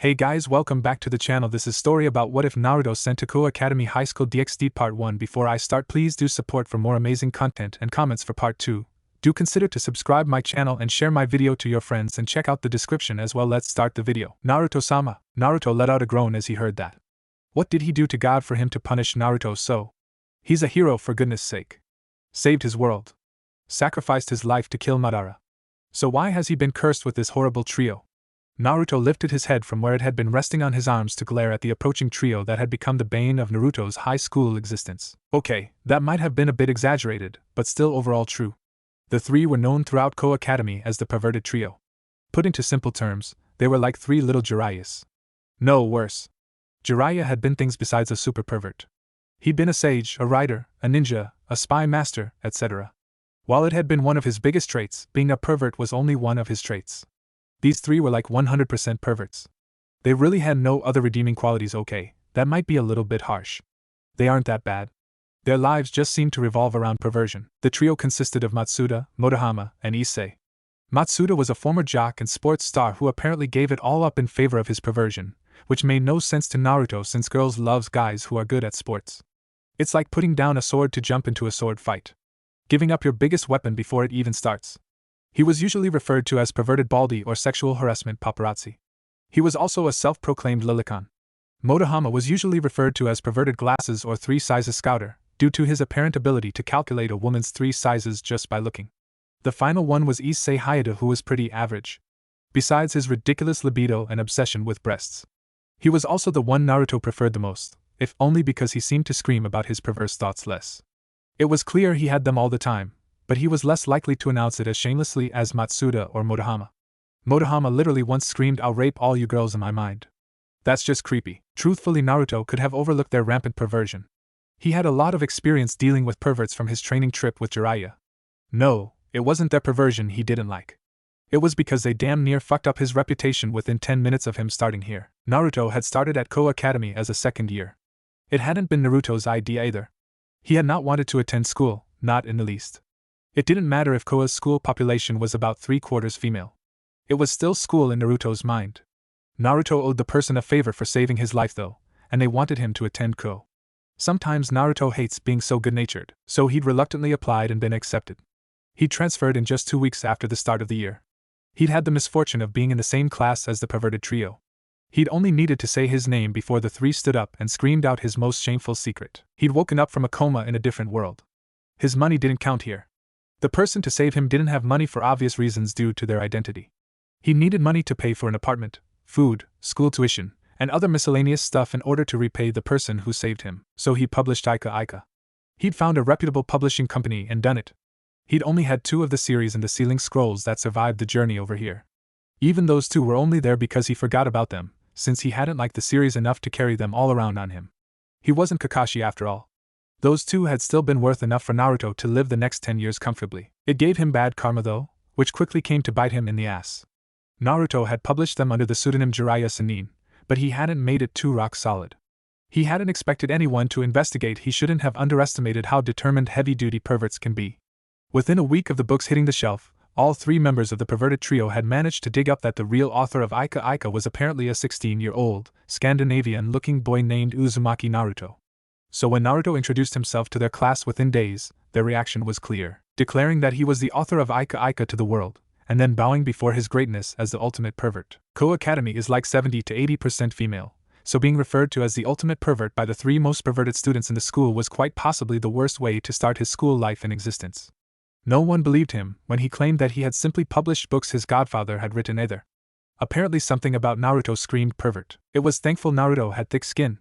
Hey guys, welcome back to the channel. This is story about what if Naruto sent to Kuoh Academy Highschool DxD Part 1. Before I start, please do support for more amazing content and comments for Part 2. Do consider to subscribe my channel and share my video to your friends and check out the description as well. Let's start the video. Naruto-sama. Naruto let out a groan as he heard that. What did he do to God for him to punish Naruto so? He's a hero for goodness sake. Saved his world. Sacrificed his life to kill Madara. So why has he been cursed with this horrible trio? Naruto lifted his head from where it had been resting on his arms to glare at the approaching trio that had become the bane of Naruto's high school existence. Okay, that might have been a bit exaggerated, but still overall true. The three were known throughout Kuoh Academy as the perverted trio. Put into simple terms, they were like three little Jiraiya's. No, worse. Jiraiya had been things besides a super pervert. He'd been a sage, a writer, a ninja, a spy master, etc. While it had been one of his biggest traits, being a pervert was only one of his traits. These three were like 100% perverts. They really had no other redeeming qualities. Okay, that might be a little bit harsh. They aren't that bad. Their lives just seemed to revolve around perversion. The trio consisted of Matsuda, Motohama, and Issei. Matsuda was a former jock and sports star who apparently gave it all up in favor of his perversion, which made no sense to Naruto since girls love guys who are good at sports. It's like putting down a sword to jump into a sword fight. Giving up your biggest weapon before it even starts. He was usually referred to as perverted baldy or sexual harassment paparazzi. He was also a self-proclaimed lilicon. Motohama was usually referred to as perverted glasses or 3 sizes scouter, due to his apparent ability to calculate a woman's 3 sizes just by looking. The final one was Issei Hayata, who was pretty average. Besides his ridiculous libido and obsession with breasts. He was also the one Naruto preferred the most, if only because he seemed to scream about his perverse thoughts less. It was clear he had them all the time, but he was less likely to announce it as shamelessly as Matsuda or Motohama. Motohama literally once screamed, "I'll rape all you girls in my mind." That's just creepy. Truthfully, Naruto could have overlooked their rampant perversion. He had a lot of experience dealing with perverts from his training trip with Jiraiya. No, it wasn't their perversion he didn't like. It was because they damn near fucked up his reputation within 10 minutes of him starting here. Naruto had started at Kuoh Academy as a second year. It hadn't been Naruto's idea either. He had not wanted to attend school, not in the least. It didn't matter if Kuoh's school population was about 3/4 female. It was still school in Naruto's mind. Naruto owed the person a favor for saving his life though, and they wanted him to attend Kuoh. Sometimes Naruto hates being so good-natured, so he'd reluctantly applied and been accepted. He'd transferred in just 2 weeks after the start of the year. He'd had the misfortune of being in the same class as the perverted trio. He'd only needed to say his name before the three stood up and screamed out his most shameful secret. He'd woken up from a coma in a different world. His money didn't count here. The person to save him didn't have money for obvious reasons due to their identity. He needed money to pay for an apartment, food, school tuition, and other miscellaneous stuff in order to repay the person who saved him, so he published Aika. He'd found a reputable publishing company and done it. He'd only had 2 of the series and the Sealing Scrolls that survived the journey over here. Even those 2 were only there because he forgot about them, since he hadn't liked the series enough to carry them all around on him. He wasn't Kakashi after all. Those 2 had still been worth enough for Naruto to live the next 10 years comfortably. It gave him bad karma though, which quickly came to bite him in the ass. Naruto had published them under the pseudonym Jiraiya Sannin, but he hadn't made it too rock solid. He hadn't expected anyone to investigate. He shouldn't have underestimated how determined heavy-duty perverts can be. Within a week of the books hitting the shelf, all 3 members of the perverted trio had managed to dig up that the real author of Aika was apparently a 16-year-old, Scandinavian-looking boy named Uzumaki Naruto. So when Naruto introduced himself to their class within days, their reaction was clear, declaring that he was the author of Aika to the world, and then bowing before his greatness as the ultimate pervert. Kuoh Academy is like 70 to 80% female, so being referred to as the ultimate pervert by the 3 most perverted students in the school was quite possibly the worst way to start his school life in existence. No one believed him when he claimed that he had simply published books his godfather had written either. Apparently something about Naruto screamed pervert. It was thankful Naruto had thick skin.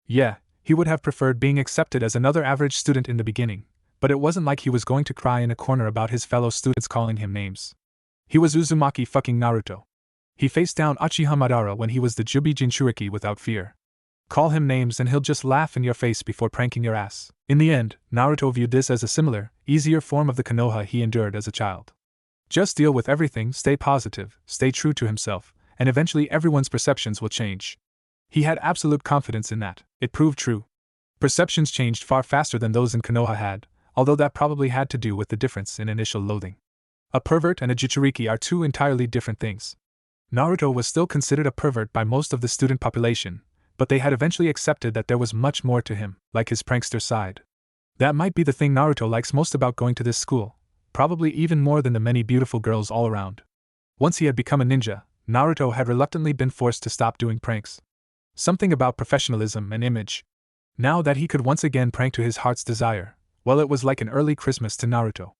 Yeah, he would have preferred being accepted as another average student in the beginning, but it wasn't like he was going to cry in a corner about his fellow students calling him names. He was Uzumaki fucking Naruto. He faced down Uchiha Madara when he was the Jubi Jinchuriki without fear. Call him names and he'll just laugh in your face before pranking your ass. In the end, Naruto viewed this as a similar, easier form of the Konoha he endured as a child. Just deal with everything, stay positive, stay true to himself, and eventually everyone's perceptions will change. He had absolute confidence in that. It proved true. Perceptions changed far faster than those in Konoha had, although that probably had to do with the difference in initial loathing. A pervert and a Jinchuriki are 2 entirely different things. Naruto was still considered a pervert by most of the student population, but they had eventually accepted that there was much more to him, like his prankster side. That might be the thing Naruto likes most about going to this school, probably even more than the many beautiful girls all around. Once he had become a ninja, Naruto had reluctantly been forced to stop doing pranks. Something about professionalism and image. Now that he could once again prank to his heart's desire, well, it was like an early Christmas to Naruto.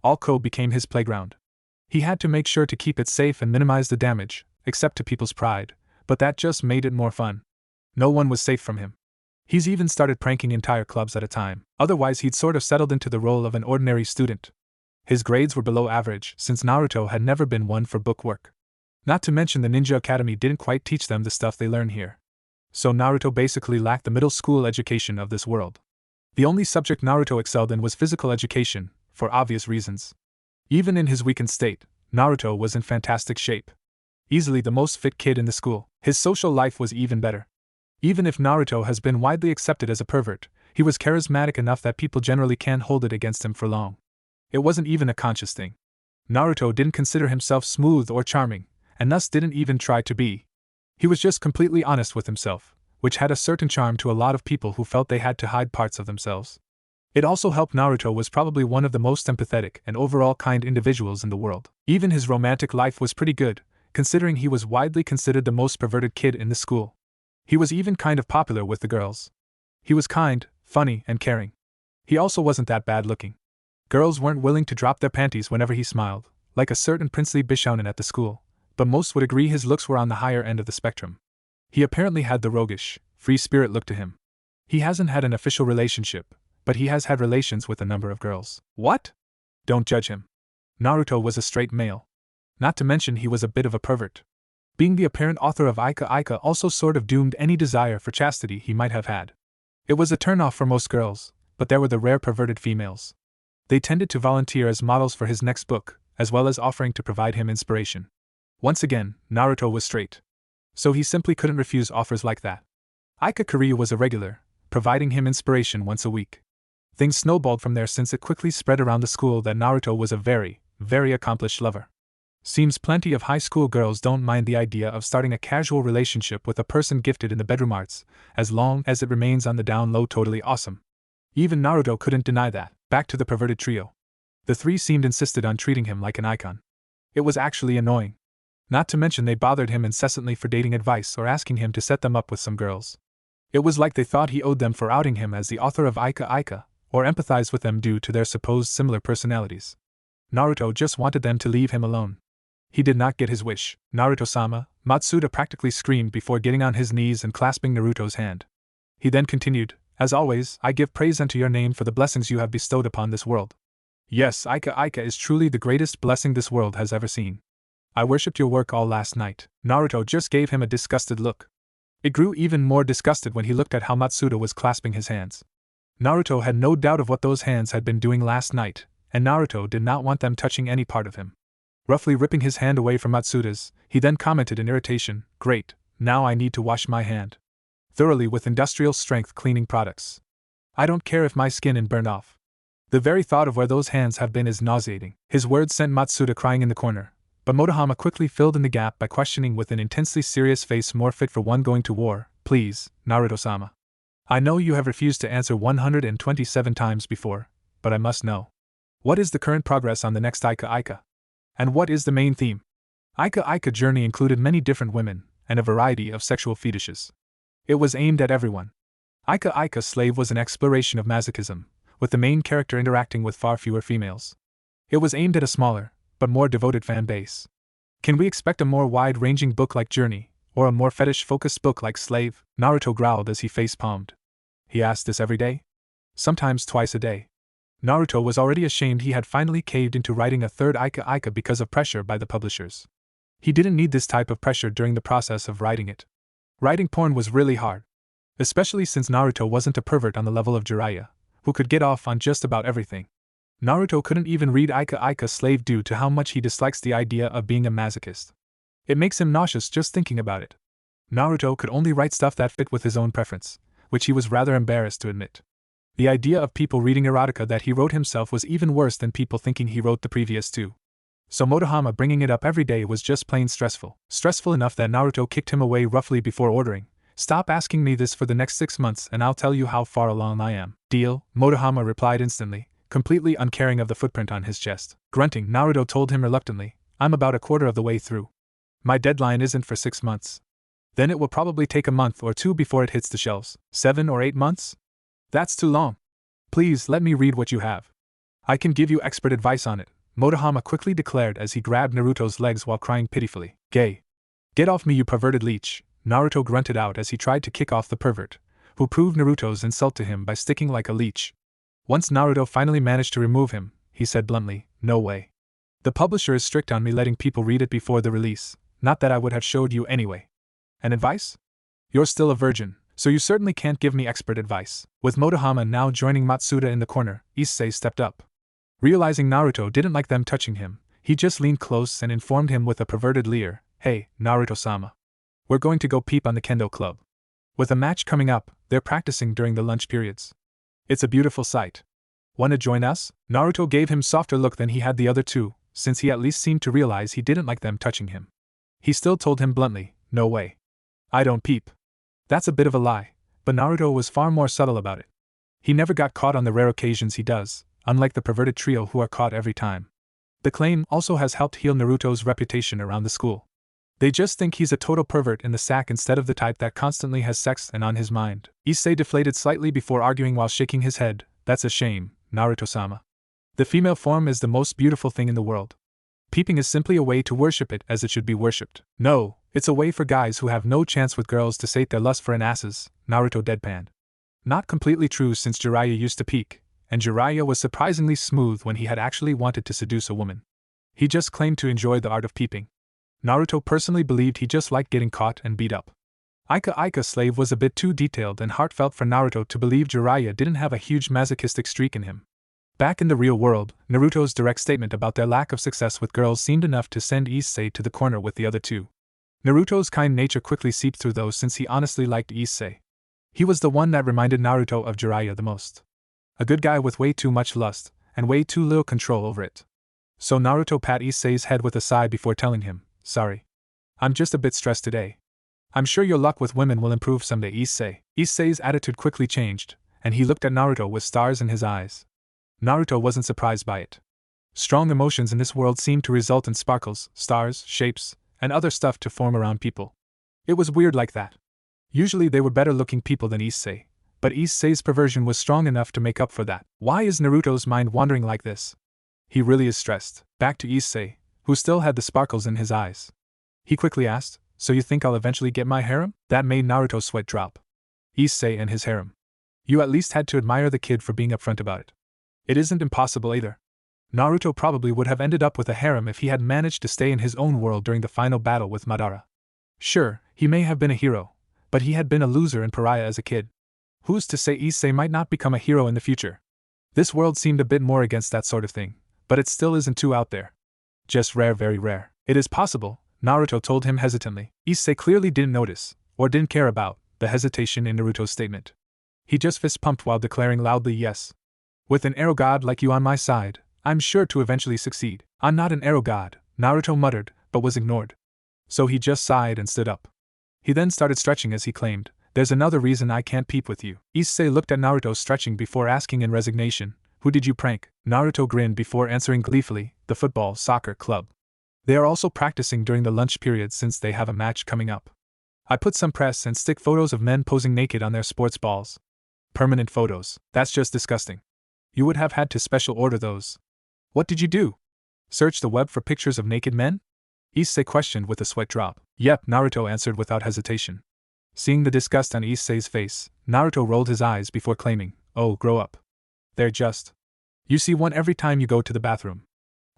All Kuoh became his playground. He had to make sure to keep it safe and minimize the damage, except to people's pride, but that just made it more fun. No one was safe from him. He's even started pranking entire clubs at a time, otherwise he'd sort of settled into the role of an ordinary student. His grades were below average, since Naruto had never been one for bookwork. Not to mention the Ninja Academy didn't quite teach them the stuff they learn here. So Naruto basically lacked the middle school education of this world. The only subject Naruto excelled in was physical education, for obvious reasons. Even in his weakened state, Naruto was in fantastic shape. Easily the most fit kid in the school, his social life was even better. Even if Naruto has been widely accepted as a pervert, he was charismatic enough that people generally can't hold it against him for long. It wasn't even a conscious thing. Naruto didn't consider himself smooth or charming, and thus didn't even try to be. He was just completely honest with himself, which had a certain charm to a lot of people who felt they had to hide parts of themselves. It also helped Naruto was probably one of the most empathetic and overall kind individuals in the world. Even his romantic life was pretty good, considering he was widely considered the most perverted kid in the school. He was even kind of popular with the girls. He was kind, funny, and caring. He also wasn't that bad looking. Girls weren't willing to drop their panties whenever he smiled, like a certain princely Bishounen at the school, but most would agree his looks were on the higher end of the spectrum. He apparently had the roguish, free spirit look to him. He hasn't had an official relationship, but he has had relations with a number of girls. What? Don't judge him. Naruto was a straight male. Not to mention he was a bit of a pervert. Being the apparent author of Ika also sort of doomed any desire for chastity he might have had. It was a turnoff for most girls, but there were the rare perverted females. They tended to volunteer as models for his next book, as well as offering to provide him inspiration. Once again, Naruto was straight. So he simply couldn't refuse offers like that. Ika Kiryu was a regular, providing him inspiration once a week. Things snowballed from there since it quickly spread around the school that Naruto was a very, very accomplished lover. Seems plenty of high school girls don't mind the idea of starting a casual relationship with a person gifted in the bedroom arts, as long as it remains on the down low totally awesome. Even Naruto couldn't deny that. Back to the perverted trio. The three seemed insisted on treating him like an icon. It was actually annoying. Not to mention they bothered him incessantly for dating advice or asking him to set them up with some girls. It was like they thought he owed them for outing him as the author of Ika, or empathized with them due to their supposed similar personalities. Naruto just wanted them to leave him alone. He did not get his wish. Naruto-sama, Matsuda practically screamed before getting on his knees and clasping Naruto's hand. He then continued, "As always, I give praise unto your name for the blessings you have bestowed upon this world. Yes, Ika is truly the greatest blessing this world has ever seen. I worshipped your work all last night." Naruto just gave him a disgusted look. It grew even more disgusted when he looked at how Matsuda was clasping his hands. Naruto had no doubt of what those hands had been doing last night, and Naruto did not want them touching any part of him. Roughly ripping his hand away from Matsuda's, he then commented in irritation, "Great, now I need to wash my hand thoroughly with industrial strength cleaning products. I don't care if my skin is burned off. The very thought of where those hands have been is nauseating." His words sent Matsuda crying in the corner, but Motohama quickly filled in the gap by questioning with an intensely serious face more fit for one going to war, "Please, Naruto-sama. I know you have refused to answer 127 times before, but I must know. What is the current progress on the next Ika? And what is the main theme?" Ika journey included many different women, and a variety of sexual fetishes. It was aimed at everyone. Ika Slave was an exploration of masochism, with the main character interacting with far fewer females. It was aimed at a smaller, but more devoted fan base. Can we expect a more wide-ranging book like Journey, or a more fetish-focused book like Slave? Naruto growled as he face-palmed. He asked this every day? Sometimes twice a day. Naruto was already ashamed he had finally caved into writing a third Ika because of pressure by the publishers. He didn't need this type of pressure during the process of writing it. Writing porn was really hard. Especially since Naruto wasn't a pervert on the level of Jiraiya, who could get off on just about everything. Naruto couldn't even read Ika Slave due to how much he dislikes the idea of being a masochist. It makes him nauseous just thinking about it. Naruto could only write stuff that fit with his own preference, which he was rather embarrassed to admit. The idea of people reading erotica that he wrote himself was even worse than people thinking he wrote the previous two. So Motohama bringing it up every day was just plain stressful. Stressful enough that Naruto kicked him away roughly before ordering, "Stop asking me this for the next 6 months and I'll tell you how far along I am." "Deal," Motohama replied instantly, completely uncaring of the footprint on his chest. Grunting, Naruto told him reluctantly, "I'm about a quarter of the way through. My deadline isn't for 6 months. Then it will probably take a month or 2 before it hits the shelves. 7 or 8 months? That's too long. Please let me read what you have. I can give you expert advice on it," Motohama quickly declared as he grabbed Naruto's legs while crying pitifully. "Gay. Get off me, you perverted leech," Naruto grunted out as he tried to kick off the pervert, who proved Naruto's insult to him by sticking like a leech. Once Naruto finally managed to remove him, he said bluntly, "No way. The publisher is strict on me letting people read it before the release, not that I would have showed you anyway. And advice? You're still a virgin, so you certainly can't give me expert advice." With Motohama now joining Matsuda in the corner, Issei stepped up. Realizing Naruto didn't like them touching him, he just leaned close and informed him with a perverted leer, "Hey, Naruto-sama. We're going to go peep on the kendo club. With a match coming up, they're practicing during the lunch periods. It's a beautiful sight. Wanna join us?" Naruto gave him softer look than he had the other two, since he at least seemed to realize he didn't like them touching him. He still told him bluntly, "No way. I don't peep." That's a bit of a lie, but Naruto was far more subtle about it. He never got caught on the rare occasions he does, unlike the perverted trio who are caught every time. The claim also has helped heal Naruto's reputation around the school. They just think he's a total pervert in the sack instead of the type that constantly has sex and on his mind. Issei deflated slightly before arguing while shaking his head, "That's a shame, Naruto-sama. The female form is the most beautiful thing in the world. Peeping is simply a way to worship it as it should be worshipped. No, it's a way for guys who have no chance with girls to sate their lust for an asses," Naruto deadpanned. Not completely true since Jiraiya used to peek, and Jiraiya was surprisingly smooth when he had actually wanted to seduce a woman. He just claimed to enjoy the art of peeping. Naruto personally believed he just liked getting caught and beat up. Ika slave was a bit too detailed and heartfelt for Naruto to believe Jiraiya didn't have a huge masochistic streak in him. Back in the real world, Naruto's direct statement about their lack of success with girls seemed enough to send Issei to the corner with the other two. Naruto's kind nature quickly seeped through though since he honestly liked Issei. He was the one that reminded Naruto of Jiraiya the most. A good guy with way too much lust, and way too little control over it. So Naruto pat Issei's head with a sigh before telling him, "Sorry. I'm just a bit stressed today. I'm sure your luck with women will improve someday, Issei." Issei's attitude quickly changed, and he looked at Naruto with stars in his eyes. Naruto wasn't surprised by it. Strong emotions in this world seemed to result in sparkles, stars, shapes, and other stuff to form around people. It was weird like that. Usually they were better looking people than Issei, but Issei's perversion was strong enough to make up for that. Why is Naruto's mind wandering like this? He really is stressed. Back to Issei, who still had the sparkles in his eyes. He quickly asked, "So you think I'll eventually get my harem?" That made Naruto's sweat drop. Issei and his harem. You at least had to admire the kid for being upfront about it. It isn't impossible either. Naruto probably would have ended up with a harem if he had managed to stay in his own world during the final battle with Madara. Sure, he may have been a hero, but he had been a loser and pariah as a kid. Who's to say Issei might not become a hero in the future? This world seemed a bit more against that sort of thing, but it still isn't too out there. Just rare, very rare. It is possible, Naruto told him hesitantly. Issei clearly didn't notice, or didn't care about, the hesitation in Naruto's statement. He just fist-pumped while declaring loudly yes. "With an arrow god like you on my side, I'm sure to eventually succeed." "I'm not an arrow god," Naruto muttered, but was ignored. So he just sighed and stood up. He then started stretching as he claimed, "There's another reason I can't peep with you." Issei looked at Naruto stretching before asking in resignation, "Who did you prank?" Naruto grinned before answering gleefully, "The football soccer club. They are also practicing during the lunch period since they have a match coming up. I put some press and stick photos of men posing naked on their sports balls. Permanent photos. That's just disgusting. You would have had to special order those." "What did you do? Search the web for pictures of naked men?" Issei questioned with a sweat drop. "Yep," Naruto answered without hesitation. Seeing the disgust on Issei's face, Naruto rolled his eyes before claiming, "Oh, grow up. They're just. You see one every time you go to the bathroom.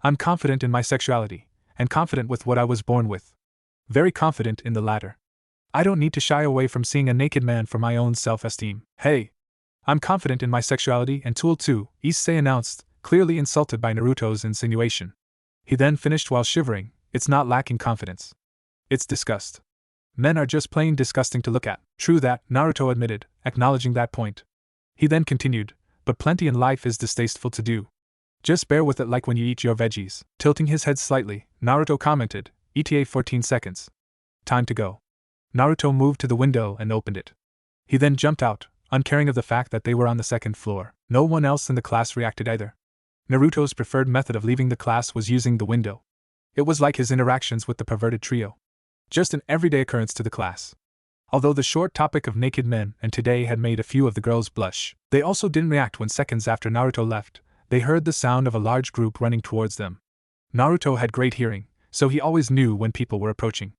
I'm confident in my sexuality, and confident with what I was born with. Very confident in the latter. I don't need to shy away from seeing a naked man for my own self-esteem. Hey! I'm confident in my sexuality and tool too," Issei announced, clearly insulted by Naruto's insinuation. He then finished while shivering, "It's not lacking confidence. It's disgust. Men are just plain disgusting to look at." "True that," Naruto admitted, acknowledging that point. He then continued, "But plenty in life is distasteful to do. Just bear with it like when you eat your veggies. Tilting his head slightly, Naruto commented, ETA 14 seconds. Time to go. Naruto moved to the window and opened it. He then jumped out, uncaring of the fact that they were on the second floor. No one else in the class reacted either. Naruto's preferred method of leaving the class was using the window. It was like his interactions with the perverted trio. Just an everyday occurrence to the class. Although the short topic of naked men and today had made a few of the girls blush, they also didn't react when seconds after Naruto left, they heard the sound of a large group running towards them. Naruto had great hearing, so he always knew when people were approaching.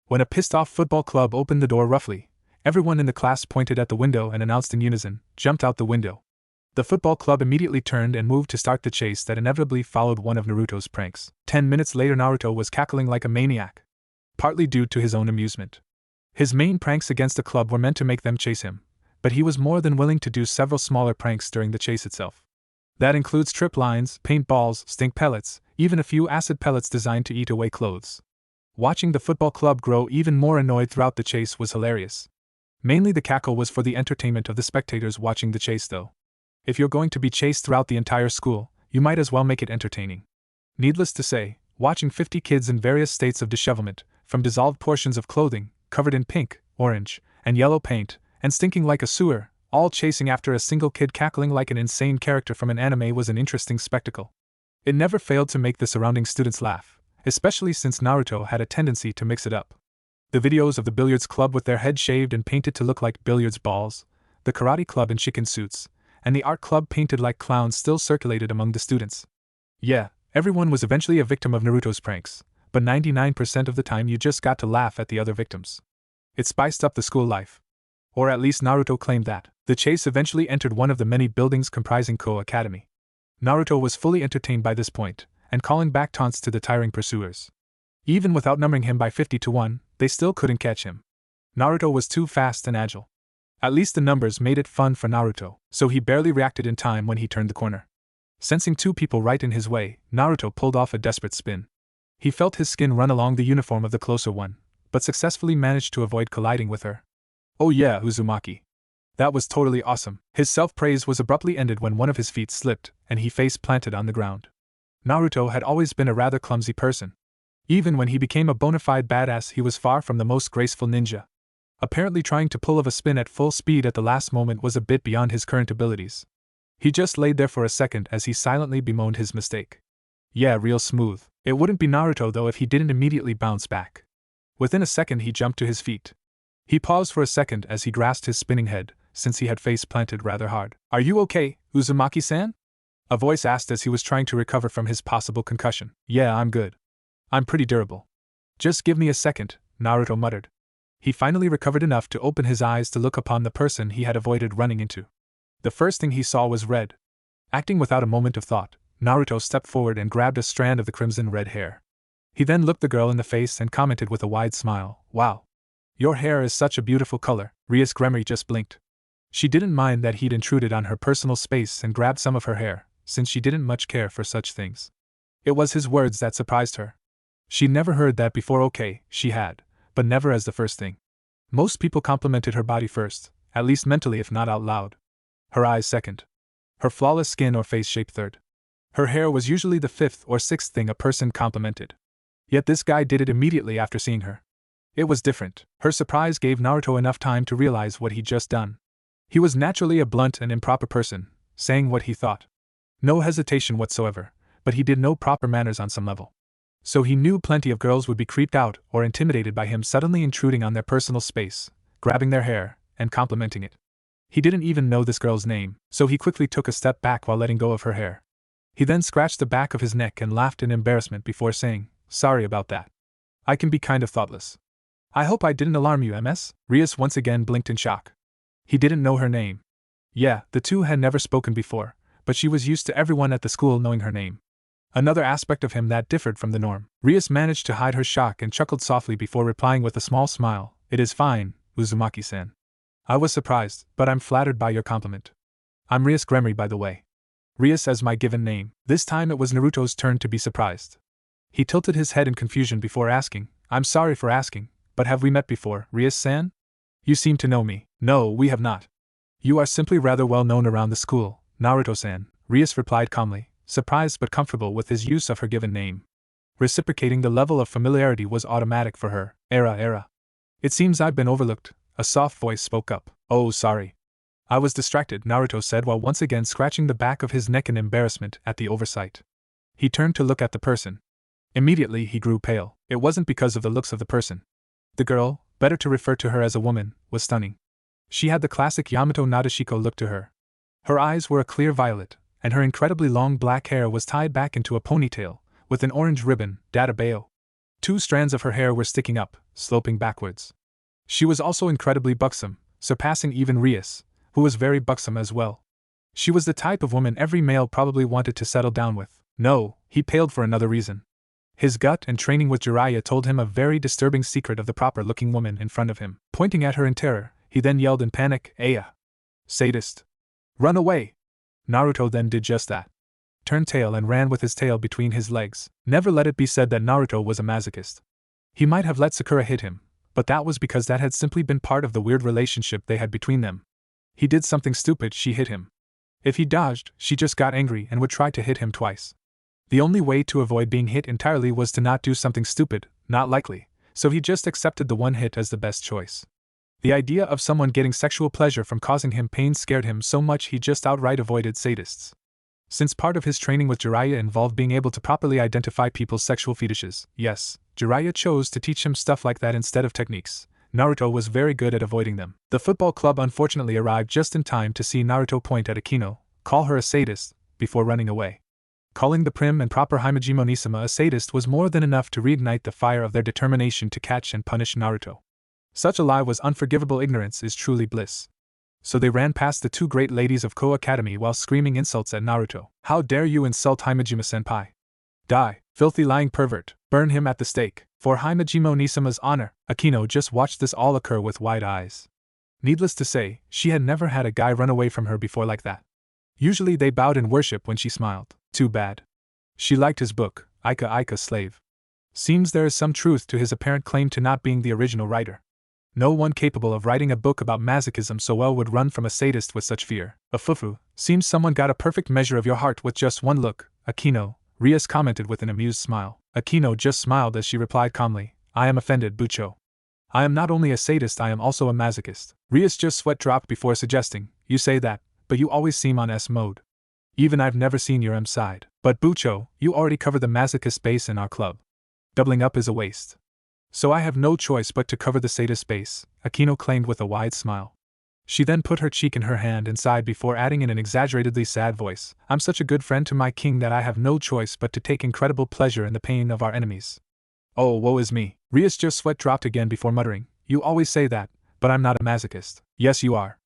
When a pissed-off football club opened the door roughly, everyone in the class pointed at the window and announced in unison, "Jumped out the window." The football club immediately turned and moved to start the chase that inevitably followed one of Naruto's pranks. 10 minutes later Naruto was cackling like a maniac. Partly due to his own amusement. His main pranks against the club were meant to make them chase him, but he was more than willing to do several smaller pranks during the chase itself. That includes trip lines, paintballs, stink pellets, even a few acid pellets designed to eat away clothes. Watching the football club grow even more annoyed throughout the chase was hilarious. Mainly the cackle was for the entertainment of the spectators watching the chase though. If you're going to be chased throughout the entire school, you might as well make it entertaining. Needless to say, watching 50 kids in various states of dishevelment, from dissolved portions of clothing, covered in pink, orange, and yellow paint, and stinking like a sewer, all chasing after a single kid cackling like an insane character from an anime was an interesting spectacle. It never failed to make the surrounding students laugh, especially since Naruto had a tendency to mix it up. The videos of the billiards club with their heads shaved and painted to look like billiards balls, the karate club in chicken suits, and the art club painted like clowns still circulated among the students. Yeah, everyone was eventually a victim of Naruto's pranks, but 99% of the time you just got to laugh at the other victims. It spiced up the school life. Or at least Naruto claimed that. The chase eventually entered one of the many buildings comprising Kuoh Academy. Naruto was fully entertained by this point, and calling back taunts to the tiring pursuers. Even without numbering him by 50-1, they still couldn't catch him. Naruto was too fast and agile. At least the numbers made it fun for Naruto, so he barely reacted in time when he turned the corner. Sensing two people right in his way, Naruto pulled off a desperate spin. He felt his skin run along the uniform of the closer one, but successfully managed to avoid colliding with her. Oh yeah, Uzumaki. That was totally awesome. His self-praise was abruptly ended when one of his feet slipped, and he face-planted on the ground. Naruto had always been a rather clumsy person. Even when he became a bona fide badass, he was far from the most graceful ninja. Apparently trying to pull off a spin at full speed at the last moment was a bit beyond his current abilities. He just laid there for a second as he silently bemoaned his mistake. Yeah, real smooth. It wouldn't be Naruto though if he didn't immediately bounce back. Within a second he jumped to his feet. He paused for a second as he grasped his spinning head, since he had face-planted rather hard. Are you okay, Uzumaki-san? A voice asked as he was trying to recover from his possible concussion. Yeah, I'm good. I'm pretty durable. Just give me a second, Naruto muttered. He finally recovered enough to open his eyes to look upon the person he had avoided running into. The first thing he saw was red. Acting without a moment of thought, Naruto stepped forward and grabbed a strand of the crimson-red hair. He then looked the girl in the face and commented with a wide smile, "Wow. Your hair is such a beautiful color." Rias just blinked. She didn't mind that he'd intruded on her personal space and grabbed some of her hair, since she didn't much care for such things. It was his words that surprised her. She'd never heard that before. Okay, she had, but never as the first thing. Most people complimented her body first, at least mentally if not out loud. Her eyes second. Her flawless skin or face shape third. Her hair was usually the fifth or sixth thing a person complimented. Yet this guy did it immediately after seeing her. It was different. Her surprise gave Naruto enough time to realize what he'd just done. He was naturally a blunt and improper person, saying what he thought. No hesitation whatsoever, but he did know proper manners on some level. So he knew plenty of girls would be creeped out or intimidated by him suddenly intruding on their personal space, grabbing their hair, and complimenting it. He didn't even know this girl's name, so he quickly took a step back while letting go of her hair. He then scratched the back of his neck and laughed in embarrassment before saying, "Sorry about that. I can be kind of thoughtless. I hope I didn't alarm you, MS?" Rias once again blinked in shock. He didn't know her name. Yeah, the two had never spoken before, but she was used to everyone at the school knowing her name. Another aspect of him that differed from the norm. Rias managed to hide her shock and chuckled softly before replying with a small smile, "It is fine, Uzumaki-san. I was surprised, but I'm flattered by your compliment. I'm Rias by the way. Rias as my given name." This time it was Naruto's turn to be surprised. He tilted his head in confusion before asking, "I'm sorry for asking, but have we met before, Rias-san? You seem to know me." "No, we have not. You are simply rather well known around the school, Naruto-san," Rias replied calmly, surprised but comfortable with his use of her given name. Reciprocating the level of familiarity was automatic for her. Era. It seems I've been overlooked, a soft voice spoke up. Oh, sorry. I was distracted, Naruto said while once again scratching the back of his neck in embarrassment at the oversight. He turned to look at the person. Immediately he grew pale. It wasn't because of the looks of the person. The girl, better to refer to her as a woman, was stunning. She had the classic Yamato Nadeshiko look to her. Her eyes were a clear violet, and her incredibly long black hair was tied back into a ponytail, with an orange ribbon, databao. 2 strands of her hair were sticking up, sloping backwards. She was also incredibly buxom, surpassing even Rias, who was very buxom as well. She was the type of woman every male probably wanted to settle down with. No, he paled for another reason. His gut and training with Jiraiya told him a very disturbing secret of the proper-looking woman in front of him. Pointing at her in terror, he then yelled in panic, Aya! Sadist! Run away! Naruto then did just that. Turned tail and ran with his tail between his legs. Never let it be said that Naruto was a masochist. He might have let Sakura hit him, but that was because that had simply been part of the weird relationship they had between them. He did something stupid, she hit him. If he dodged, she just got angry and would try to hit him twice. The only way to avoid being hit entirely was to not do something stupid, not likely, so he just accepted the one hit as the best choice. The idea of someone getting sexual pleasure from causing him pain scared him so much he just outright avoided sadists. Since part of his training with Jiraiya involved being able to properly identify people's sexual fetishes, yes, Jiraiya chose to teach him stuff like that instead of techniques. Naruto was very good at avoiding them. The football club unfortunately arrived just in time to see Naruto point at Akeno, call her a sadist, before running away. Calling the prim and proper Himejima Nisama a sadist was more than enough to reignite the fire of their determination to catch and punish Naruto. Such a lie was unforgivable. Ignorance is truly bliss. So they ran past the 2 great ladies of Kuoh Academy while screaming insults at Naruto. How dare you insult Himejima-senpai? Die, filthy lying pervert, burn him at the stake. For Himejima Nisama's honor, Akeno just watched this all occur with wide eyes. Needless to say, she had never had a guy run away from her before like that. Usually they bowed in worship when she smiled. Too bad. She liked his book, Ika Slave. Seems there is some truth to his apparent claim to not being the original writer. No one capable of writing a book about masochism so well would run from a sadist with such fear. A fufu, seems someone got a perfect measure of your heart with just one look, Akeno, Rias commented with an amused smile. Akeno just smiled as she replied calmly, I am offended, Bucho. I am not only a sadist, I am also a masochist. Rias just sweat dropped before suggesting, you say that, but you always seem on S mode. Even I've never seen your M side. But Bucho, you already cover the masochist base in our club. Doubling up is a waste. So I have no choice but to cover the sadist base, Akeno claimed with a wide smile. She then put her cheek in her hand and sighed before adding in an exaggeratedly sad voice, I'm such a good friend to my king that I have no choice but to take incredible pleasure in the pain of our enemies. Oh, woe is me. Rias just sweat dropped again before muttering, you always say that, but I'm not a masochist. Yes you are.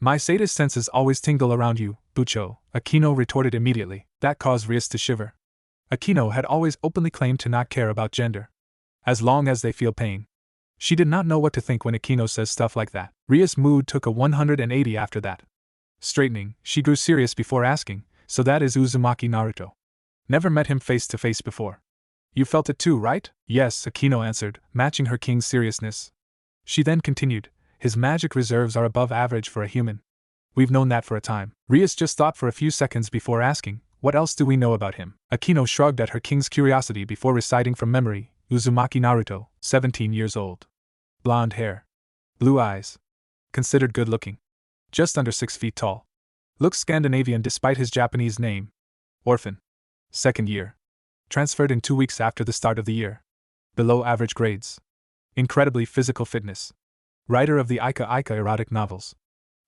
My sadist senses always tingle around you, Bucho, Akeno retorted immediately. That caused Rias to shiver. Akeno had always openly claimed to not care about gender. As long as they feel pain. She did not know what to think when Akeno says stuff like that. Rias' mood took a 180 after that. Straightening, she grew serious before asking, so that is Uzumaki Naruto. Never met him face to face before. You felt it too, right? Yes, Akeno answered, matching her king's seriousness. She then continued, his magic reserves are above average for a human. We've known that for a time. Rias just thought for a few seconds before asking, what else do we know about him? Akeno shrugged at her king's curiosity before reciting from memory, Uzumaki Naruto, 17 years old. Blonde hair. Blue eyes. Considered good-looking. Just under 6 feet tall. Looks Scandinavian despite his Japanese name. Orphan. Second year. Transferred in 2 weeks after the start of the year. Below average grades. Incredibly physical fitness. Writer of the Ika erotic novels.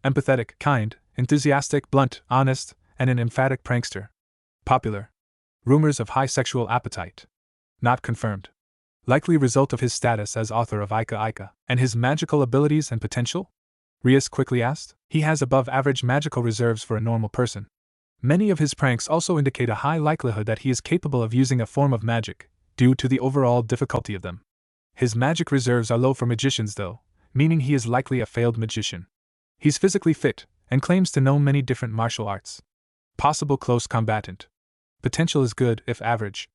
Empathetic, kind, enthusiastic, blunt, honest, and an emphatic prankster. Popular. Rumors of high sexual appetite. Not confirmed. Likely result of his status as author of Ika, and his magical abilities and potential? Rias quickly asked. He has above average magical reserves for a normal person. Many of his pranks also indicate a high likelihood that he is capable of using a form of magic, due to the overall difficulty of them. His magic reserves are low for magicians though, meaning he is likely a failed magician. He's physically fit, and claims to know many different martial arts. Possible close combatant. Potential is good, if average.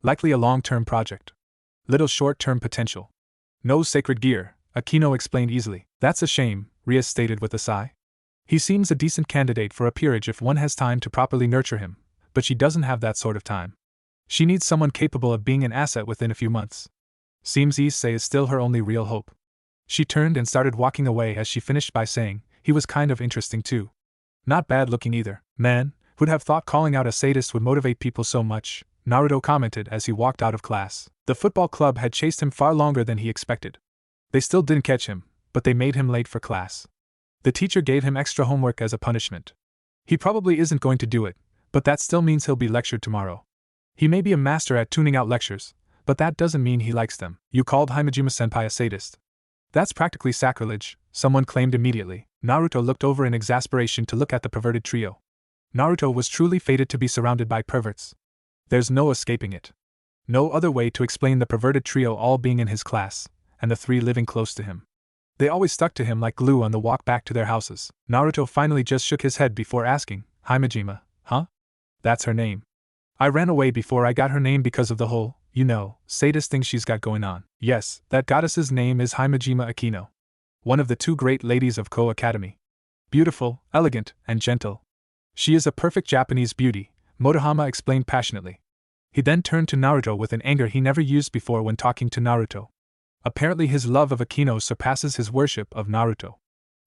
Likely a long-term project. Little short-term potential. No sacred gear, Akeno explained easily. That's a shame, Rias stated with a sigh. He seems a decent candidate for a peerage if one has time to properly nurture him, but she doesn't have that sort of time. She needs someone capable of being an asset within a few months. Seems Issei is still her only real hope. She turned and started walking away as she finished by saying, he was kind of interesting too. Not bad looking either. Man, who'd have thought calling out a sadist would motivate people so much, Naruto commented as he walked out of class. The football club had chased him far longer than he expected. They still didn't catch him, but they made him late for class. The teacher gave him extra homework as a punishment. He probably isn't going to do it, but that still means he'll be lectured tomorrow. He may be a master at tuning out lectures, but that doesn't mean he likes them. You called Himejima-senpai a sadist. That's practically sacrilege, someone claimed immediately. Naruto looked over in exasperation to look at the perverted trio. Naruto was truly fated to be surrounded by perverts. There's no escaping it. No other way to explain the perverted trio all being in his class, and the three living close to him. They always stuck to him like glue on the walk back to their houses. Naruto finally just shook his head before asking, Himejima, huh? That's her name. I ran away before I got her name because of the whole, sadist thing she's got going on. Yes, that goddess's name is Himejima Akeno. One of the two great ladies of Kuoh Academy. Beautiful, elegant, and gentle. She is a perfect Japanese beauty, Motohama explained passionately. He then turned to Naruto with an anger he never used before when talking to Naruto. Apparently his love of Akeno surpasses his worship of Naruto.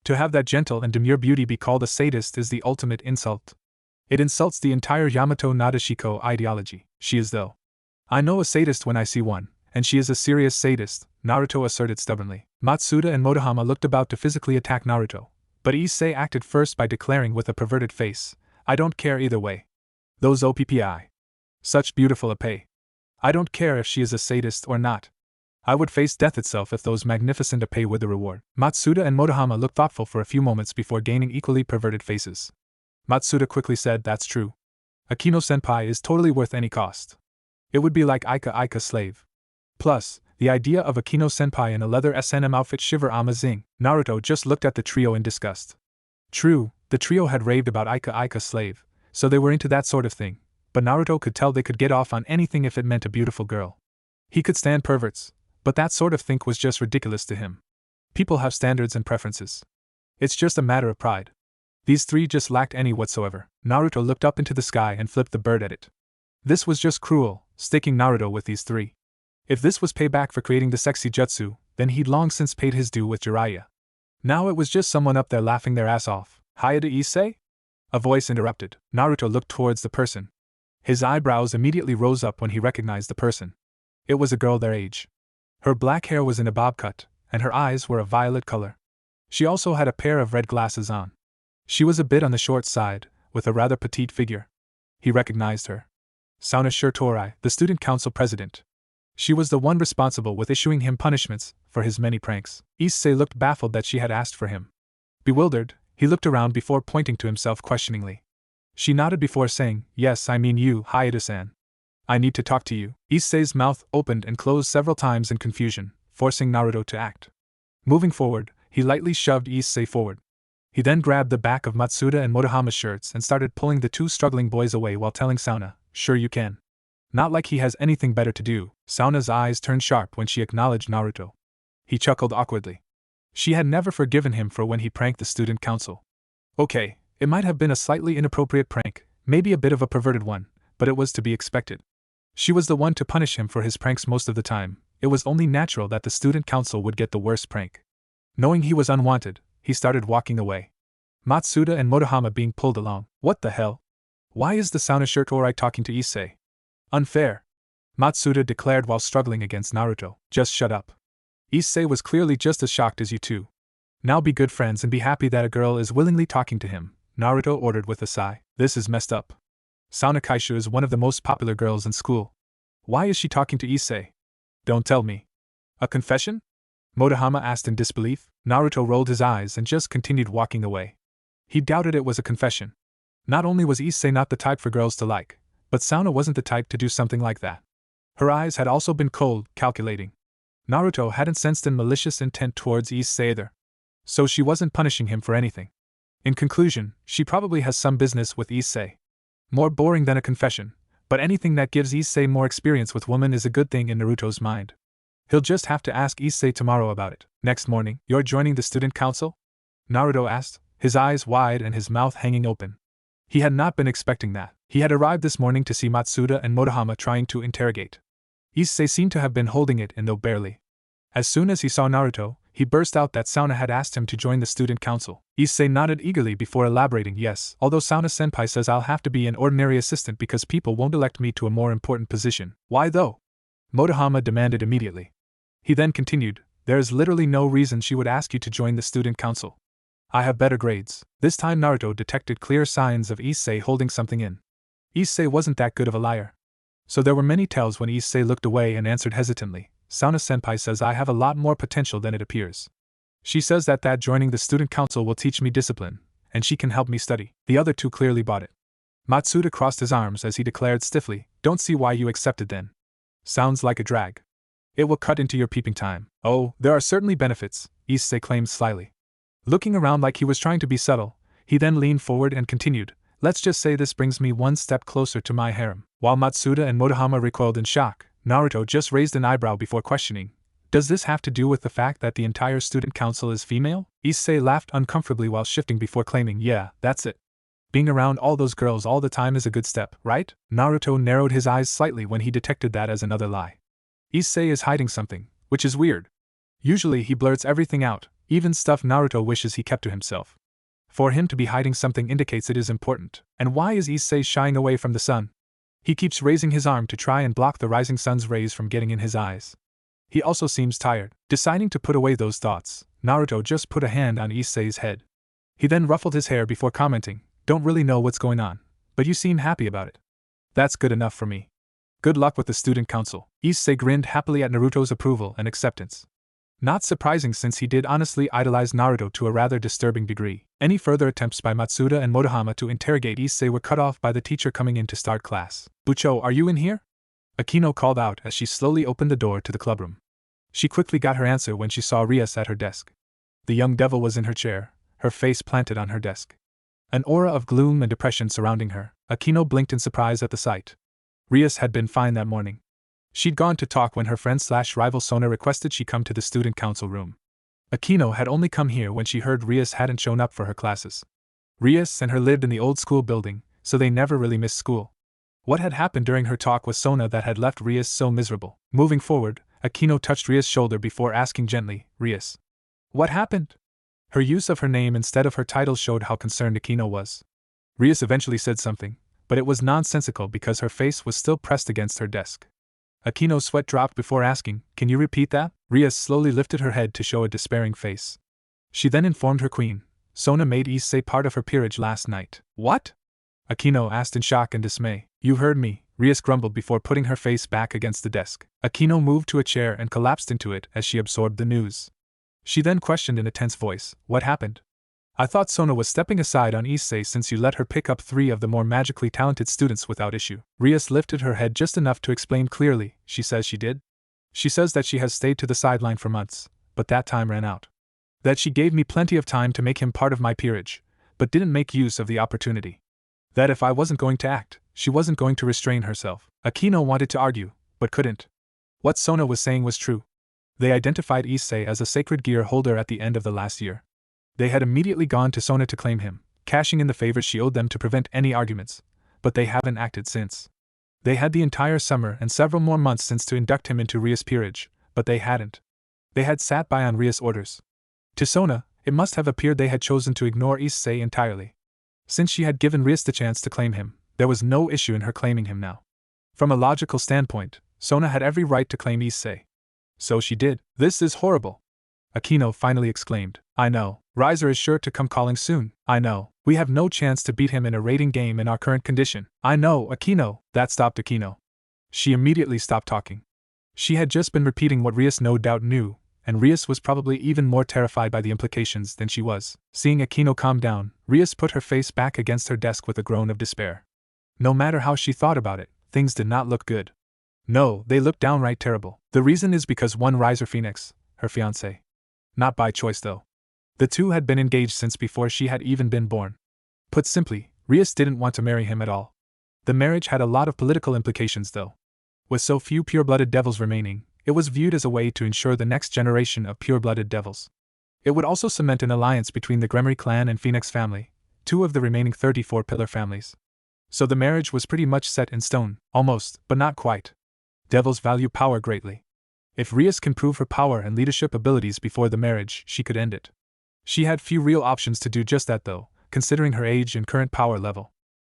To have that gentle and demure beauty be called a sadist is the ultimate insult. It insults the entire Yamato Nadeshiko ideology. She is though. I know a sadist when I see one, and she is a serious sadist, Naruto asserted stubbornly. Matsuda and Motohama looked about to physically attack Naruto, but Issei acted first by declaring with a perverted face, I don't care either way. Those OPPI. Such beautiful Ape. I don't care if she is a sadist or not. I would face death itself if those magnificent Ape were the reward. Matsuda and Motohama looked thoughtful for a few moments before gaining equally perverted faces. Matsuda quickly said, that's true. Akeno-senpai is totally worth any cost. It would be like Ika slave. Plus, the idea of Akeno-senpai in a leather S&M outfit shiver amazing. Naruto just looked at the trio in disgust. True, the trio had raved about Ika slave, so they were into that sort of thing, but Naruto could tell they could get off on anything if it meant a beautiful girl. He could stand perverts, but that sort of thing was just ridiculous to him. People have standards and preferences. It's just a matter of pride. These three just lacked any whatsoever. Naruto looked up into the sky and flipped the bird at it. This was just cruel, sticking Naruto with these three. If this was payback for creating the sexy jutsu, then he'd long since paid his due with Jiraiya. Now it was just someone up there laughing their ass off. Hayate Issei? A voice interrupted. Naruto looked towards the person. His eyebrows immediately rose up when he recognized the person. It was a girl their age. Her black hair was in a bob cut, and her eyes were a violet color. She also had a pair of red glasses on. She was a bit on the short side, with a rather petite figure. He recognized her. Sona Sitri, the student council president. She was the one responsible with issuing him punishments for his many pranks. Issei looked baffled that she had asked for him. Bewildered, he looked around before pointing to himself questioningly. She nodded before saying, yes, I mean you, Hayate-san. I need to talk to you. Issei's mouth opened and closed several times in confusion, forcing Naruto to act. Moving forward, he lightly shoved Issei forward. He then grabbed the back of Matsuda and Motohama's shirts and started pulling the two struggling boys away while telling Sona, sure you can. Not like he has anything better to do. Sona's eyes turned sharp when she acknowledged Naruto. He chuckled awkwardly. She had never forgiven him for when he pranked the student council. Okay, it might have been a slightly inappropriate prank, maybe a bit of a perverted one, but it was to be expected. She was the one to punish him for his pranks most of the time. It was only natural that the student council would get the worst prank. Knowing he was unwanted, he started walking away. Matsuda and Motohama being pulled along. What the hell? Why is the Sona Sitri talking to Issei? Unfair. Matsuda declared while struggling against Naruto. Just shut up. Issei was clearly just as shocked as you two. Now be good friends and be happy that a girl is willingly talking to him, Naruto ordered with a sigh. This is messed up. Sona Kaishu is one of the most popular girls in school. Why is she talking to Issei? Don't tell me. A confession? Motohama asked in disbelief. Naruto rolled his eyes and just continued walking away. He doubted it was a confession. Not only was Issei not the type for girls to like, but Sona wasn't the type to do something like that. Her eyes had also been cold, calculating. Naruto hadn't sensed an malicious intent towards Issei either. So she wasn't punishing him for anything. In conclusion, she probably has some business with Issei. More boring than a confession, but anything that gives Issei more experience with women is a good thing in Naruto's mind. He'll just have to ask Issei tomorrow about it. Next morning, you're joining the student council? Naruto asked, his eyes wide and his mouth hanging open. He had not been expecting that. He had arrived this morning to see Matsuda and Motohama trying to interrogate. Issei seemed to have been holding it in though barely. As soon as he saw Naruto, he burst out that Sona had asked him to join the student council. Issei nodded eagerly before elaborating, yes, although Sona-senpai says I'll have to be an ordinary assistant because people won't elect me to a more important position. Why though? Motohama demanded immediately. He then continued, there is literally no reason she would ask you to join the student council. I have better grades. This time Naruto detected clear signs of Issei holding something in. Issei wasn't that good of a liar. So there were many tells when Issei looked away and answered hesitantly, Sona-senpai says I have a lot more potential than it appears. She says that joining the student council will teach me discipline, and she can help me study. The other two clearly bought it. Matsuda crossed his arms as he declared stiffly, don't see why you accepted then. Sounds like a drag. It will cut into your peeping time. Oh, there are certainly benefits, Issei claimed slyly. Looking around like he was trying to be subtle, he then leaned forward and continued, let's just say this brings me one step closer to my harem. While Matsuda and Motohama recoiled in shock, Naruto just raised an eyebrow before questioning, does this have to do with the fact that the entire student council is female? Issei laughed uncomfortably while shifting before claiming, yeah, that's it. Being around all those girls all the time is a good step, right? Naruto narrowed his eyes slightly when he detected that as another lie. Issei is hiding something, which is weird. Usually he blurts everything out, even stuff Naruto wishes he kept to himself. For him to be hiding something indicates it is important. And why is Issei shying away from the sun? He keeps raising his arm to try and block the rising sun's rays from getting in his eyes. He also seems tired. Deciding to put away those thoughts, Naruto just put a hand on Issei's head. He then ruffled his hair before commenting, don't really know what's going on, but you seem happy about it. That's good enough for me. Good luck with the student council. Issei grinned happily at Naruto's approval and acceptance. Not surprising since he did honestly idolize Naruto to a rather disturbing degree. Any further attempts by Matsuda and Motohama to interrogate Issei were cut off by the teacher coming in to start class. Bucho, are you in here? Akeno called out as she slowly opened the door to the clubroom. She quickly got her answer when she saw Rias at her desk. The young devil was in her chair, her face planted on her desk. An aura of gloom and depression surrounding her. Akeno blinked in surprise at the sight. Rias had been fine that morning. She'd gone to talk when her friend/rival Sona requested she come to the student council room. Akeno had only come here when she heard Rias hadn't shown up for her classes. Rias and her lived in the old school building, so they never really missed school. What had happened during her talk with Sona that had left Rias so miserable? Moving forward, Akeno touched Rias' shoulder before asking gently, Rias, what happened? Her use of her name instead of her title showed how concerned Akeno was. Rias eventually said something, but it was nonsensical because her face was still pressed against her desk. Akeno's sweat dropped before asking, can you repeat that? Rias slowly lifted her head to show a despairing face. She then informed her queen, Sona made Issei part of her peerage last night. What? Akeno asked in shock and dismay. You heard me, Rias grumbled before putting her face back against the desk. Akeno moved to a chair and collapsed into it as she absorbed the news. She then questioned in a tense voice, what happened? I thought Sona was stepping aside on Issei since you let her pick up 3 of the more magically talented students without issue. Rias lifted her head just enough to explain clearly, she says she did. She says that she has stayed to the sideline for months, but that time ran out. That she gave me plenty of time to make him part of my peerage, but didn't make use of the opportunity. That if I wasn't going to act, she wasn't going to restrain herself. Akeno wanted to argue, but couldn't. What Sona was saying was true. They identified Issei as a sacred gear holder at the end of the last year. They had immediately gone to Sona to claim him, cashing in the favors she owed them to prevent any arguments, but they haven't acted since. They had the entire summer and several more months since to induct him into Rias' peerage, but they hadn't. They had sat by on Rias' orders. To Sona, it must have appeared they had chosen to ignore Issei entirely. Since she had given Rias the chance to claim him, there was no issue in her claiming him now. From a logical standpoint, Sona had every right to claim Issei. So she did. This is horrible. Akeno finally exclaimed. I know. Riser is sure to come calling soon. I know. We have no chance to beat him in a rating game in our current condition. I know, Akeno. That stopped Akeno. She immediately stopped talking. She had just been repeating what Rias no doubt knew, and Rias was probably even more terrified by the implications than she was. Seeing Akeno calm down, Rias put her face back against her desk with a groan of despair. No matter how she thought about it, things did not look good. No, they looked downright terrible. The reason is because one Riser Phoenix, her fiancé. Not by choice though. The two had been engaged since before she had even been born. Put simply, Rias didn't want to marry him at all. The marriage had a lot of political implications though. With so few pure-blooded devils remaining, it was viewed as a way to ensure the next generation of pure-blooded devils. It would also cement an alliance between the Gremory clan and Phoenix family, 2 of the remaining 34 pillar families. So the marriage was pretty much set in stone, almost, but not quite. Devils value power greatly. If Rias can prove her power and leadership abilities before the marriage, she could end it. She had few real options to do just that though, considering her age and current power level.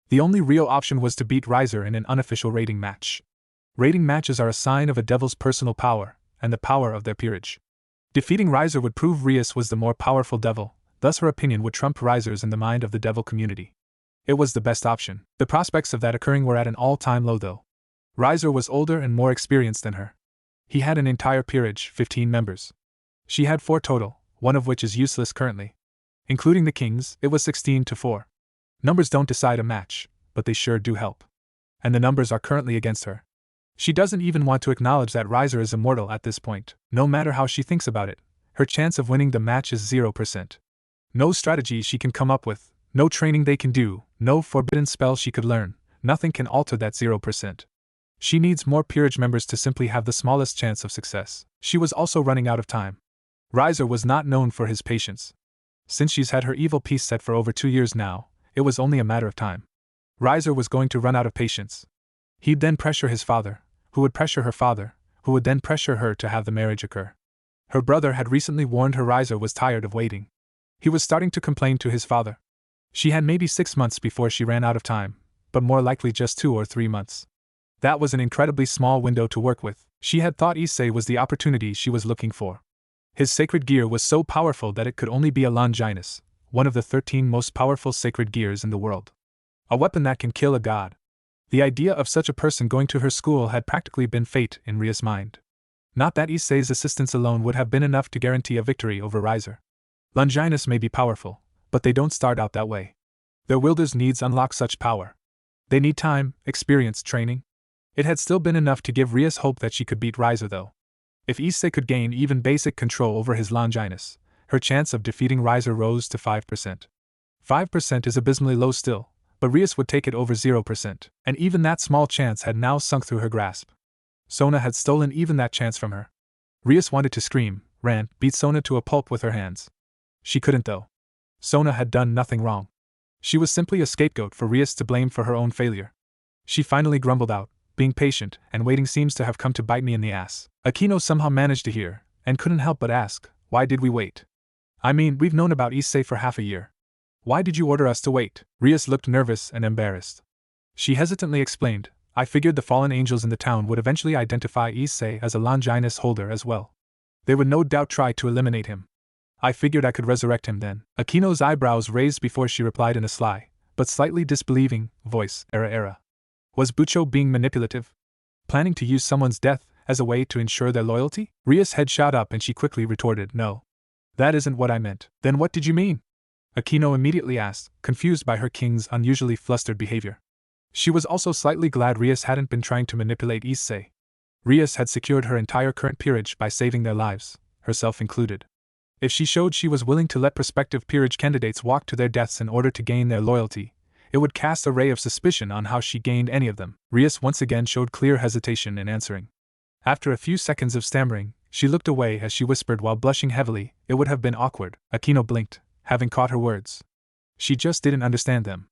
The only real option was to beat Riser in an unofficial rating match. Rating matches are a sign of a devil's personal power, and the power of their peerage. Defeating Riser would prove Rias was the more powerful devil, thus her opinion would trump Riser's in the mind of the devil community. It was the best option. The prospects of that occurring were at an all-time low though. Riser was older and more experienced than her. He had an entire peerage, 15 members. She had 4 total, one of which is useless currently. Including the kings, it was 16-4. Numbers don't decide a match, but they sure do help. And the numbers are currently against her. She doesn't even want to acknowledge that Riser is immortal at this point. No matter how she thinks about it, her chance of winning the match is 0%. No strategy she can come up with, no training they can do, no forbidden spell she could learn, nothing can alter that 0%. She needs more peerage members to simply have the smallest chance of success. She was also running out of time. Riser was not known for his patience. Since she's had her evil peace set for over 2 years now, it was only a matter of time. Riser was going to run out of patience. He'd then pressure his father, who would pressure her father, who would then pressure her to have the marriage occur. Her brother had recently warned her Riser was tired of waiting. He was starting to complain to his father. She had maybe 6 months before she ran out of time, but more likely just 2 or 3 months. That was an incredibly small window to work with. She had thought Issei was the opportunity she was looking for. His sacred gear was so powerful that it could only be a Longinus, one of the 13 most powerful sacred gears in the world. A weapon that can kill a god. The idea of such a person going to her school had practically been fate in Ria's mind. Not that Issei's assistance alone would have been enough to guarantee a victory over Riser. Longinus may be powerful, but they don't start out that way. Their wielders' needs unlock such power. They need time, experience, training. It had still been enough to give Rias hope that she could beat Riser though. If Issei could gain even basic control over his Longinus, her chance of defeating Riser rose to 5%. 5% is abysmally low still, but Rias would take it over 0%, and even that small chance had now sunk through her grasp. Sona had stolen even that chance from her. Rias wanted to scream, rant, beat Sona to a pulp with her hands. She couldn't though. Sona had done nothing wrong. She was simply a scapegoat for Rias to blame for her own failure. She finally grumbled out, being patient and waiting seems to have come to bite me in the ass. Akeno somehow managed to hear, and couldn't help but ask, why did we wait? I mean, we've known about Issei for half a year. Why did you order us to wait? Rias looked nervous and embarrassed. She hesitantly explained, I figured the fallen angels in the town would eventually identify Issei as a Longinus holder as well. They would no doubt try to eliminate him. I figured I could resurrect him then. Akeno's eyebrows raised before she replied in a sly, but slightly disbelieving, voice, Era. Was Bucho being manipulative? Planning to use someone's death as a way to ensure their loyalty? Ria's head shot up and she quickly retorted, no. That isn't what I meant. Then what did you mean? Akeno immediately asked, confused by her king's unusually flustered behavior. She was also slightly glad Rias hadn't been trying to manipulate Issei. Rias had secured her entire current peerage by saving their lives, herself included. If she showed she was willing to let prospective peerage candidates walk to their deaths in order to gain their loyalty, it would cast a ray of suspicion on how she gained any of them. Rias once again showed clear hesitation in answering. After a few seconds of stammering, she looked away as she whispered while blushing heavily, it would have been awkward. Akeno blinked, having caught her words. She just didn't understand them.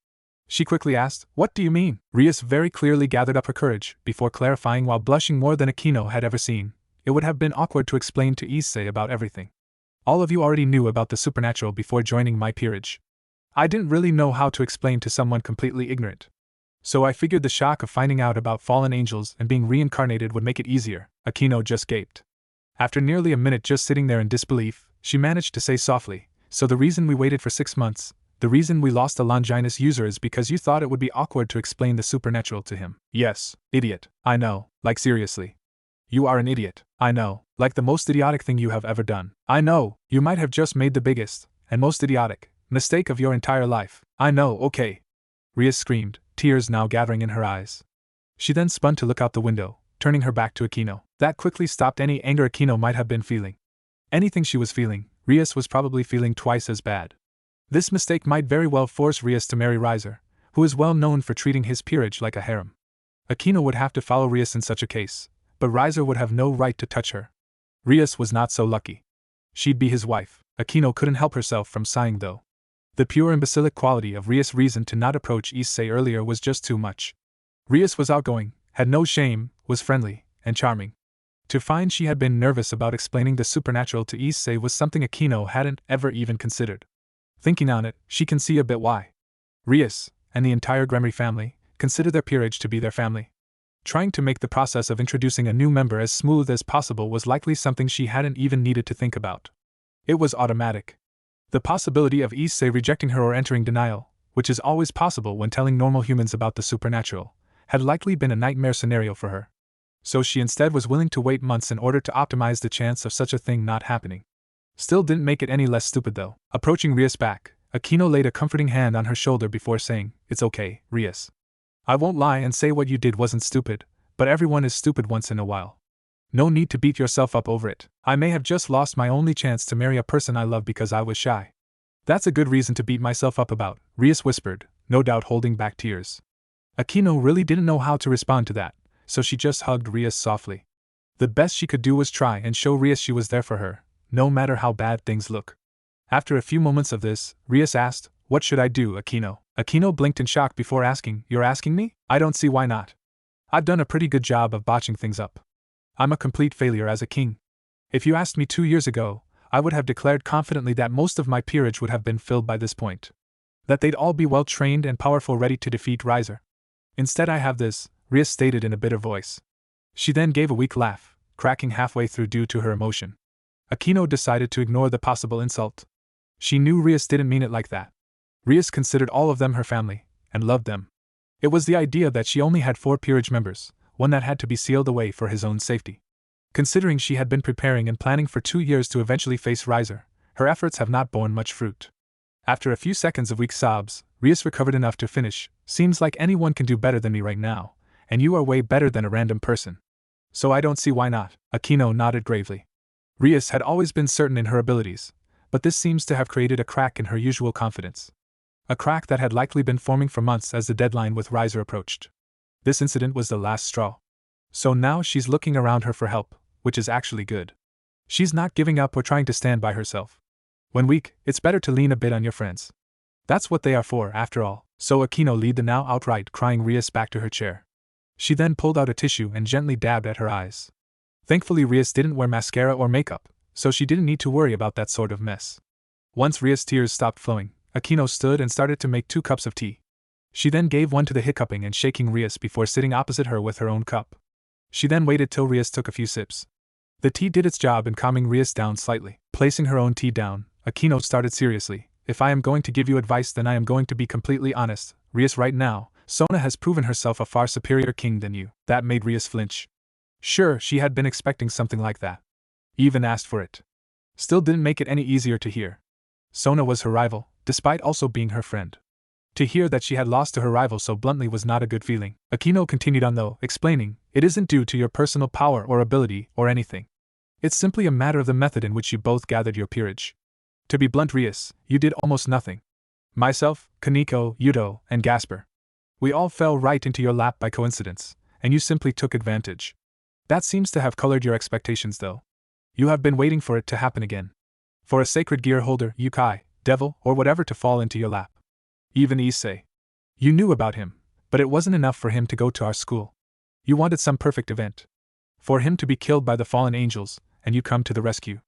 She quickly asked, what do you mean? Rias very clearly gathered up her courage, before clarifying while blushing more than Akeno had ever seen. It would have been awkward to explain to Issei about everything. All of you already knew about the supernatural before joining my peerage. I didn't really know how to explain to someone completely ignorant. So I figured the shock of finding out about fallen angels and being reincarnated would make it easier. Akeno just gaped. After nearly a minute just sitting there in disbelief, she managed to say softly, so the reason we waited for 6 months, the reason we lost a Longinus user is because you thought it would be awkward to explain the supernatural to him. Yes, idiot, I know, like seriously. You are an idiot, I know, like the most idiotic thing you have ever done. I know, you might have just made the biggest, and most idiotic, mistake of your entire life. I know, okay. Rias screamed, tears now gathering in her eyes. She then spun to look out the window, turning her back to Akeno. That quickly stopped any anger Akeno might have been feeling. Anything she was feeling, Rias was probably feeling twice as bad. This mistake might very well force Rias to marry Riser, who is well known for treating his peerage like a harem. Akeno would have to follow Rias in such a case, but Riser would have no right to touch her. Rias was not so lucky. She'd be his wife. Akeno couldn't help herself from sighing though. The pure imbecilic quality of Rias' reason to not approach Issei earlier was just too much. Rias was outgoing, had no shame, was friendly, and charming. To find she had been nervous about explaining the supernatural to Issei was something Akeno hadn't ever even considered. Thinking on it, she can see a bit why. Rias, and the entire Gremory family, consider their peerage to be their family. Trying to make the process of introducing a new member as smooth as possible was likely something she hadn't even needed to think about. It was automatic. The possibility of Issei rejecting her or entering denial, which is always possible when telling normal humans about the supernatural, had likely been a nightmare scenario for her. So she instead was willing to wait months in order to optimize the chance of such a thing not happening. Still didn't make it any less stupid though. Approaching Rias' back, Akeno laid a comforting hand on her shoulder before saying, "It's okay, Rias. I won't lie and say what you did wasn't stupid, but everyone is stupid once in a while. No need to beat yourself up over it. I may have just lost my only chance to marry a person I love because I was shy. That's a good reason to beat myself up about," Rias whispered, no doubt holding back tears. Akeno really didn't know how to respond to that, so she just hugged Rias softly. The best she could do was try and show Rias she was there for her, no matter how bad things look. After a few moments of this, Rias asked, "What should I do, Akeno?" Akeno blinked in shock before asking, "You're asking me? I don't see why not. I've done a pretty good job of botching things up. I'm a complete failure as a king. If you asked me 2 years ago, I would have declared confidently that most of my peerage would have been filled by this point. That they'd all be well-trained and powerful, ready to defeat Riser. Instead I have this," Rias stated in a bitter voice. She then gave a weak laugh, cracking halfway through due to her emotion. Akeno decided to ignore the possible insult. She knew Rias didn't mean it like that. Rias considered all of them her family, and loved them. It was the idea that she only had 4 peerage members, one that had to be sealed away for his own safety. Considering she had been preparing and planning for 2 years to eventually face Riser, her efforts have not borne much fruit. After a few seconds of weak sobs, Rias recovered enough to finish, "Seems like anyone can do better than me right now, and you are way better than a random person. So I don't see why not." Akeno nodded gravely. Rias had always been certain in her abilities, but this seems to have created a crack in her usual confidence. A crack that had likely been forming for months as the deadline with Riser approached. This incident was the last straw. So now she's looking around her for help, which is actually good. She's not giving up or trying to stand by herself. When weak, it's better to lean a bit on your friends. That's what they are for, after all. So Akeno led the now outright crying Rias back to her chair. She then pulled out a tissue and gently dabbed at her eyes. Thankfully Rias didn't wear mascara or makeup, so she didn't need to worry about that sort of mess. Once Rias' tears stopped flowing, Akeno stood and started to make 2 cups of tea. She then gave one to the hiccuping and shaking Rias before sitting opposite her with her own cup. She then waited till Rias took a few sips. The tea did its job in calming Rias down slightly. Placing her own tea down, Akeno started seriously, "If I am going to give you advice, then I am going to be completely honest, Rias. Right now, Sona has proven herself a far superior king than you." That made Rias flinch. Sure, she had been expecting something like that. Even asked for it. Still didn't make it any easier to hear. Sona was her rival, despite also being her friend. To hear that she had lost to her rival so bluntly was not a good feeling. Akeno continued on though, explaining, "It isn't due to your personal power or ability or anything. It's simply a matter of the method in which you both gathered your peerage. To be blunt, Rias, you did almost nothing. Myself, Koneko, Yuto, and Gasper. We all fell right into your lap by coincidence, and you simply took advantage. That seems to have colored your expectations though. You have been waiting for it to happen again. For a sacred gear holder, Yukai, devil, or whatever to fall into your lap. Even Issei. You knew about him, but it wasn't enough for him to go to our school. You wanted some perfect event. For him to be killed by the fallen angels, and you come to the rescue.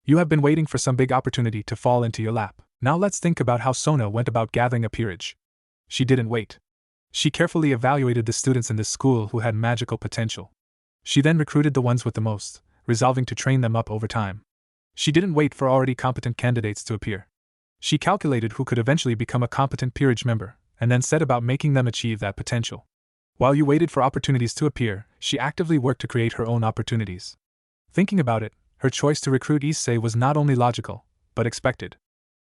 You have been waiting for some big opportunity to fall into your lap. Now let's think about how Sona went about gathering a peerage. She didn't wait. She carefully evaluated the students in this school who had magical potential. She then recruited the ones with the most, resolving to train them up over time. She didn't wait for already competent candidates to appear. She calculated who could eventually become a competent peerage member, and then set about making them achieve that potential. While you waited for opportunities to appear, she actively worked to create her own opportunities. Thinking about it, her choice to recruit Issei was not only logical, but expected.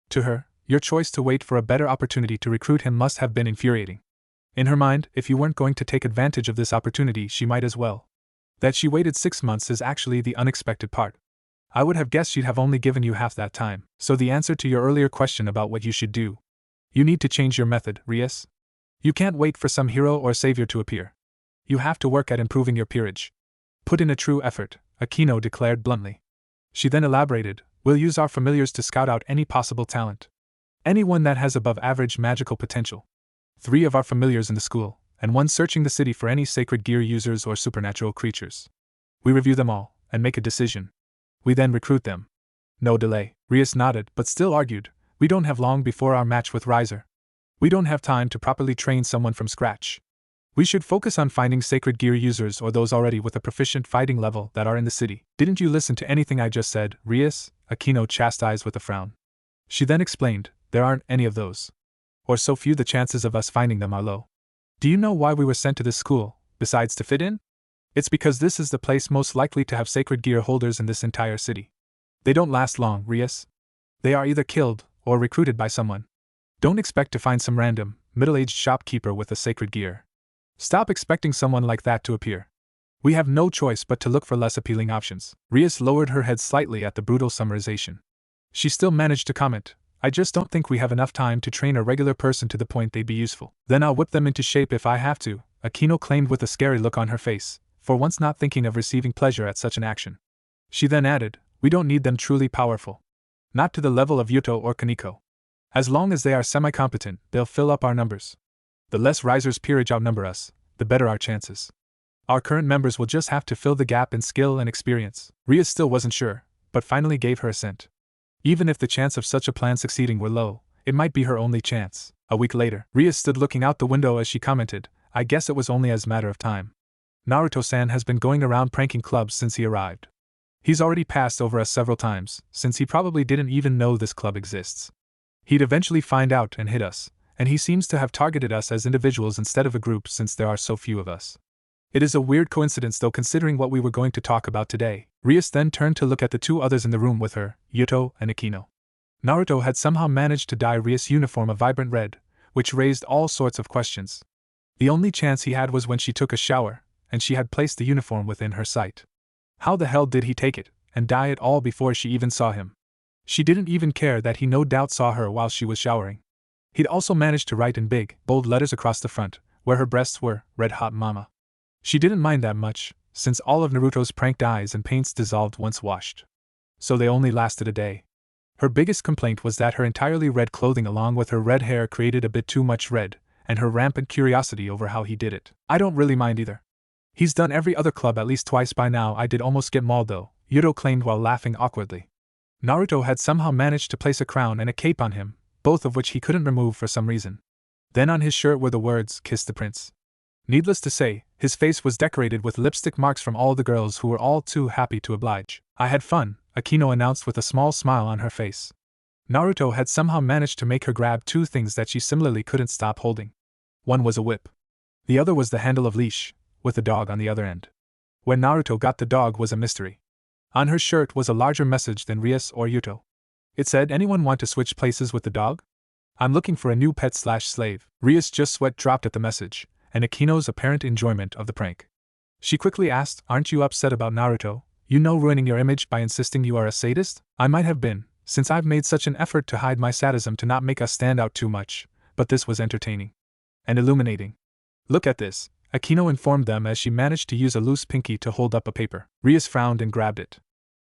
To her, your choice to wait for a better opportunity to recruit him must have been infuriating. In her mind, if you weren't going to take advantage of this opportunity, she might as well. That she waited 6 months is actually the unexpected part. I would have guessed she'd have only given you half that time. So the answer to your earlier question about what you should do. You need to change your method, Rias. You can't wait for some hero or savior to appear. You have to work at improving your peerage. Put in a true effort, Akeno declared bluntly. She then elaborated, "We'll use our familiars to scout out any possible talent. Anyone that has above average magical potential. 3 of our familiars in the school, and 1 searching the city for any sacred gear users or supernatural creatures. We review them all, and make a decision. We then recruit them. No delay. Rias nodded, but still argued, we don't have long before our match with Riser. We don't have time to properly train someone from scratch. We should focus on finding sacred gear users or those already with a proficient fighting level that are in the city. Didn't you listen to anything I just said, Rias? Akeno chastised with a frown. She then explained, there aren't any of those. Or so few, the chances of us finding them are low. Do you know why we were sent to this school, besides to fit in? It's because this is the place most likely to have sacred gear holders in this entire city. They don't last long, Rias. They are either killed, or recruited by someone. Don't expect to find some random, middle-aged shopkeeper with a sacred gear. Stop expecting someone like that to appear. We have no choice but to look for less appealing options. Rias lowered her head slightly at the brutal summarization. She still managed to comment, I just don't think we have enough time to train a regular person to the point they'd be useful. Then I'll whip them into shape if I have to, Akeno claimed with a scary look on her face, for once not thinking of receiving pleasure at such an action. She then added, we don't need them truly powerful. Not to the level of Yuto or Koneko. As long as they are semi-competent, they'll fill up our numbers. The less Riser's peerage outnumber us, the better our chances. Our current members will just have to fill the gap in skill and experience. Rias still wasn't sure, but finally gave her assent. Even if the chance of such a plan succeeding were low, it might be her only chance. A week later, Rias stood looking out the window as she commented, I guess it was only as a matter of time. Naruto-san has been going around pranking clubs since he arrived. He's already passed over us several times, since he probably didn't even know this club exists. He'd eventually find out and hit us, and he seems to have targeted us as individuals instead of a group since there are so few of us. It is a weird coincidence though, considering what we were going to talk about today. Rias then turned to look at the 2 others in the room with her, Yuto and Akeno. Naruto had somehow managed to dye Rias' uniform a vibrant red, which raised all sorts of questions. The only chance he had was when she took a shower, and she had placed the uniform within her sight. How the hell did he take it, and dye it all before she even saw him? She didn't even care that he no doubt saw her while she was showering. He'd also managed to write in big, bold letters across the front, where her breasts were, Red Hot Mama. She didn't mind that much, since all of Naruto's prank dyes and paints dissolved once washed. So they only lasted a day. Her biggest complaint was that her entirely red clothing along with her red hair created a bit too much red, and her rampant curiosity over how he did it. I don't really mind either. He's done every other club at least twice by now. I did almost get mauled though, Yuto claimed while laughing awkwardly. Naruto had somehow managed to place a crown and a cape on him, both of which he couldn't remove for some reason. Then on his shirt were the words, Kiss the Prince. Needless to say, his face was decorated with lipstick marks from all the girls who were all too happy to oblige. I had fun, Akeno announced with a small smile on her face. Naruto had somehow managed to make her grab 2 things that she similarly couldn't stop holding. One was a whip. The other was the handle of leash, with a dog on the other end. When Naruto got the dog was a mystery. On her shirt was a larger message than Rias or Yuto. It said, anyone want to switch places with the dog? I'm looking for a new pet/slave. Rias just sweat dropped at the message, and Akeno's apparent enjoyment of the prank. She quickly asked, aren't you upset about Naruto, ruining your image by insisting you are a sadist? I might have been, since I've made such an effort to hide my sadism to not make us stand out too much, but this was entertaining. And illuminating. Look at this, Akeno informed them as she managed to use a loose pinky to hold up a paper. Rias frowned and grabbed it.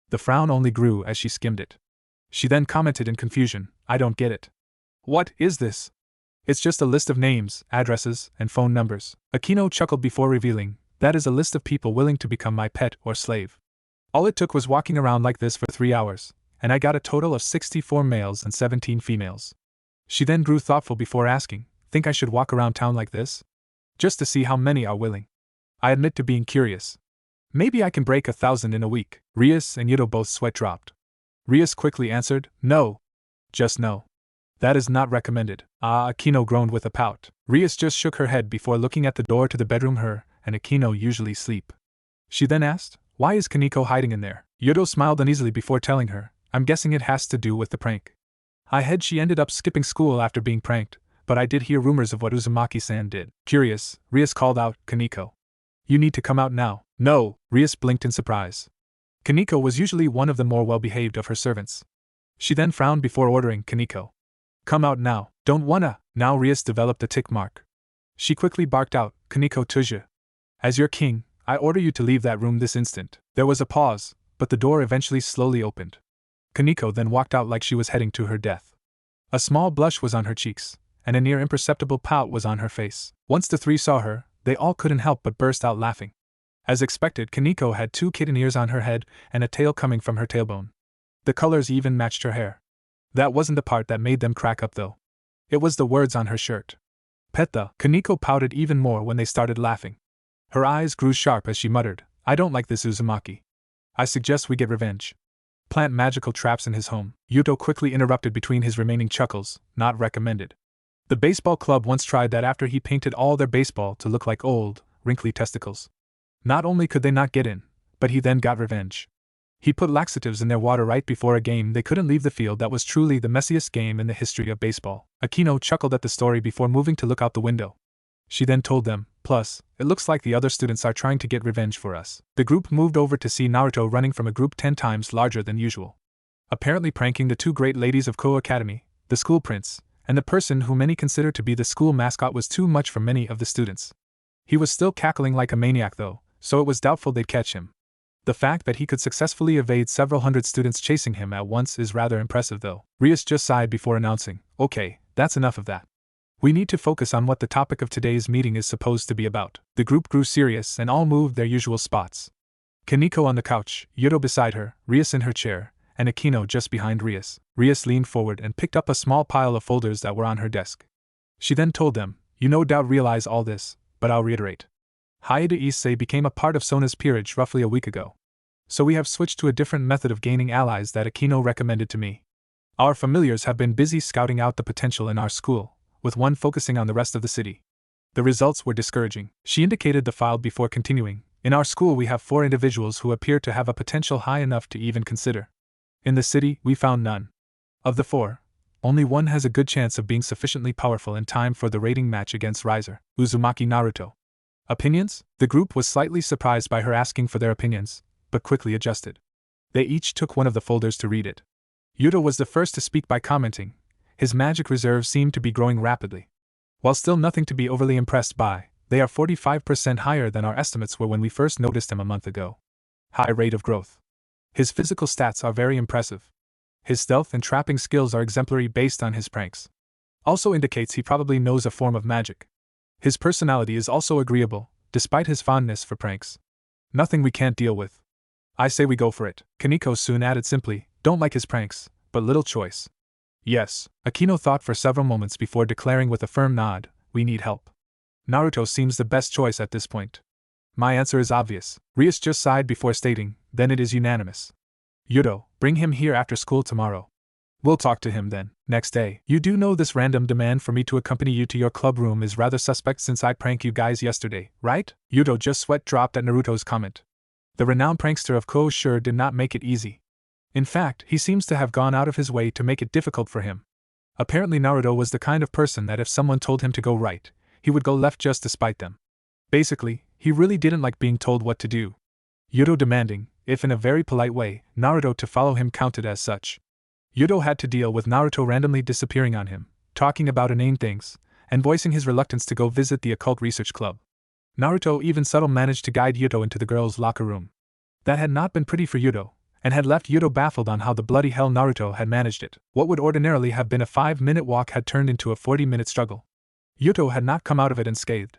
The frown only grew as she skimmed it. She then commented in confusion, I don't get it. What is this? It's just a list of names, addresses, and phone numbers. Akeno chuckled before revealing, that is a list of people willing to become my pet or slave. All it took was walking around like this for 3 hours, and I got a total of 64 males and 17 females. She then grew thoughtful before asking, think I should walk around town like this? Just to see how many are willing. I admit to being curious. Maybe I can break 1,000 in a week. Rias and Yuto both sweat dropped. Rias quickly answered, no. Just no. That is not recommended. Akeno groaned with a pout. Rias just shook her head before looking at the door to the bedroom her and Akeno usually sleep. She then asked, why is Koneko hiding in there? Yuto smiled uneasily before telling her, I'm guessing it has to do with the prank. I heard she ended up skipping school after being pranked, but I did hear rumors of what Uzumaki-san did. Curious, Rias called out, Koneko. You need to come out now. No, Rias blinked in surprise. Koneko was usually one of the more well-behaved of her servants. She then frowned before ordering, Koneko. Come out now, don't wanna. Now Rias developed a tick mark. She quickly barked out, Koneko Tuja. As your king, I order you to leave that room this instant. There was a pause, but the door eventually slowly opened. Koneko then walked out like she was heading to her death. A small blush was on her cheeks, and a near imperceptible pout was on her face. Once the three saw her, they all couldn't help but burst out laughing. As expected, Koneko had 2 kitten ears on her head and a tail coming from her tailbone. The colors even matched her hair. That wasn't the part that made them crack up though. It was the words on her shirt. Pet the. Koneko pouted even more when they started laughing. Her eyes grew sharp as she muttered, I don't like this Uzumaki. I suggest we get revenge. Plant magical traps in his home. Yuto quickly interrupted between his remaining chuckles, not recommended. The baseball club once tried that after he painted all their baseball to look like old, wrinkly testicles. Not only could they not get in, but he then got revenge. He put laxatives in their water right before a game they couldn't leave the field that was truly the messiest game in the history of baseball. Akeno chuckled at the story before moving to look out the window. She then told them, plus, it looks like the other students are trying to get revenge for us. The group moved over to see Naruto running from a group 10 times larger than usual. Apparently pranking the 2 great ladies of Kuoh Academy, the school prince, and the person who many consider to be the school mascot was too much for many of the students. He was still cackling like a maniac though, so it was doubtful they'd catch him. The fact that he could successfully evade several hundred students chasing him at once is rather impressive though. Rias just sighed before announcing, okay, that's enough of that. We need to focus on what the topic of today's meeting is supposed to be about. The group grew serious and all moved their usual spots. Koneko on the couch, Yuto beside her, Rias in her chair, and Akeno just behind Rias. Rias leaned forward and picked up a small pile of folders that were on her desk. She then told them, you no doubt realize all this, but I'll reiterate. Highschool DxD became a part of Sona's peerage roughly a week ago. So we have switched to a different method of gaining allies that Akeno recommended to me. Our familiars have been busy scouting out the potential in our school, with one focusing on the rest of the city. The results were discouraging. She indicated the file before continuing. In our school we have 4 individuals who appear to have a potential high enough to even consider. In the city, we found none. Of the 4, only one has a good chance of being sufficiently powerful in time for the rating match against Riser, Uzumaki Naruto. Opinions? The group was slightly surprised by her asking for their opinions, but quickly adjusted. They each took one of the folders to read it. Yuto was the first to speak by commenting. His magic reserve seemed to be growing rapidly. While still nothing to be overly impressed by, they are 45% higher than our estimates were when we first noticed him a month ago. High rate of growth. His physical stats are very impressive. His stealth and trapping skills are exemplary based on his pranks. Also indicates he probably knows a form of magic. His personality is also agreeable, despite his fondness for pranks. Nothing we can't deal with. I say we go for it. Koneko soon added simply, don't like his pranks, but little choice. Yes, Akeno thought for several moments before declaring with a firm nod, we need help. Naruto seems the best choice at this point. My answer is obvious. Rias just sighed before stating, then it is unanimous. Yuto, bring him here after school tomorrow. We'll talk to him then. Next day. You do know this random demand for me to accompany you to your club room is rather suspect since I pranked you guys yesterday, right? Yuto just sweat dropped at Naruto's comment. The renowned prankster of Kuoh sure did not make it easy. In fact, he seems to have gone out of his way to make it difficult for him. Apparently Naruto was the kind of person that if someone told him to go right, he would go left just to spite them. Basically, he really didn't like being told what to do. Yuto demanding, if in a very polite way, Naruto to follow him counted as such. Yuto had to deal with Naruto randomly disappearing on him, talking about inane things, and voicing his reluctance to go visit the occult research club. Naruto even subtle managed to guide Yuto into the girls' locker room. That had not been pretty for Yuto, and had left Yuto baffled on how the bloody hell Naruto had managed it. What would ordinarily have been a 5-minute walk had turned into a 40-minute struggle. Yuto had not come out of it unscathed.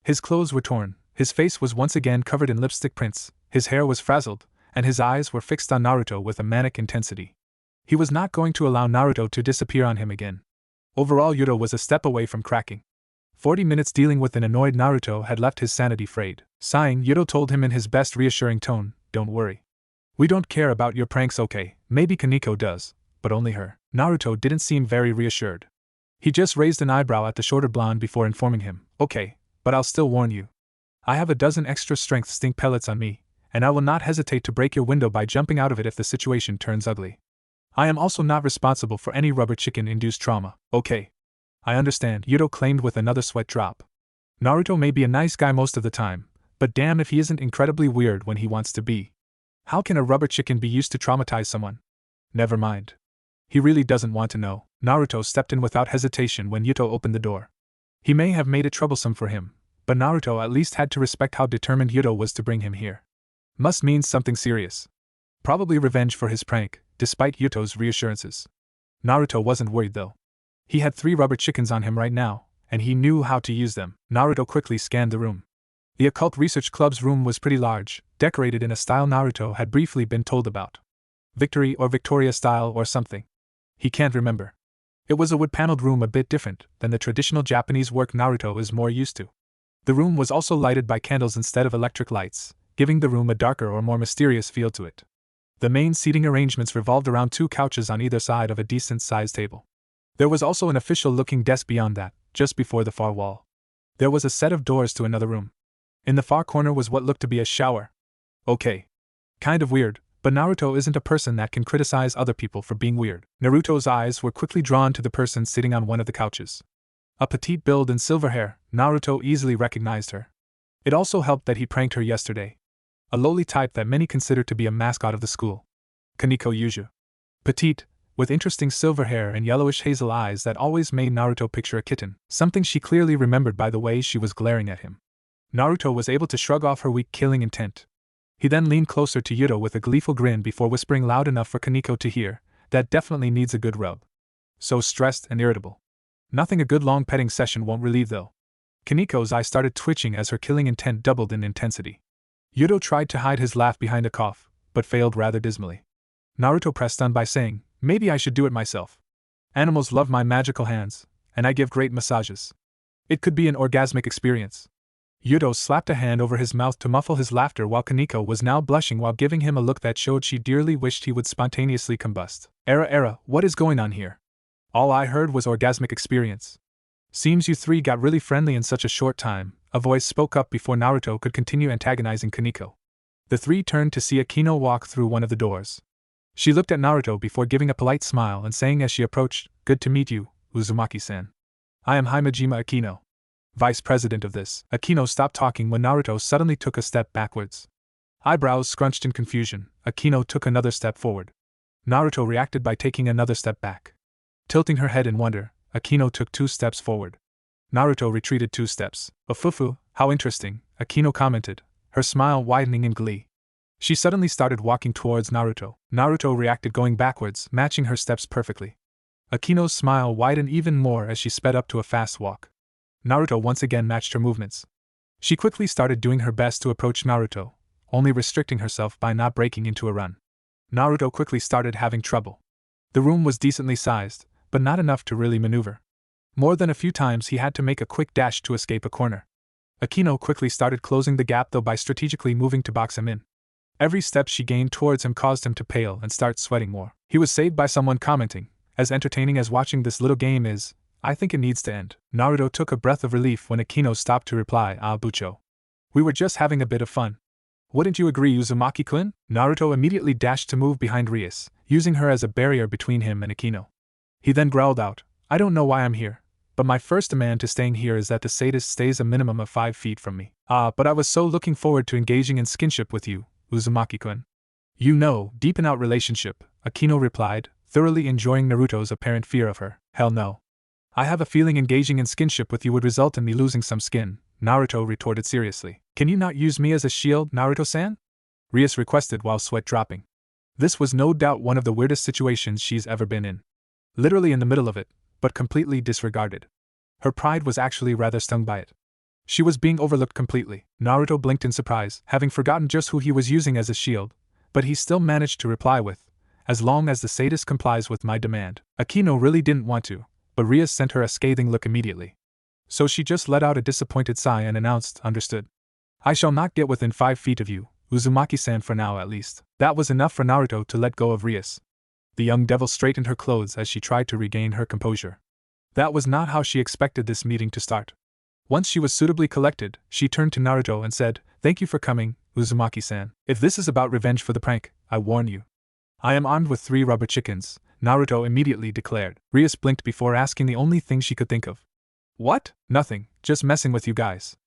His clothes were torn, his face was once again covered in lipstick prints, his hair was frazzled, and his eyes were fixed on Naruto with a manic intensity. He was not going to allow Naruto to disappear on him again. Overall, Yuto was a step away from cracking. 40 minutes dealing with an annoyed Naruto had left his sanity frayed. Sighing, Yuto told him in his best reassuring tone, don't worry. We don't care about your pranks, okay? Maybe Koneko does, but only her. Naruto didn't seem very reassured. He just raised an eyebrow at the shorter blonde before informing him, okay, but I'll still warn you. I have a dozen extra strength stink pellets on me, and I will not hesitate to break your window by jumping out of it if the situation turns ugly. I am also not responsible for any rubber chicken-induced trauma, okay? I understand, Yuto claimed with another sweat drop. Naruto may be a nice guy most of the time, but damn if he isn't incredibly weird when he wants to be. How can a rubber chicken be used to traumatize someone? Never mind. He really doesn't want to know. Naruto stepped in without hesitation when Yuto opened the door. He may have made it troublesome for him, but Naruto at least had to respect how determined Yuto was to bring him here. Must mean something serious. Probably revenge for his prank, despite Yuto's reassurances. Naruto wasn't worried though. He had 3 rubber chickens on him right now, and he knew how to use them. Naruto quickly scanned the room. The Occult Research Club's room was pretty large, decorated in a style Naruto had briefly been told about. Victory or Victoria style or something. He can't remember. It was a wood-paneled room a bit different than the traditional Japanese work Naruto is more used to. The room was also lighted by candles instead of electric lights, giving the room a darker or more mysterious feel to it. The main seating arrangements revolved around 2 couches on either side of a decent-sized table. There was also an official-looking desk beyond that, just before the far wall. There was a set of doors to another room. In the far corner was what looked to be a shower. Okay. Kind of weird, but Naruto isn't a person that can criticize other people for being weird. Naruto's eyes were quickly drawn to the person sitting on one of the couches. A petite build and silver hair, Naruto easily recognized her. It also helped that he pranked her yesterday. A lowly type that many consider to be a mascot of the school. Koneko Yuju. Petite, with interesting silver hair and yellowish hazel eyes that always made Naruto picture a kitten, something she clearly remembered by the way she was glaring at him. Naruto was able to shrug off her weak killing intent. He then leaned closer to Yuto with a gleeful grin before whispering loud enough for Koneko to hear, "That definitely needs a good rub." So stressed and irritable. Nothing a good long petting session won't relieve though. Kaneko's eye started twitching as her killing intent doubled in intensity. Yuto tried to hide his laugh behind a cough, but failed rather dismally. Naruto pressed on by saying, "Maybe I should do it myself. Animals love my magical hands, and I give great massages. It could be an orgasmic experience." Yuto slapped a hand over his mouth to muffle his laughter while Koneko was now blushing while giving him a look that showed she dearly wished he would spontaneously combust. What is going on here? All I heard was orgasmic experience. Seems you 3 got really friendly in such a short time, a voice spoke up before Naruto could continue antagonizing Koneko. The 3 turned to see Akeno walk through one of the doors. She looked at Naruto before giving a polite smile and saying as she approached, "Good to meet you, Uzumaki-san. I am Himejima Akeno, vice president of this." Akeno stopped talking when Naruto suddenly took a step backwards. Eyebrows scrunched in confusion, Akeno took another step forward. Naruto reacted by taking another step back. Tilting her head in wonder, Akeno took 2 steps forward. Naruto retreated 2 steps. "Ofufu, how interesting," Akeno commented, her smile widening in glee. She suddenly started walking towards Naruto. Naruto reacted going backwards, matching her steps perfectly. Akeno's smile widened even more as she sped up to a fast walk. Naruto once again matched her movements. She quickly started doing her best to approach Naruto, only restricting herself by not breaking into a run. Naruto quickly started having trouble. The room was decently sized, but not enough to really maneuver. More than a few times he had to make a quick dash to escape a corner. Akeno quickly started closing the gap though by strategically moving to box him in. Every step she gained towards him caused him to pale and start sweating more. He was saved by someone commenting, "As entertaining as watching this little game is, I think it needs to end." Naruto took a breath of relief when Akeno stopped to reply, "Ah, Bucho. We were just having a bit of fun. Wouldn't you agree, Uzumaki-kun?" Naruto immediately dashed to move behind Rias, using her as a barrier between him and Akeno. He then growled out, "I don't know why I'm here, but my first demand to staying here is that the sadist stays a minimum of 5 feet from me." "Ah, but I was so looking forward to engaging in skinship with you, Uzumaki-kun." "You know, deepen out relationship," Akeno replied, thoroughly enjoying Naruto's apparent fear of her. "Hell no. I have a feeling engaging in skinship with you would result in me losing some skin," Naruto retorted seriously. "Can you not use me as a shield, Naruto-san?" Rias requested while sweat dropping. This was no doubt one of the weirdest situations she's ever been in. Literally in the middle of it, but completely disregarded. Her pride was actually rather stung by it. She was being overlooked completely. Naruto blinked in surprise, having forgotten just who he was using as a shield, but he still managed to reply with, "As long as the sadist complies with my demand." Akeno really didn't want to, but Rias sent her a scathing look immediately. So she just let out a disappointed sigh and announced, "Understood. I shall not get within 5 feet of you, Uzumaki-san, for now at least." That was enough for Naruto to let go of Rias. The young devil straightened her clothes as she tried to regain her composure. That was not how she expected this meeting to start. Once she was suitably collected, she turned to Naruto and said, "Thank you for coming, Uzumaki-san. If this is about revenge for the prank, I warn you. I am armed with 3 rubber chickens," Naruto immediately declared. Rias blinked before asking the only thing she could think of. "What?" "Nothing, just messing with you guys.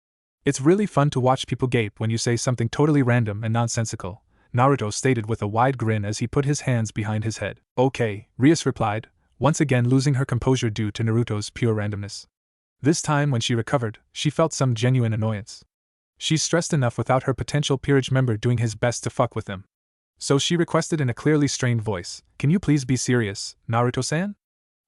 It's really fun to watch people gape when you say something totally random and nonsensical," Naruto stated with a wide grin as he put his hands behind his head. "Okay," Rias replied, once again losing her composure due to Naruto's pure randomness. This time when she recovered, she felt some genuine annoyance. She's stressed enough without her potential peerage member doing his best to fuck with him. So she requested in a clearly strained voice, "Can you please be serious, Naruto-san?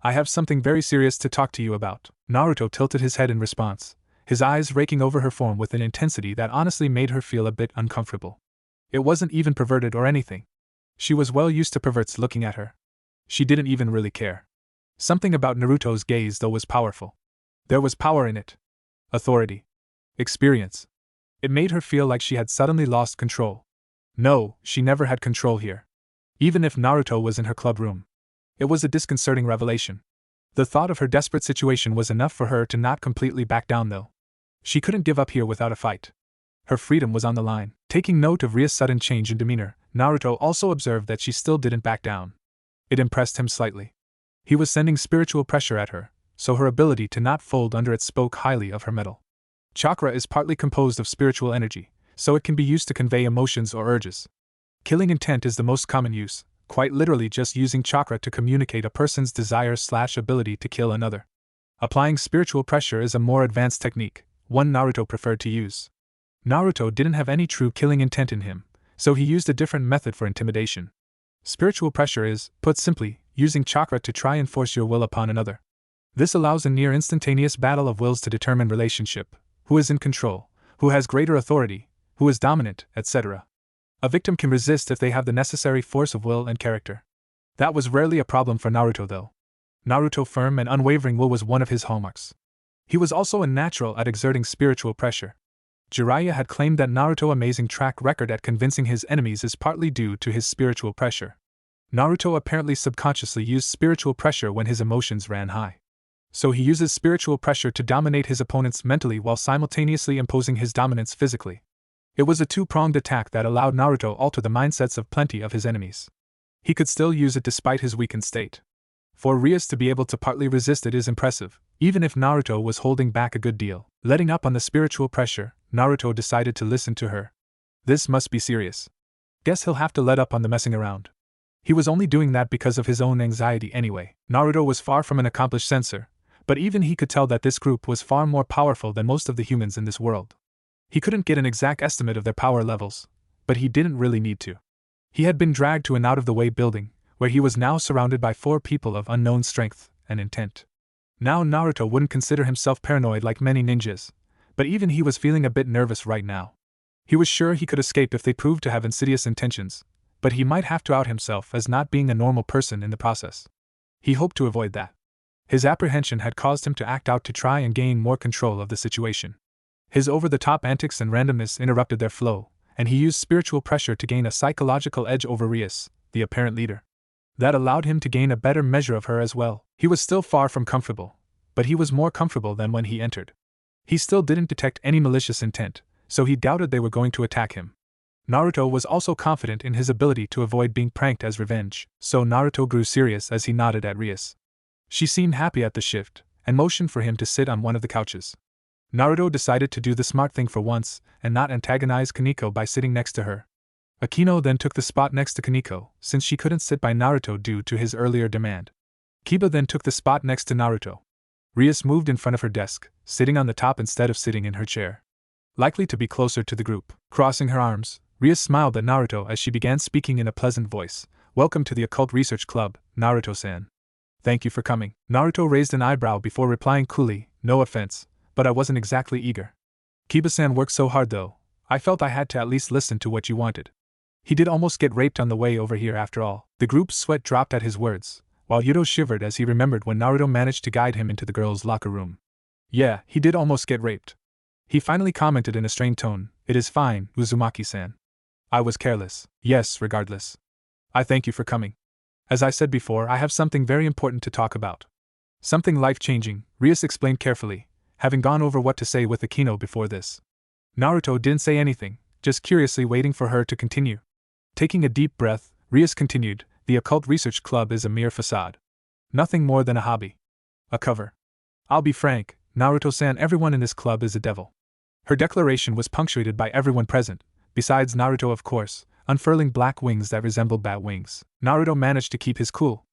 I have something very serious to talk to you about. Naruto tilted his head in response, his eyes raking over her form with an intensity that honestly made her feel a bit uncomfortable. It wasn't even perverted or anything. She was well used to perverts looking at her. She didn't even really care. Something about Naruto's gaze, though, was powerful. There was power in it. Authority. Experience. It made her feel like she had suddenly lost control. No, she never had control here. Even if Naruto was in her club room. It was a disconcerting revelation. The thought of her desperate situation was enough for her to not completely back down, though. She couldn't give up here without a fight. Her freedom was on the line. Taking note of Ria's sudden change in demeanor, Naruto also observed that she still didn't back down. It impressed him slightly. He was sending spiritual pressure at her, so her ability to not fold under it spoke highly of her mettle. Chakra is partly composed of spiritual energy, so it can be used to convey emotions or urges. Killing intent is the most common use, quite literally just using chakra to communicate a person's desire/ability to kill another. Applying spiritual pressure is a more advanced technique, one Naruto preferred to use. Naruto didn't have any true killing intent in him, so he used a different method for intimidation. Spiritual pressure is, put simply, using chakra to try and force your will upon another. This allows a near instantaneous battle of wills to determine relationship, who is in control, who has greater authority, who is dominant, etc. A victim can resist if they have the necessary force of will and character. That was rarely a problem for Naruto, though. Naruto's firm and unwavering will was one of his hallmarks. He was also a natural at exerting spiritual pressure. Jiraiya had claimed that Naruto's amazing track record at convincing his enemies is partly due to his spiritual pressure. Naruto apparently subconsciously used spiritual pressure when his emotions ran high. So he uses spiritual pressure to dominate his opponents mentally while simultaneously imposing his dominance physically. It was a two-pronged attack that allowed Naruto to alter the mindsets of plenty of his enemies. He could still use it despite his weakened state. For Rias to be able to partly resist it is impressive, even if Naruto was holding back a good deal. Letting up on the spiritual pressure, Naruto decided to listen to her. This must be serious. Guess he'll have to let up on the messing around. He was only doing that because of his own anxiety anyway. Naruto was far from an accomplished censor, but even he could tell that this group was far more powerful than most of the humans in this world. He couldn't get an exact estimate of their power levels, but he didn't really need to. He had been dragged to an out-of-the-way building, where he was now surrounded by 4 people of unknown strength and intent. Now Naruto wouldn't consider himself paranoid like many ninjas, but even he was feeling a bit nervous right now. He was sure he could escape if they proved to have insidious intentions, but he might have to out himself as not being a normal person in the process. He hoped to avoid that. His apprehension had caused him to act out to try and gain more control of the situation. His over-the-top antics and randomness interrupted their flow, and he used spiritual pressure to gain a psychological edge over Rias, the apparent leader. That allowed him to gain a better measure of her as well. He was still far from comfortable, but he was more comfortable than when he entered. He still didn't detect any malicious intent, so he doubted they were going to attack him. Naruto was also confident in his ability to avoid being pranked as revenge, so Naruto grew serious as he nodded at Rias. She seemed happy at the shift, and motioned for him to sit on one of the couches. Naruto decided to do the smart thing for once, and not antagonize Koneko by sitting next to her. Akeno then took the spot next to Koneko, since she couldn't sit by Naruto due to his earlier demand. Kiba then took the spot next to Naruto. Rias moved in front of her desk, sitting on the top instead of sitting in her chair. Likely to be closer to the group. Crossing her arms, Rias smiled at Naruto as she began speaking in a pleasant voice. "Welcome to the Occult Research Club, Naruto-san. Thank you for coming." Naruto raised an eyebrow before replying coolly, "No offense, but I wasn't exactly eager. Kiba-san worked so hard though, I felt I had to at least listen to what you wanted. He did almost get raped on the way over here after all." The group's sweat dropped at his words, while Yuto shivered as he remembered when Naruto managed to guide him into the girls' locker room. "Yeah, he did almost get raped." He finally commented in a strained tone, "It is fine, Uzumaki-san. I was careless." "Yes, regardless. I thank you for coming. As I said before, I have something very important to talk about. Something life-changing," Rias explained carefully, having gone over what to say with Akeno before this. Naruto didn't say anything, just curiously waiting for her to continue. Taking a deep breath, Rias continued, "The Occult Research Club is a mere facade. Nothing more than a hobby. A cover. I'll be frank, Naruto-san, everyone in this club is a devil." Her declaration was punctuated by everyone present, besides Naruto of course, unfurling black wings that resembled bat wings. Naruto managed to keep his cool.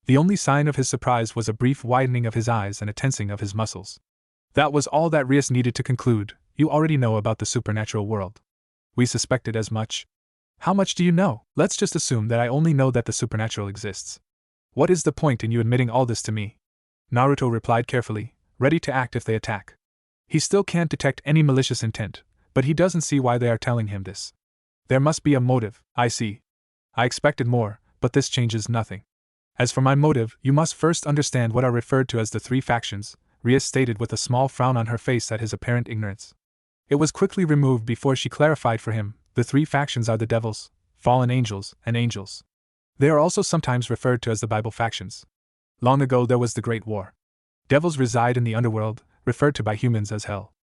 The only sign of his surprise was a brief widening of his eyes and a tensing of his muscles. That was all that Rias needed to conclude. "You already know about the supernatural world. We suspected as much." "How much do you know?" "Let's just assume that I only know that the supernatural exists." What is the point in you admitting all this to me? Naruto replied carefully, ready to act if they attack. He still can't detect any malicious intent, but he doesn't see why they are telling him this. There must be a motive, I see. I expected more, but this changes nothing. As for my motive, you must first understand what are referred to as the three factions, Rias stated with a small frown on her face at his apparent ignorance. It was quickly removed before she clarified for him. The three factions are the devils, fallen angels, and angels. They are also sometimes referred to as the Bible factions. Long ago there was the Great War. Devils reside in the underworld, referred to by humans as hell.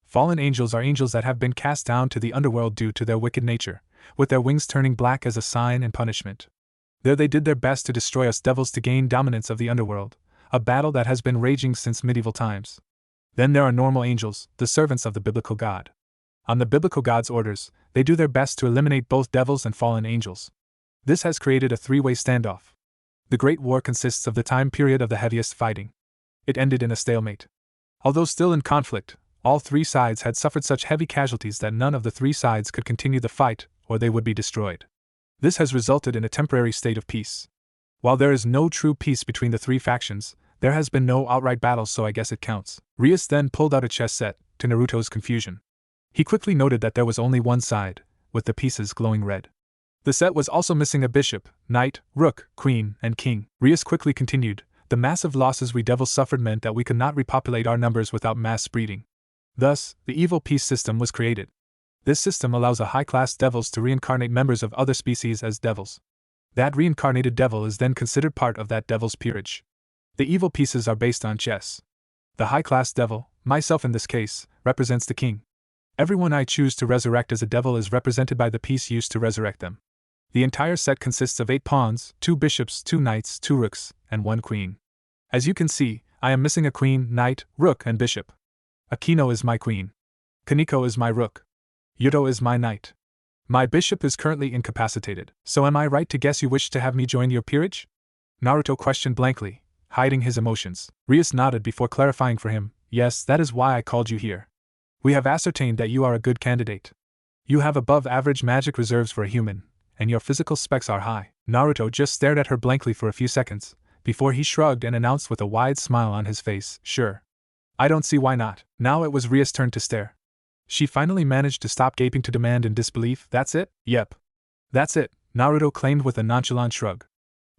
Fallen angels are angels that have been cast down to the underworld due to their wicked nature, with their wings turning black as a sign and punishment. There they did their best to destroy us devils to gain dominance of the underworld, a battle that has been raging since medieval times. Then there are normal angels, the servants of the biblical God. On the biblical God's orders, they do their best to eliminate both devils and fallen angels. This has created a three-way standoff. The Great War consists of the time period of the heaviest fighting. It ended in a stalemate. Although still in conflict, all three sides had suffered such heavy casualties that none of the three sides could continue the fight, or they would be destroyed. This has resulted in a temporary state of peace. While there is no true peace between the three factions, there has been no outright battle, so I guess it counts. Rias then pulled out a chess set, to Naruto's confusion. He quickly noted that there was only one side, with the pieces glowing red. The set was also missing a bishop, knight, rook, queen, and king. Rias quickly continued, the massive losses we devils suffered meant that we could not repopulate our numbers without mass breeding. Thus, the evil peace system was created. This system allows a high-class devils to reincarnate members of other species as devils. That reincarnated devil is then considered part of that devil's peerage. The evil pieces are based on chess. The high-class devil, myself in this case, represents the king. Everyone I choose to resurrect as a devil is represented by the piece used to resurrect them. The entire set consists of 8 pawns, 2 bishops, 2 knights, 2 rooks, and 1 queen. As you can see, I am missing a queen, knight, rook, and bishop. Akeno is my queen. Koneko is my rook. Yuto is my knight. My bishop is currently incapacitated, so am I right to guess you wish to have me join your peerage? Naruto questioned blankly, hiding his emotions. Rias nodded before clarifying for him, yes, that is why I called you here. We have ascertained that you are a good candidate. You have above-average magic reserves for a human, and your physical specs are high. Naruto just stared at her blankly for a few seconds, before he shrugged and announced with a wide smile on his face, sure. I don't see why not. Now it was Rias' turn to stare. She finally managed to stop gaping to demand in disbelief, that's it? Yep. That's it, Naruto claimed with a nonchalant shrug.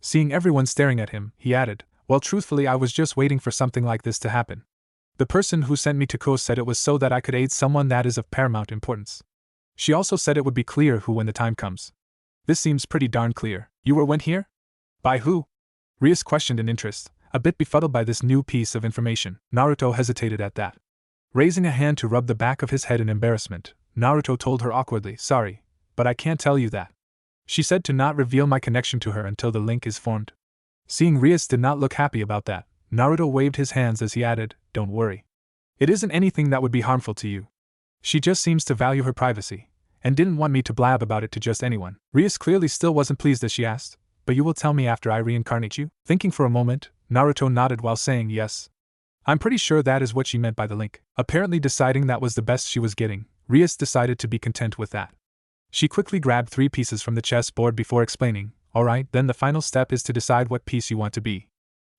Seeing everyone staring at him, he added, well, truthfully I was just waiting for something like this to happen. The person who sent me to Kuoh said it was so that I could aid someone that is of paramount importance. She also said it would be clear who when the time comes. This seems pretty darn clear. You were went here? By who? Rias questioned in interest, a bit befuddled by this new piece of information. Naruto hesitated at that. Raising a hand to rub the back of his head in embarrassment, Naruto told her awkwardly, sorry, but I can't tell you that. She said to not reveal my connection to her until the link is formed. Seeing Rias did not look happy about that, Naruto waved his hands as he added, don't worry. It isn't anything that would be harmful to you. She just seems to value her privacy, and didn't want me to blab about it to just anyone. Rias clearly still wasn't pleased as she asked, but you will tell me after I reincarnate you? Thinking for a moment, Naruto nodded while saying yes. I'm pretty sure that is what she meant by the link. Apparently deciding that was the best she was getting, Rias decided to be content with that. She quickly grabbed 3 pieces from the chessboard before explaining, alright, then the final step is to decide what piece you want to be.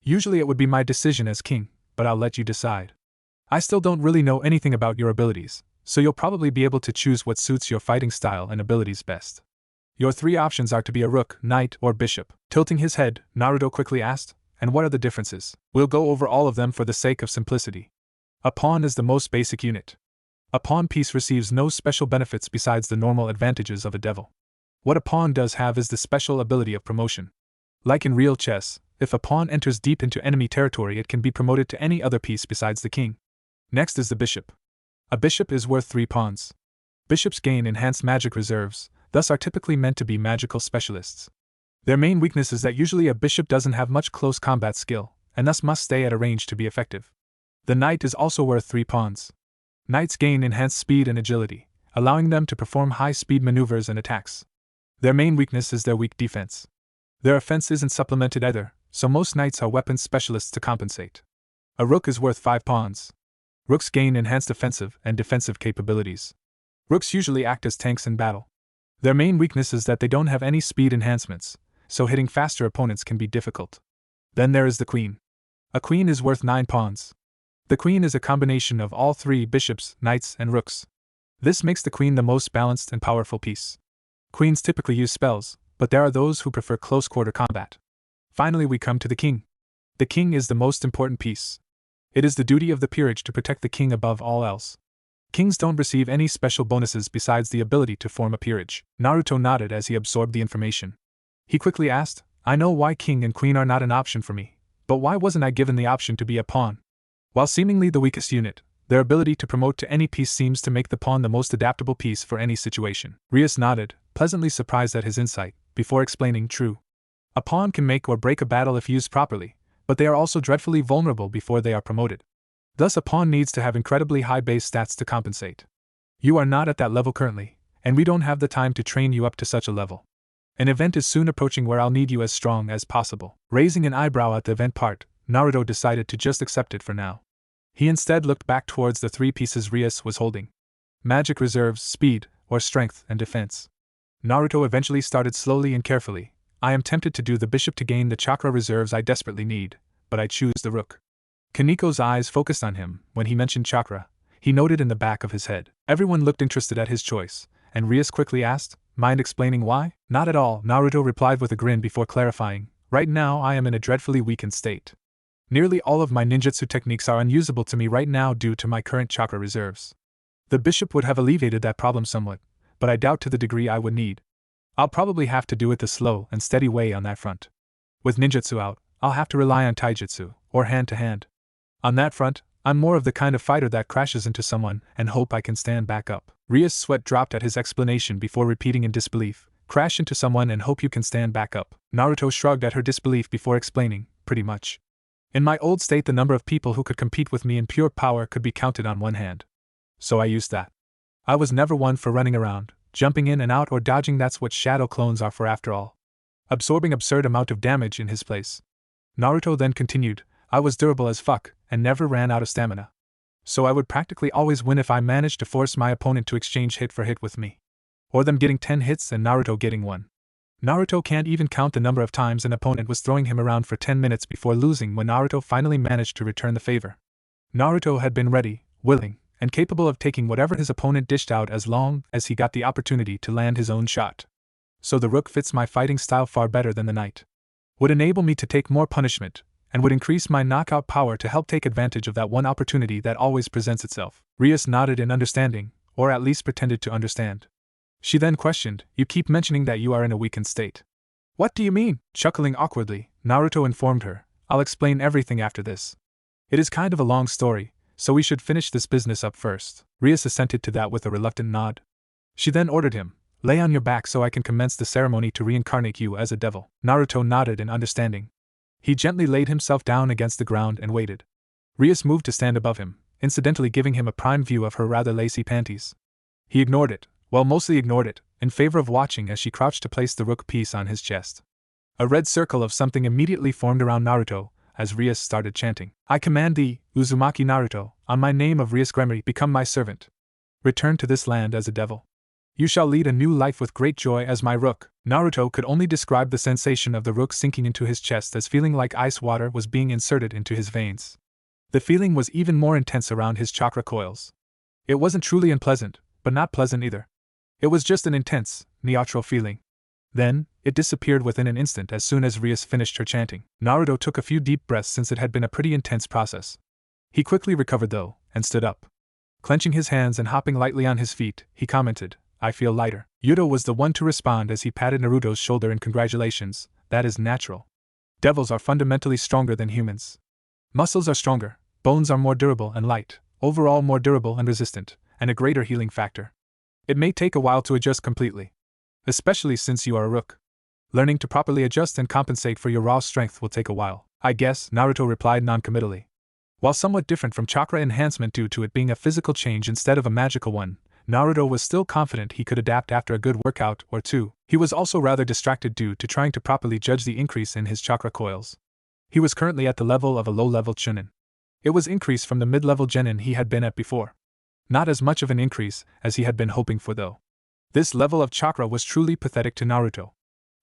Usually it would be my decision as king, but I'll let you decide. I still don't really know anything about your abilities, so you'll probably be able to choose what suits your fighting style and abilities best. Your 3 options are to be a rook, knight, or bishop. Tilting his head, Naruto quickly asked, and what are the differences? We'll go over all of them for the sake of simplicity. A pawn is the most basic unit. A pawn piece receives no special benefits besides the normal advantages of a devil. What a pawn does have is the special ability of promotion. Like in real chess, if a pawn enters deep into enemy territory, it can be promoted to any other piece besides the king. Next is the bishop. A bishop is worth 3 pawns. Bishops gain enhanced magic reserves, thus are typically meant to be magical specialists. Their main weakness is that usually a bishop doesn't have much close combat skill, and thus must stay at a range to be effective. The knight is also worth 3 pawns. Knights gain enhanced speed and agility, allowing them to perform high-speed maneuvers and attacks. Their main weakness is their weak defense. Their offense isn't supplemented either, so most knights are weapons specialists to compensate. A rook is worth 5 pawns. Rooks gain enhanced offensive and defensive capabilities. Rooks usually act as tanks in battle. Their main weakness is that they don't have any speed enhancements, so hitting faster opponents can be difficult. Then there is the queen. A queen is worth 9 pawns. The queen is a combination of all 3 bishops, knights, and rooks. This makes the queen the most balanced and powerful piece. Queens typically use spells, but there are those who prefer close-quarter combat. Finally, we come to the king. The king is the most important piece. It is the duty of the peerage to protect the king above all else. Kings don't receive any special bonuses besides the ability to form a peerage. Naruto nodded as he absorbed the information. He quickly asked, I know why king and queen are not an option for me, but why wasn't I given the option to be a pawn? While seemingly the weakest unit, their ability to promote to any piece seems to make the pawn the most adaptable piece for any situation. Rias nodded, pleasantly surprised at his insight, before explaining, true. A pawn can make or break a battle if used properly, but they are also dreadfully vulnerable before they are promoted. Thus a pawn needs to have incredibly high base stats to compensate. You are not at that level currently, and we don't have the time to train you up to such a level. An event is soon approaching where I'll need you as strong as possible. Raising an eyebrow at the event part, Naruto decided to just accept it for now. He instead looked back towards the 3 pieces Rias was holding. Magic reserves, speed, or strength and defense. Naruto eventually started slowly and carefully. I am tempted to do the bishop to gain the chakra reserves I desperately need, but I choose the rook. Koneko's eyes focused on him. When he mentioned chakra, he noted in the back of his head. Everyone looked interested at his choice, and Rias quickly asked, mind explaining why? Not at all, Naruto replied with a grin before clarifying, right now I am in a dreadfully weakened state. Nearly all of my ninjutsu techniques are unusable to me right now due to my current chakra reserves. The bishop would have alleviated that problem somewhat, but I doubt to the degree I would need. I'll probably have to do it the slow and steady way on that front. With ninjutsu out, I'll have to rely on taijutsu, or hand-to-hand. On that front, I'm more of the kind of fighter that crashes into someone and hope I can stand back up. Rias' sweat dropped at his explanation before repeating in disbelief, crash into someone and hope you can stand back up. Naruto shrugged at her disbelief before explaining, pretty much. In my old state the number of people who could compete with me in pure power could be counted on one hand. So I used that. I was never one for running around, jumping in and out or dodging. That's what shadow clones are for after all. Absorbing absurd amount of damage in his place. Naruto then continued, I was durable as fuck, and never ran out of stamina. So I would practically always win if I managed to force my opponent to exchange hit for hit with me. Or them getting 10 hits and Naruto getting 1. Naruto can't even count the number of times an opponent was throwing him around for 10 minutes before losing when Naruto finally managed to return the favor. Naruto had been ready, willing, and capable of taking whatever his opponent dished out as long as he got the opportunity to land his own shot. So the rook fits my fighting style far better than the knight. Would enable me to take more punishment, and would increase my knockout power to help take advantage of that one opportunity that always presents itself. Rias nodded in understanding, or at least pretended to understand. She then questioned, you keep mentioning that you are in a weakened state. What do you mean? Chuckling awkwardly, Naruto informed her, I'll explain everything after this. It is kind of a long story, so we should finish this business up first. Rias assented to that with a reluctant nod. She then ordered him, lay on your back so I can commence the ceremony to reincarnate you as a devil. Naruto nodded in understanding. He gently laid himself down against the ground and waited. Rias moved to stand above him, incidentally giving him a prime view of her rather lacy panties. He ignored it, well mostly ignored it, in favor of watching as she crouched to place the rook piece on his chest. A red circle of something immediately formed around Naruto, as Rias started chanting. I command thee, Uzumaki Naruto, on my name of Rias Gremory, become my servant. Return to this land as a devil. You shall lead a new life with great joy as my rook. Naruto could only describe the sensation of the rook sinking into his chest as feeling like ice water was being inserted into his veins. The feeling was even more intense around his chakra coils. It wasn't truly unpleasant, but not pleasant either. It was just an intense, neutral feeling. Then, it disappeared within an instant as soon as Rias finished her chanting. Naruto took a few deep breaths since it had been a pretty intense process. He quickly recovered though, and stood up. Clenching his hands and hopping lightly on his feet, he commented, I feel lighter. Yuto was the one to respond as he patted Naruto's shoulder in congratulations, that is natural. Devils are fundamentally stronger than humans. Muscles are stronger, bones are more durable and light, overall more durable and resistant, and a greater healing factor. It may take a while to adjust completely. Especially since you are a rook. Learning to properly adjust and compensate for your raw strength will take a while. I guess, Naruto replied non-committally. While somewhat different from chakra enhancement due to it being a physical change instead of a magical one, Naruto was still confident he could adapt after a good workout or two. He was also rather distracted due to trying to properly judge the increase in his chakra coils. He was currently at the level of a low-level chunin. It was increased from the mid-level genin he had been at before. Not as much of an increase as he had been hoping for though. This level of chakra was truly pathetic to Naruto.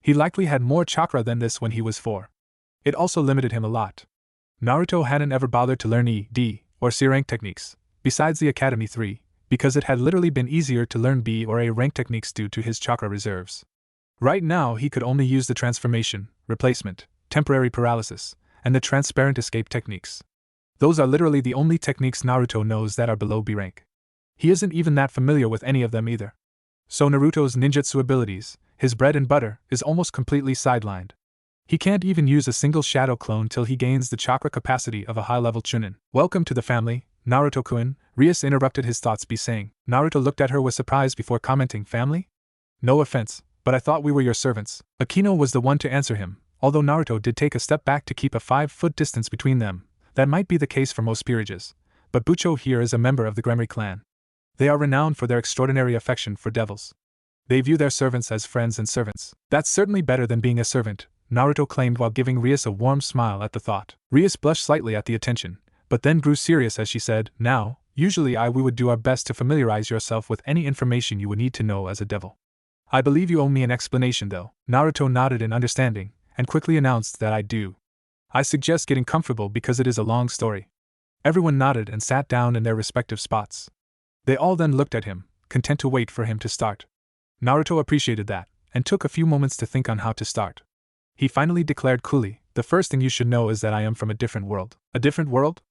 He likely had more chakra than this when he was 4. It also limited him a lot. Naruto hadn't ever bothered to learn E, D, or C rank techniques, besides the Academy 3, because it had literally been easier to learn B or A rank techniques due to his chakra reserves. Right now he could only use the transformation, replacement, temporary paralysis, and the transparent escape techniques. Those are literally the only techniques Naruto knows that are below B rank. He isn't even that familiar with any of them either. So Naruto's ninjutsu abilities, his bread and butter, is almost completely sidelined. He can't even use a single shadow clone till he gains the chakra capacity of a high-level chunin. Welcome to the family, Naruto-kun, Rias interrupted his thoughts by saying. Naruto looked at her with surprise before commenting, family? No offense, but I thought we were your servants. Akeno was the one to answer him, although Naruto did take a step back to keep a 5-foot distance between them. That might be the case for most peerages, but Bucho here is a member of the Gremry clan. They are renowned for their extraordinary affection for devils. They view their servants as friends and servants. That's certainly better than being a servant, Naruto claimed while giving Rias a warm smile at the thought. Rias blushed slightly at the attention, but then grew serious as she said, now, usually we would do our best to familiarize yourself with any information you would need to know as a devil. I believe you owe me an explanation though. Naruto nodded in understanding, and quickly announced that I do. I suggest getting comfortable because it is a long story. Everyone nodded and sat down in their respective spots. They all then looked at him, content to wait for him to start. Naruto appreciated that, and took a few moments to think on how to start. He finally declared coolly, the first thing you should know is that I am from a different world. A different world?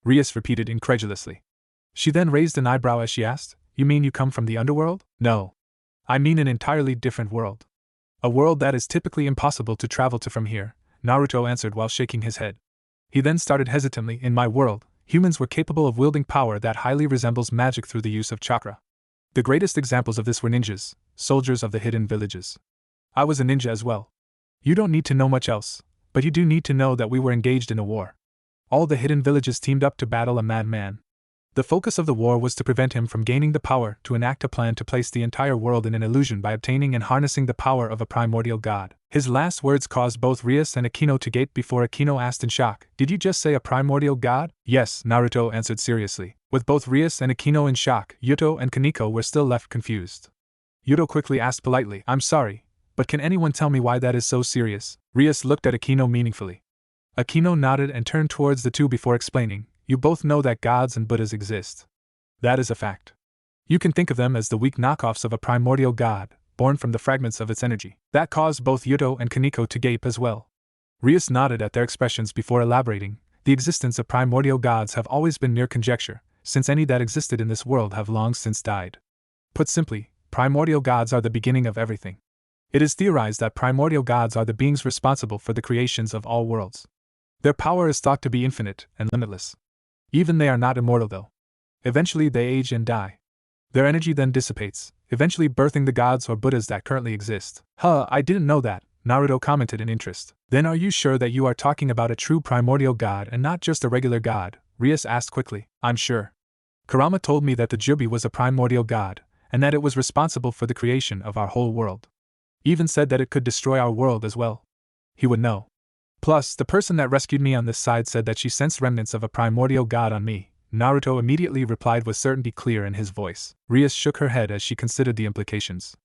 Rias repeated incredulously. She then raised an eyebrow as she asked, you mean you come from the underworld? No. I mean an entirely different world. A world that is typically impossible to travel to from here, Naruto answered while shaking his head. He then started hesitantly, in my world, humans were capable of wielding power that highly resembles magic through the use of chakra. The greatest examples of this were ninjas, soldiers of the hidden villages. I was a ninja as well. You don't need to know much else, but you do need to know that we were engaged in a war. All the hidden villages teamed up to battle a madman. The focus of the war was to prevent him from gaining the power to enact a plan to place the entire world in an illusion by obtaining and harnessing the power of a primordial god. His last words caused both Rias and Akeno to gape before Akeno asked in shock, did you just say a primordial god? Yes, Naruto answered seriously. With both Rias and Akeno in shock, Yuto and Koneko were still left confused. Yuto quickly asked politely, I'm sorry, but can anyone tell me why that is so serious? Rias looked at Akeno meaningfully. Akeno nodded and turned towards the two before explaining, you both know that gods and Buddhas exist. That is a fact. You can think of them as the weak knockoffs of a primordial god, born from the fragments of its energy. That caused both Yuto and Koneko to gape as well. Rias nodded at their expressions before elaborating, the existence of primordial gods have always been mere conjecture, since any that existed in this world have long since died. Put simply, primordial gods are the beginning of everything. It is theorized that primordial gods are the beings responsible for the creations of all worlds. Their power is thought to be infinite and limitless. Even they are not immortal though. Eventually they age and die. Their energy then dissipates, eventually birthing the gods or Buddhas that currently exist. Huh, I didn't know that, Naruto commented in interest. Then are you sure that you are talking about a true primordial god and not just a regular god? Rias asked quickly. I'm sure. Kurama told me that the Jubi was a primordial god, and that it was responsible for the creation of our whole world. Even said that it could destroy our world as well. He would know. Plus, the person that rescued me on this side said that she sensed remnants of a primordial god on me. Naruto immediately replied with certainty clear in his voice. Rias shook her head as she considered the implications.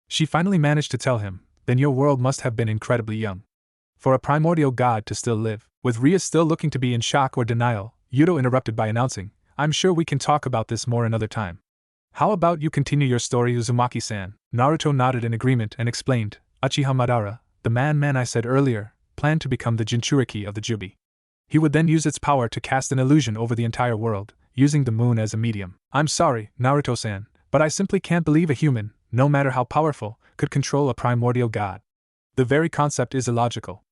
She finally managed to tell him, then your world must have been incredibly young. For a primordial god to still live. With Rias still looking to be in shock or denial, Yuto interrupted by announcing, I'm sure we can talk about this more another time. How about you continue your story, Uzumaki-san? Naruto nodded in agreement and explained, Uchiha Madara, the man I said earlier, planned to become the Jinchuriki of the Jubi. He would then use its power to cast an illusion over the entire world, using the moon as a medium. I'm sorry, Naruto-san, but I simply can't believe a human, no matter how powerful, could control a primordial god. The very concept is illogical.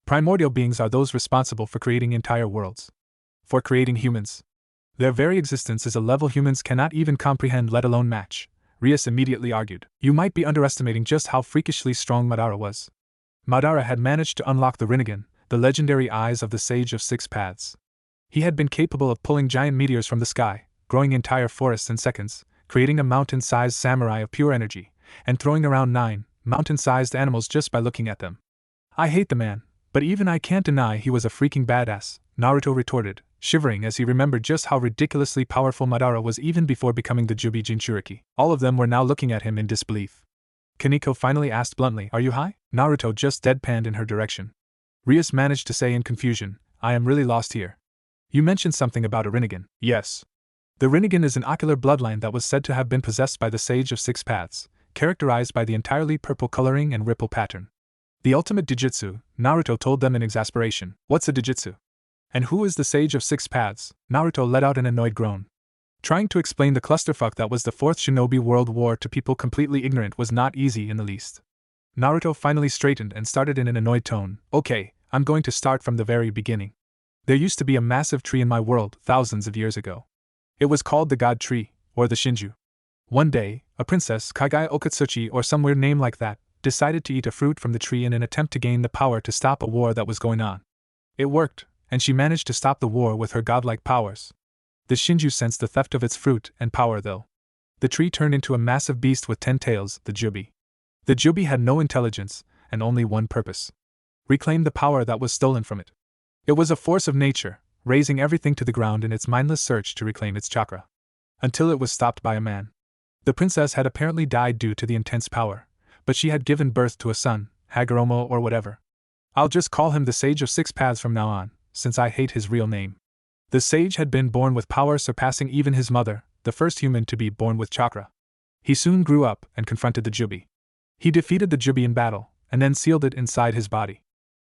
Primordial beings are those responsible for creating entire worlds. For creating humans. Their very existence is a level humans cannot even comprehend, let alone match, Rias immediately argued. You might be underestimating just how freakishly strong Madara was. Madara had managed to unlock the Rinnegan, the legendary eyes of the Sage of Six Paths. He had been capable of pulling giant meteors from the sky, growing entire forests in seconds, creating a mountain-sized samurai of pure energy, and throwing around 9 mountain-sized animals just by looking at them. I hate the man, but even I can't deny he was a freaking badass, Naruto retorted, shivering as he remembered just how ridiculously powerful Madara was even before becoming the Jubi Jinchuriki. All of them were now looking at him in disbelief. Koneko finally asked bluntly, are you high? Naruto just deadpanned in her direction. Rias managed to say in confusion, I am really lost here. You mentioned something about a Rinnegan. Yes. The Rinnegan is an ocular bloodline that was said to have been possessed by the Sage of Six Paths, characterized by the entirely purple coloring and ripple pattern. The ultimate Dijitsu, Naruto told them in exasperation. What's a Dijitsu? And who is the Sage of Six Paths? Naruto let out an annoyed groan. Trying to explain the clusterfuck that was the Fourth Shinobi World War to people completely ignorant was not easy in the least. Naruto finally straightened and started in an annoyed tone. Okay, I'm going to start from the very beginning. There used to be a massive tree in my world thousands of years ago. It was called the God Tree, or the Shinju. One day, a princess, Kaigai Okatsuchi or some weird name like that, decided to eat a fruit from the tree in an attempt to gain the power to stop a war that was going on. It worked, and she managed to stop the war with her godlike powers. The Shinju sensed the theft of its fruit and power though. The tree turned into a massive beast with 10 tails, the Jubi. The Jubi had no intelligence, and only one purpose. Reclaim the power that was stolen from it. It was a force of nature, razing everything to the ground in its mindless search to reclaim its chakra. Until it was stopped by a man. The princess had apparently died due to the intense power, but she had given birth to a son, Hagoromo or whatever. I'll just call him the Sage of Six Paths from now on, since I hate his real name. The sage had been born with power surpassing even his mother, the first human to be born with chakra. He soon grew up and confronted the Jubi. He defeated the Jubi in battle, and then sealed it inside his body.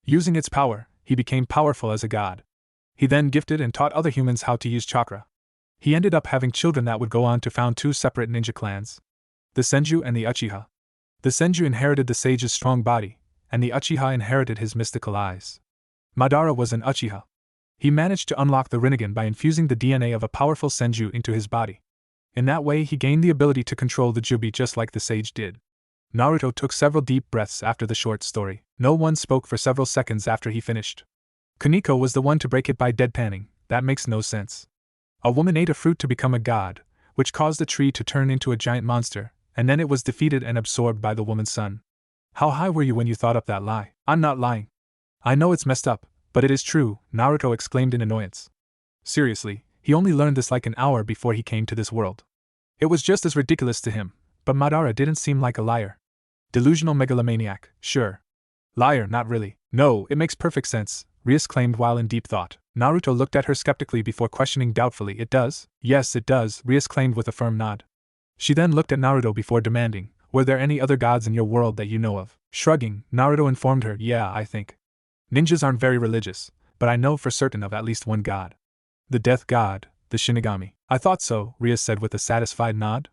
Using its power, he became powerful as a god. He then gifted and taught other humans how to use chakra. He ended up having children that would go on to found 2 separate ninja clans. The Senju and the Uchiha. The Senju inherited the sage's strong body, and the Uchiha inherited his mystical eyes. Madara was an Uchiha. He managed to unlock the Rinnegan by infusing the DNA of a powerful Senju into his body. In that way he gained the ability to control the Jubi just like the sage did. Naruto took several deep breaths after the short story. No one spoke for several seconds after he finished. Koneko was the one to break it by deadpanning. That makes no sense. A woman ate a fruit to become a god, which caused the tree to turn into a giant monster, and then it was defeated and absorbed by the woman's son. How high were you when you thought up that lie? I'm not lying. I know it's messed up, but it is true, Naruto exclaimed in annoyance. Seriously, he only learned this like an hour before he came to this world. It was just as ridiculous to him, but Madara didn't seem like a liar. Delusional megalomaniac, sure. Liar, not really. No, it makes perfect sense, Rias claimed while in deep thought. Naruto looked at her skeptically before questioning doubtfully. It does? Yes, it does, Rias claimed with a firm nod. She then looked at Naruto before demanding, were there any other gods in your world that you know of? Shrugging, Naruto informed her, yeah, I think. Ninjas aren't very religious, but I know for certain of at least one god. The death god, the Shinigami. I thought so, Rias said with a satisfied nod.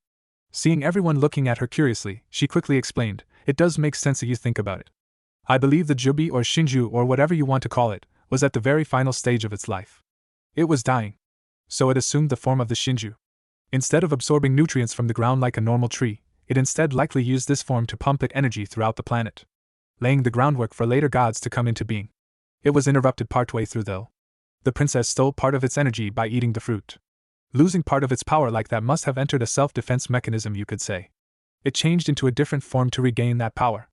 Seeing everyone looking at her curiously, she quickly explained, it does make sense if you think about it. I believe the Jubi or Shinju or whatever you want to call it, was at the very final stage of its life. It was dying. So it assumed the form of the Shinju. Instead of absorbing nutrients from the ground like a normal tree, it instead likely used this form to pump it energy throughout the planet, laying the groundwork for later gods to come into being. It was interrupted partway through though. The princess stole part of its energy by eating the fruit. Losing part of its power like that must have entered a self-defense mechanism, you could say. It changed into a different form to regain that power.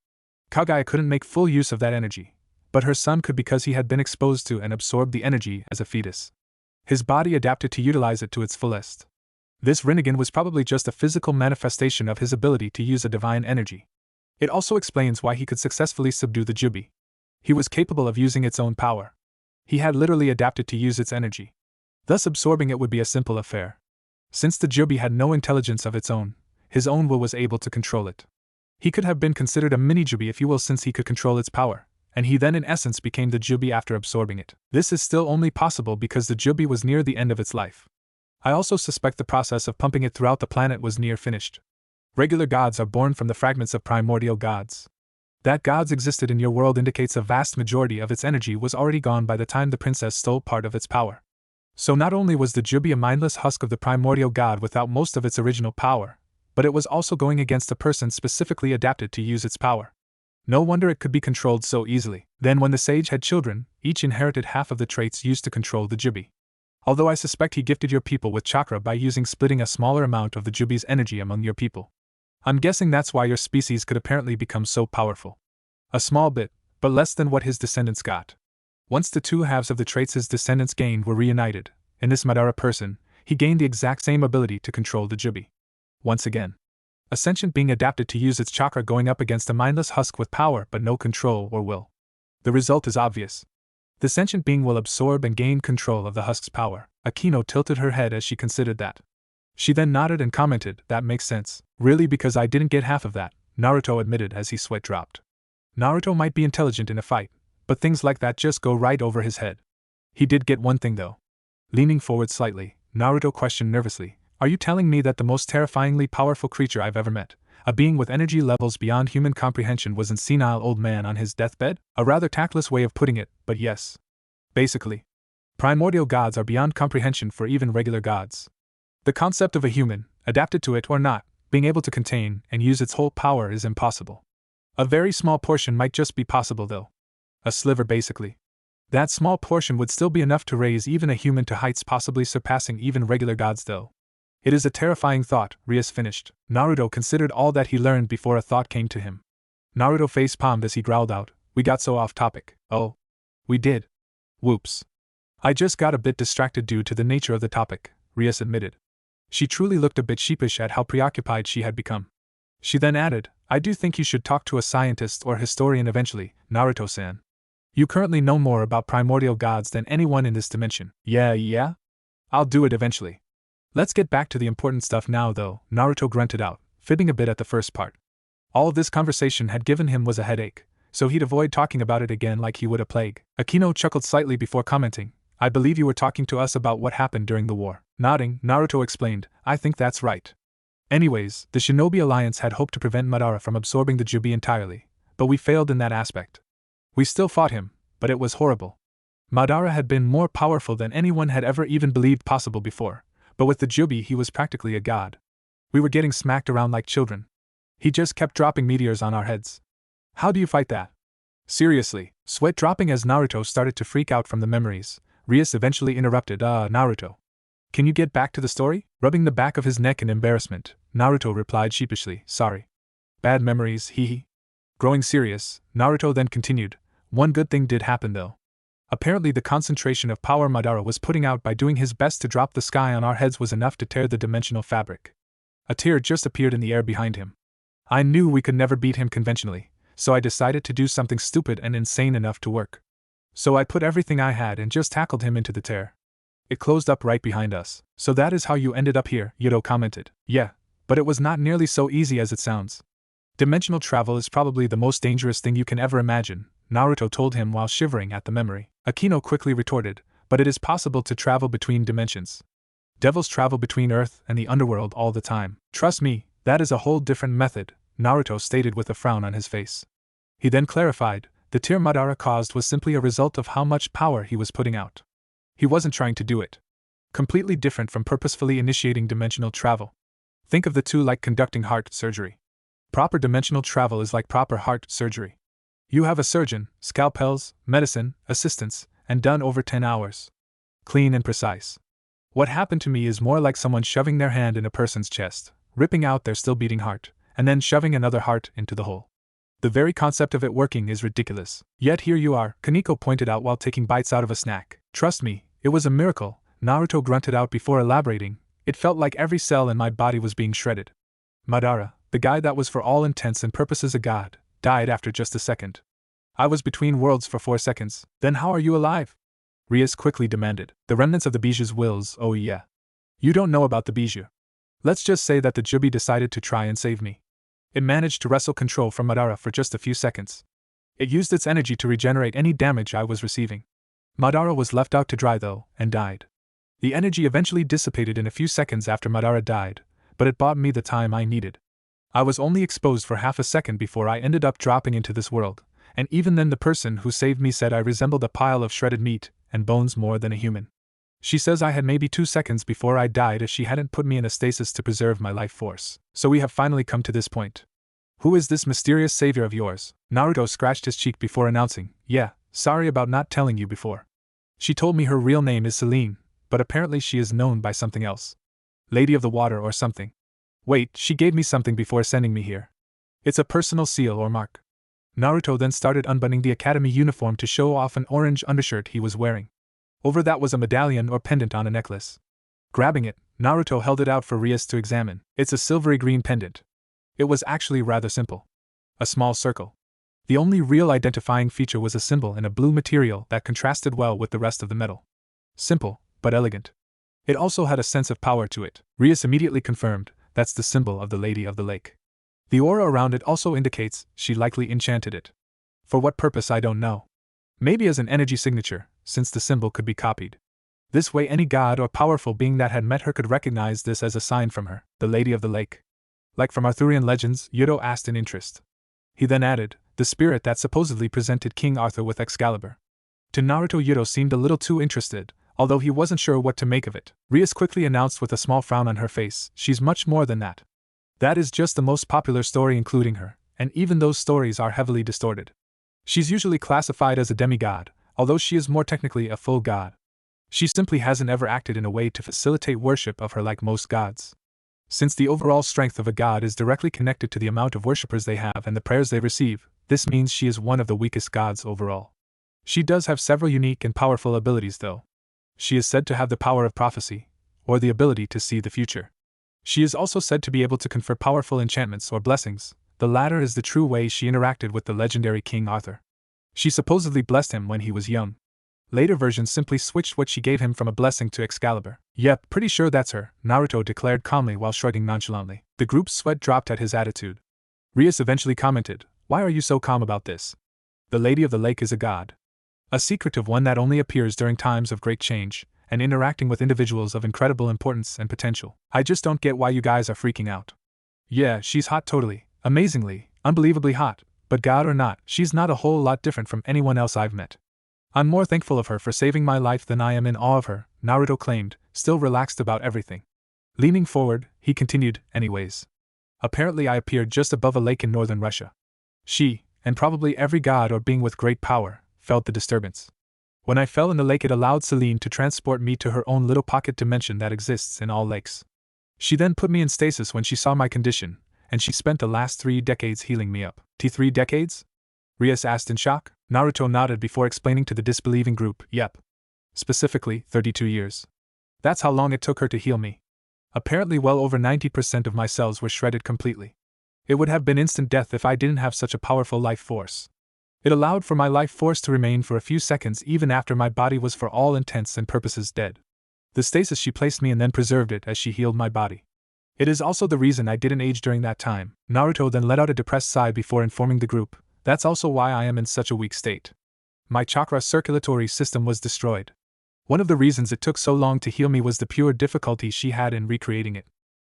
Kagaya couldn't make full use of that energy, but her son could because he had been exposed to and absorbed the energy as a fetus. His body adapted to utilize it to its fullest. This Rinnegan was probably just a physical manifestation of his ability to use a divine energy. It also explains why he could successfully subdue the Jubi. He was capable of using its own power. He had literally adapted to use its energy. Thus absorbing it would be a simple affair. Since the Jubi had no intelligence of its own, his own will was able to control it. He could have been considered a mini-Jubi if you will, since he could control its power, and he then in essence became the Jubi after absorbing it. This is still only possible because the Jubi was near the end of its life. I also suspect the process of pumping it throughout the planet was near finished. Regular gods are born from the fragments of primordial gods. That gods existed in your world indicates a vast majority of its energy was already gone by the time the princess stole part of its power. So not only was the Jubi a mindless husk of the primordial god without most of its original power, but it was also going against a person specifically adapted to use its power. No wonder it could be controlled so easily. Then when the sage had children, each inherited half of the traits used to control the Jubi. Although I suspect he gifted your people with chakra by splitting a smaller amount of the Jubi's energy among your people. I'm guessing that's why your species could apparently become so powerful. A small bit, but less than what his descendants got. Once the two halves of the traits his descendants gained were reunited, in this Madara person, he gained the exact same ability to control the Jubi. Once again. A sentient being adapted to use its chakra going up against a mindless husk with power but no control or will. The result is obvious. The sentient being will absorb and gain control of the husk's power. Akeno tilted her head as she considered that. She then nodded and commented, that makes sense. Really, because I didn't get half of that, Naruto admitted as his sweat dropped. Naruto might be intelligent in a fight, but things like that just go right over his head. He did get one thing though. Leaning forward slightly, Naruto questioned nervously, are you telling me that the most terrifyingly powerful creature I've ever met, a being with energy levels beyond human comprehension, was a senile old man on his deathbed? A rather tactless way of putting it, but yes. Basically, primordial gods are beyond comprehension for even regular gods. The concept of a human, adapted to it or not, being able to contain and use its whole power is impossible. A very small portion might just be possible though. A sliver basically. That small portion would still be enough to raise even a human to heights possibly surpassing even regular gods though. It is a terrifying thought, Rias finished. Naruto considered all that he learned before a thought came to him. Naruto face-palmed as he growled out, we got so off topic. Oh. We did. Whoops. I just got a bit distracted due to the nature of the topic, Rias admitted. She truly looked a bit sheepish at how preoccupied she had become. She then added, I do think you should talk to a scientist or historian eventually, Naruto-san. You currently know more about primordial gods than anyone in this dimension. Yeah? I'll do it eventually. Let's get back to the important stuff now though, Naruto grunted out, fibbing a bit at the first part. All this conversation had given him was a headache, so he'd avoid talking about it again like he would a plague. Akeno chuckled slightly before commenting, I believe you were talking to us about what happened during the war. Nodding, Naruto explained, I think that's right. Anyways, the Shinobi Alliance had hoped to prevent Madara from absorbing the Jubi entirely, but we failed in that aspect. We still fought him, but it was horrible. Madara had been more powerful than anyone had ever even believed possible before, but with the Jubi he was practically a god. We were getting smacked around like children. He just kept dropping meteors on our heads. How do you fight that? Seriously, sweat dropping as Naruto started to freak out from the memories, Rias eventually interrupted, Naruto. Can you get back to the story? Rubbing the back of his neck in embarrassment, Naruto replied sheepishly, sorry. Bad memories, hee. Growing serious, Naruto then continued, one good thing did happen though. Apparently the concentration of power Madara was putting out by doing his best to drop the sky on our heads was enough to tear the dimensional fabric. A tear just appeared in the air behind him. I knew we could never beat him conventionally, so I decided to do something stupid and insane enough to work. So I put everything I had and just tackled him into the tear. It closed up right behind us. So that is how you ended up here, Yuto commented. Yeah, but it was not nearly so easy as it sounds. Dimensional travel is probably the most dangerous thing you can ever imagine, Naruto told him while shivering at the memory. Akeno quickly retorted, but it is possible to travel between dimensions. Devils travel between Earth and the underworld all the time. Trust me, that is a whole different method, Naruto stated with a frown on his face. He then clarified, the tear Madara caused was simply a result of how much power he was putting out. He wasn't trying to do it. Completely different from purposefully initiating dimensional travel. Think of the two like conducting heart surgery. Proper dimensional travel is like proper heart surgery. You have a surgeon, scalpels, medicine, assistants, and done over 10 hours. Clean and precise. What happened to me is more like someone shoving their hand in a person's chest, ripping out their still beating heart, and then shoving another heart into the hole. The very concept of it working is ridiculous. Yet here you are, Koneko pointed out while taking bites out of a snack. Trust me, it was a miracle, Naruto grunted out before elaborating. It felt like every cell in my body was being shredded. Madara, the guy that was for all intents and purposes a god, died after just a second. I was between worlds for 4 seconds, then how are you alive? Rias quickly demanded. The remnants of the Biju's wills, oh yeah. You don't know about the Biju. Let's just say that the Jubi decided to try and save me. It managed to wrestle control from Madara for just a few seconds. It used its energy to regenerate any damage I was receiving. Madara was left out to dry though, and died. The energy eventually dissipated in a few seconds after Madara died, but it bought me the time I needed. I was only exposed for half a second before I ended up dropping into this world, and even then the person who saved me said I resembled a pile of shredded meat and bones more than a human. She says I had maybe 2 seconds before I died if she hadn't put me in a stasis to preserve my life force. So we have finally come to this point. Who is this mysterious savior of yours? Naruto scratched his cheek before announcing, yeah, sorry about not telling you before. She told me her real name is Celine, but apparently she is known by something else. Lady of the Water or something. Wait, she gave me something before sending me here. It's a personal seal or mark. Naruto then started unbuttoning the academy uniform to show off an orange undershirt he was wearing. Over that was a medallion or pendant on a necklace. Grabbing it, Naruto held it out for Rias to examine. It's a silvery green pendant. It was actually rather simple. A small circle. The only real identifying feature was a symbol in a blue material that contrasted well with the rest of the metal. Simple, but elegant. It also had a sense of power to it. Rias immediately confirmed, that's the symbol of the Lady of the Lake. The aura around it also indicates she likely enchanted it. For what purpose I don't know. Maybe as an energy signature, since the symbol could be copied. This way any god or powerful being that had met her could recognize this as a sign from her, the Lady of the Lake. Like from Arthurian legends, Yuto asked in interest. He then added, the spirit that supposedly presented King Arthur with Excalibur. To Naruto, Yuto seemed a little too interested, although he wasn't sure what to make of it. Rias quickly announced with a small frown on her face, she's much more than that. That is just the most popular story including her, and even those stories are heavily distorted. She's usually classified as a demigod, although she is more technically a full god. She simply hasn't ever acted in a way to facilitate worship of her like most gods. Since the overall strength of a god is directly connected to the amount of worshippers they have and the prayers they receive, this means she is one of the weakest gods overall. She does have several unique and powerful abilities though. She is said to have the power of prophecy, or the ability to see the future. She is also said to be able to confer powerful enchantments or blessings. The latter is the true way she interacted with the legendary King Arthur. She supposedly blessed him when he was young. Later versions simply switched what she gave him from a blessing to Excalibur. Yep, pretty sure that's her, Naruto declared calmly while shrugging nonchalantly. The group's sweat dropped at his attitude. Rias eventually commented, why are you so calm about this? The Lady of the Lake is a god. A secretive one that only appears during times of great change, and interacting with individuals of incredible importance and potential. I just don't get why you guys are freaking out. Yeah, she's hot totally, amazingly, unbelievably hot, but god or not, she's not a whole lot different from anyone else I've met. I'm more thankful of her for saving my life than I am in awe of her, Naruto claimed, still relaxed about everything. Leaning forward, he continued, anyways. Apparently I appeared just above a lake in northern Russia. She, and probably every god or being with great power, felt the disturbance. When I fell in the lake, it allowed Celine to transport me to her own little pocket dimension that exists in all lakes. She then put me in stasis when she saw my condition, and she spent the last 3 decades healing me up. 3 decades? Rias asked in shock. Naruto nodded before explaining to the disbelieving group, yep. Specifically, 32 years. That's how long it took her to heal me. Apparently well over 90% of my cells were shredded completely. It would have been instant death if I didn't have such a powerful life force. It allowed for my life force to remain for a few seconds even after my body was for all intents and purposes dead. The stasis she placed me in then preserved it as she healed my body. It is also the reason I didn't age during that time. Naruto then let out a depressed sigh before informing the group, that's also why I am in such a weak state. My chakra circulatory system was destroyed. One of the reasons it took so long to heal me was the pure difficulty she had in recreating it.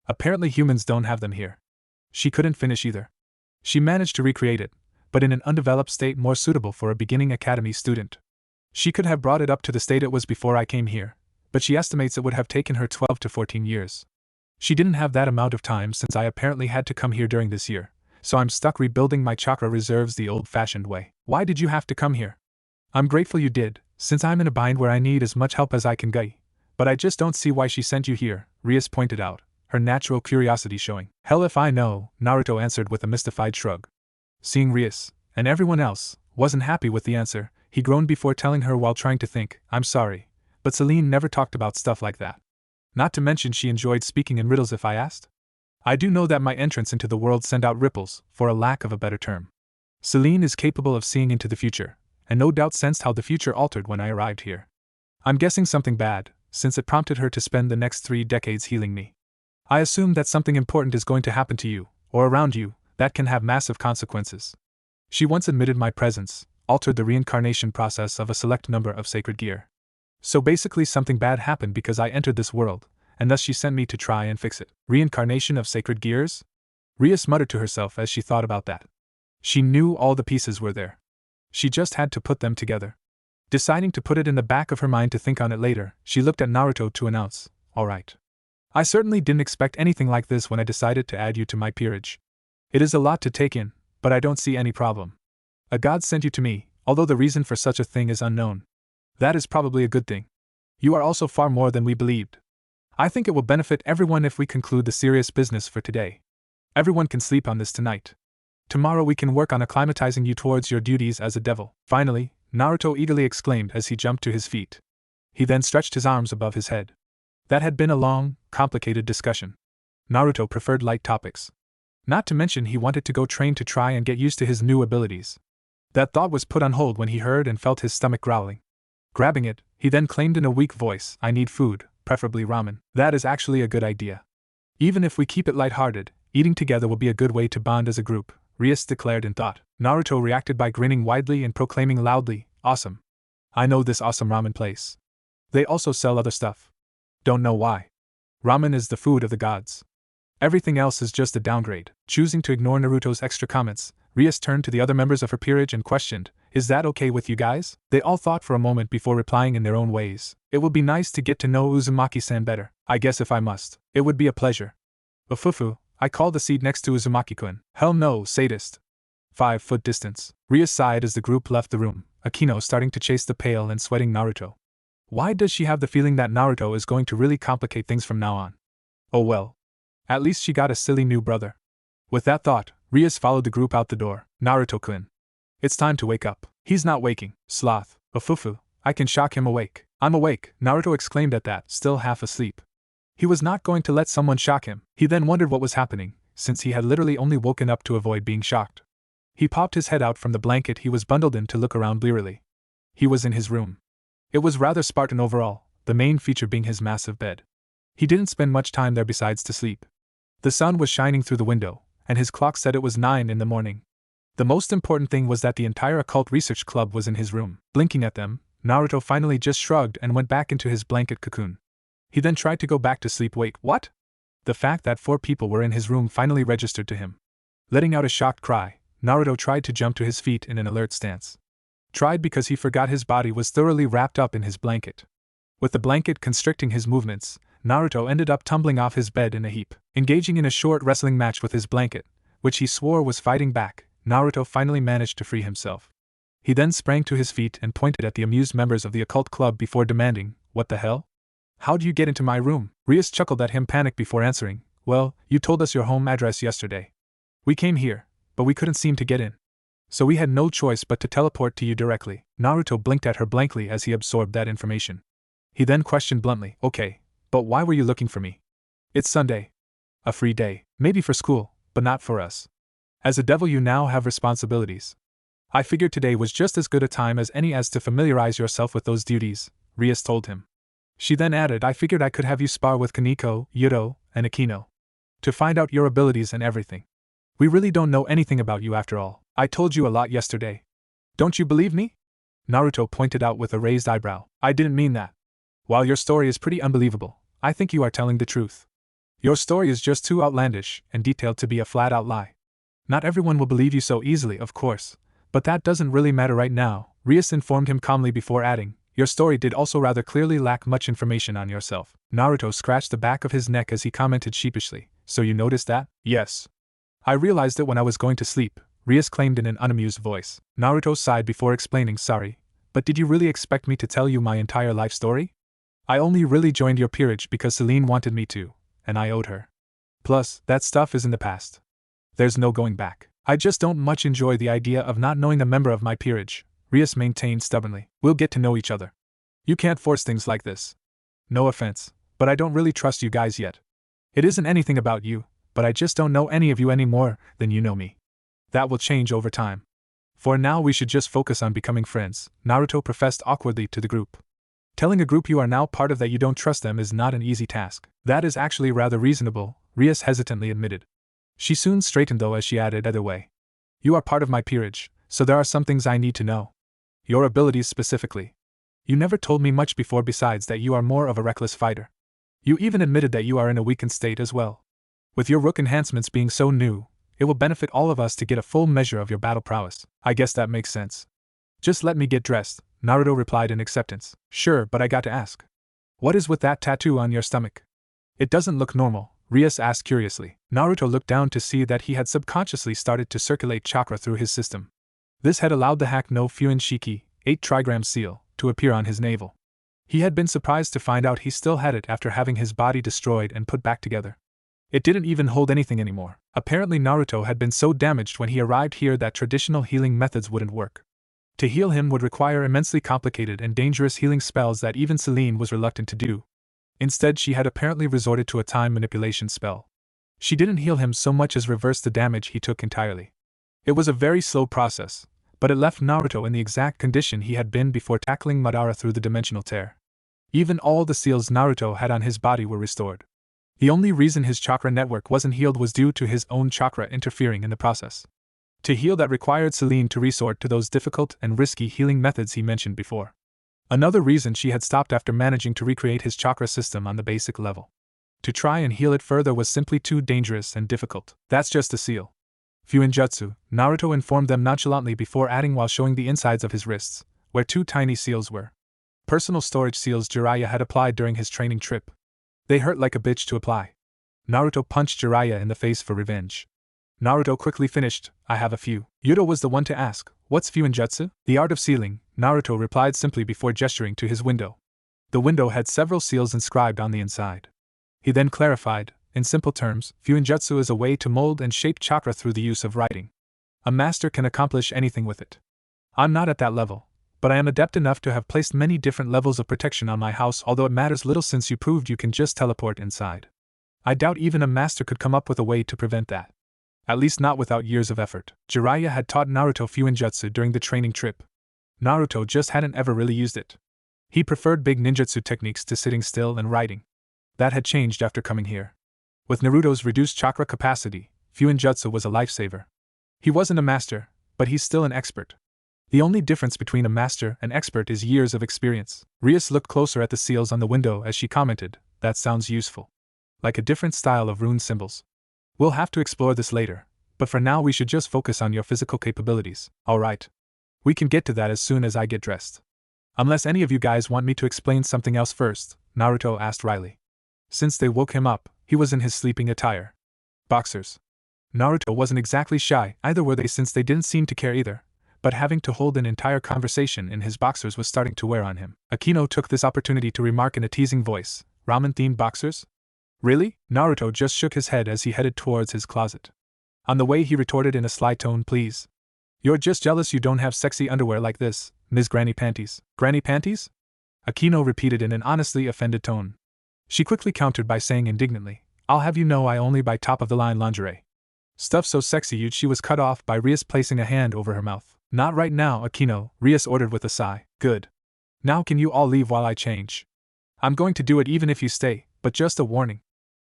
Apparently humans don't have them here. She couldn't finish either. She managed to recreate it, but in an undeveloped state more suitable for a beginning academy student. She could have brought it up to the state it was before I came here, but she estimates it would have taken her 12 to 14 years. She didn't have that amount of time since I apparently had to come here during this year, so I'm stuck rebuilding my chakra reserves the old-fashioned way. Why did you have to come here? I'm grateful you did, since I'm in a bind where I need as much help as I can get, but I just don't see why she sent you here, Rias pointed out, her natural curiosity showing. Hell if I know, Naruto answered with a mystified shrug. Seeing Rias, and everyone else, wasn't happy with the answer, he groaned before telling her while trying to think, I'm sorry, but Celine never talked about stuff like that. Not to mention she enjoyed speaking in riddles if I asked. I do know that my entrance into the world sent out ripples, for a lack of a better term. Celine is capable of seeing into the future, and no doubt sensed how the future altered when I arrived here. I'm guessing something bad, since it prompted her to spend the next 3 decades healing me. I assume that something important is going to happen to you, or around you, that can have massive consequences. She once admitted my presence, altered the reincarnation process of a select number of sacred gear. So basically something bad happened because I entered this world, and thus she sent me to try and fix it. Reincarnation of sacred gears? Rias muttered to herself as she thought about that. She knew all the pieces were there. She just had to put them together. Deciding to put it in the back of her mind to think on it later, she looked at Naruto to announce, alright. I certainly didn't expect anything like this when I decided to add you to my peerage. It is a lot to take in, but I don't see any problem. A god sent you to me, although the reason for such a thing is unknown. That is probably a good thing. You are also far more than we believed. I think it will benefit everyone if we conclude the serious business for today. Everyone can sleep on this tonight. Tomorrow we can work on acclimatizing you towards your duties as a devil. Finally, Naruto eagerly exclaimed as he jumped to his feet. He then stretched his arms above his head. That had been a long, complicated discussion. Naruto preferred light topics. Not to mention he wanted to go train to try and get used to his new abilities. That thought was put on hold when he heard and felt his stomach growling. Grabbing it, he then claimed in a weak voice, "I need food, preferably ramen." That is actually a good idea. Even if we keep it lighthearted, eating together will be a good way to bond as a group, Rias declared in thought. Naruto reacted by grinning widely and proclaiming loudly, "Awesome. I know this awesome ramen place. They also sell other stuff. Don't know why. Ramen is the food of the gods. Everything else is just a downgrade." Choosing to ignore Naruto's extra comments, Rias turned to the other members of her peerage and questioned, "Is that okay with you guys?" They all thought for a moment before replying in their own ways. "It would be nice to get to know Uzumaki-san better. I guess if I must, it would be a pleasure." "Ufufu, I call the seat next to Uzumaki-kun." "Hell no, sadist." 5-foot distance. Rias sighed as the group left the room, Akeno starting to chase the pale and sweating Naruto. Why does she have the feeling that Naruto is going to really complicate things from now on? Oh well. At least she got a silly new brother. With that thought, Rias followed the group out the door. "Naruto-kun. It's time to wake up." "He's not waking, sloth." "Ufufu, I can shock him awake." "I'm awake," Naruto exclaimed at that, still half asleep. He was not going to let someone shock him. He then wondered what was happening, since he had literally only woken up to avoid being shocked. He popped his head out from the blanket he was bundled in to look around blearily. He was in his room. It was rather Spartan overall, the main feature being his massive bed. He didn't spend much time there besides to sleep. The sun was shining through the window, and his clock said it was 9 in the morning. The most important thing was that the entire occult research club was in his room. Blinking at them, Naruto finally just shrugged and went back into his blanket cocoon. He then tried to go back to sleep. Wait, what? The fact that 4 people were in his room finally registered to him. Letting out a shocked cry, Naruto tried to jump to his feet in an alert stance. Tried because he forgot his body was thoroughly wrapped up in his blanket. With the blanket constricting his movements, Naruto ended up tumbling off his bed in a heap. Engaging in a short wrestling match with his blanket, which he swore was fighting back, Naruto finally managed to free himself. He then sprang to his feet and pointed at the amused members of the occult club before demanding, "What the hell? How'd you get into my room?" Rias chuckled at him, panicked before answering, "Well, you told us your home address yesterday. We came here, but we couldn't seem to get in. So we had no choice but to teleport to you directly." Naruto blinked at her blankly as he absorbed that information. He then questioned bluntly, "Okay, but why were you looking for me? It's Sunday. A free day, maybe for school, but not for us. As a devil you now have responsibilities. I figured today was just as good a time as any as to familiarize yourself with those duties," Rias told him. She then added, "I figured I could have you spar with Koneko, Yuto, and Akeno. To find out your abilities and everything. We really don't know anything about you after all. I told you a lot yesterday. Don't you believe me?" Naruto pointed out with a raised eyebrow. "I didn't mean that. While your story is pretty unbelievable, I think you are telling the truth. Your story is just too outlandish and detailed to be a flat-out lie. Not everyone will believe you so easily, of course, but that doesn't really matter right now," Rias informed him calmly before adding, "Your story did also rather clearly lack much information on yourself." Naruto scratched the back of his neck as he commented sheepishly, "So you noticed that?" "Yes. I realized it when I was going to sleep," Rias claimed in an unamused voice. Naruto sighed before explaining, "Sorry, but did you really expect me to tell you my entire life story? I only really joined your peerage because Celine wanted me to, and I owed her. Plus, that stuff is in the past. There's no going back. I just don't much enjoy the idea of not knowing a member of my peerage," Rias maintained stubbornly. "We'll get to know each other. You can't force things like this. No offense, but I don't really trust you guys yet. It isn't anything about you, but I just don't know any of you any more than you know me. That will change over time. For now we should just focus on becoming friends," Naruto professed awkwardly to the group. Telling a group you are now part of that you don't trust them is not an easy task. "That is actually rather reasonable," Rias hesitantly admitted. She soon straightened though as she added, "Either way. You are part of my peerage, so there are some things I need to know. Your abilities specifically. You never told me much before besides that you are more of a reckless fighter. You even admitted that you are in a weakened state as well. With your Rook enhancements being so new, it will benefit all of us to get a full measure of your battle prowess." "I guess that makes sense. Just let me get dressed," Naruto replied in acceptance. "Sure, but I got to ask. What is with that tattoo on your stomach? It doesn't look normal," Rias asked curiously. Naruto looked down to see that he had subconsciously started to circulate chakra through his system. This had allowed the Hack no Fuin Shiki, 8 trigram seal, to appear on his navel. He had been surprised to find out he still had it after having his body destroyed and put back together. It didn't even hold anything anymore. Apparently Naruto had been so damaged when he arrived here that traditional healing methods wouldn't work. To heal him would require immensely complicated and dangerous healing spells that even Celine was reluctant to do. Instead, she had apparently resorted to a time manipulation spell. She didn't heal him so much as reverse the damage he took entirely. It was a very slow process, but it left Naruto in the exact condition he had been before tackling Madara through the dimensional tear. Even all the seals Naruto had on his body were restored. The only reason his chakra network wasn't healed was due to his own chakra interfering in the process. To heal that required Celine to resort to those difficult and risky healing methods he mentioned before. Another reason she had stopped after managing to recreate his chakra system on the basic level. To try and heal it further was simply too dangerous and difficult. That's just a seal. Fuinjutsu, Naruto informed them nonchalantly before adding while showing the insides of his wrists, where 2 tiny seals were. Personal storage seals Jiraiya had applied during his training trip. They hurt like a bitch to apply. Naruto punched Jiraiya in the face for revenge. Naruto quickly finished, I have a few. Yuto was the one to ask, what's Fuinjutsu? The art of sealing, Naruto replied simply before gesturing to his window. The window had several seals inscribed on the inside. He then clarified, in simple terms, Fuinjutsu is a way to mold and shape chakra through the use of writing. A master can accomplish anything with it. I'm not at that level, but I am adept enough to have placed many different levels of protection on my house, although it matters little since you proved you can just teleport inside. I doubt even a master could come up with a way to prevent that. At least not without years of effort. Jiraiya had taught Naruto Fuinjutsu during the training trip. Naruto just hadn't ever really used it. He preferred big ninjutsu techniques to sitting still and writing. That had changed after coming here. With Naruto's reduced chakra capacity, Fuinjutsu was a lifesaver. He wasn't a master, but he's still an expert. The only difference between a master and expert is years of experience. Rias looked closer at the seals on the window as she commented, that sounds useful. Like a different style of rune symbols. We'll have to explore this later, but for now we should just focus on your physical capabilities. Alright. We can get to that as soon as I get dressed. Unless any of you guys want me to explain something else first, Naruto asked Riley. Since they woke him up, he was in his sleeping attire. Boxers. Naruto wasn't exactly shy, either were they, since they didn't seem to care either, but having to hold an entire conversation in his boxers was starting to wear on him. Akeno took this opportunity to remark in a teasing voice, ramen-themed boxers? Really? Naruto just shook his head as he headed towards his closet. On the way he retorted in a sly tone, please. You're just jealous you don't have sexy underwear like this, Ms. Granny Panties. Granny Panties? Akeno repeated in an honestly offended tone. She quickly countered by saying indignantly, I'll have you know I only buy top-of-the-line lingerie. Stuff so sexy she was cut off by Rias placing a hand over her mouth. Not right now, Akeno, Rias ordered with a sigh. Good. Now can you all leave while I change? I'm going to do it even if you stay, but just a warning.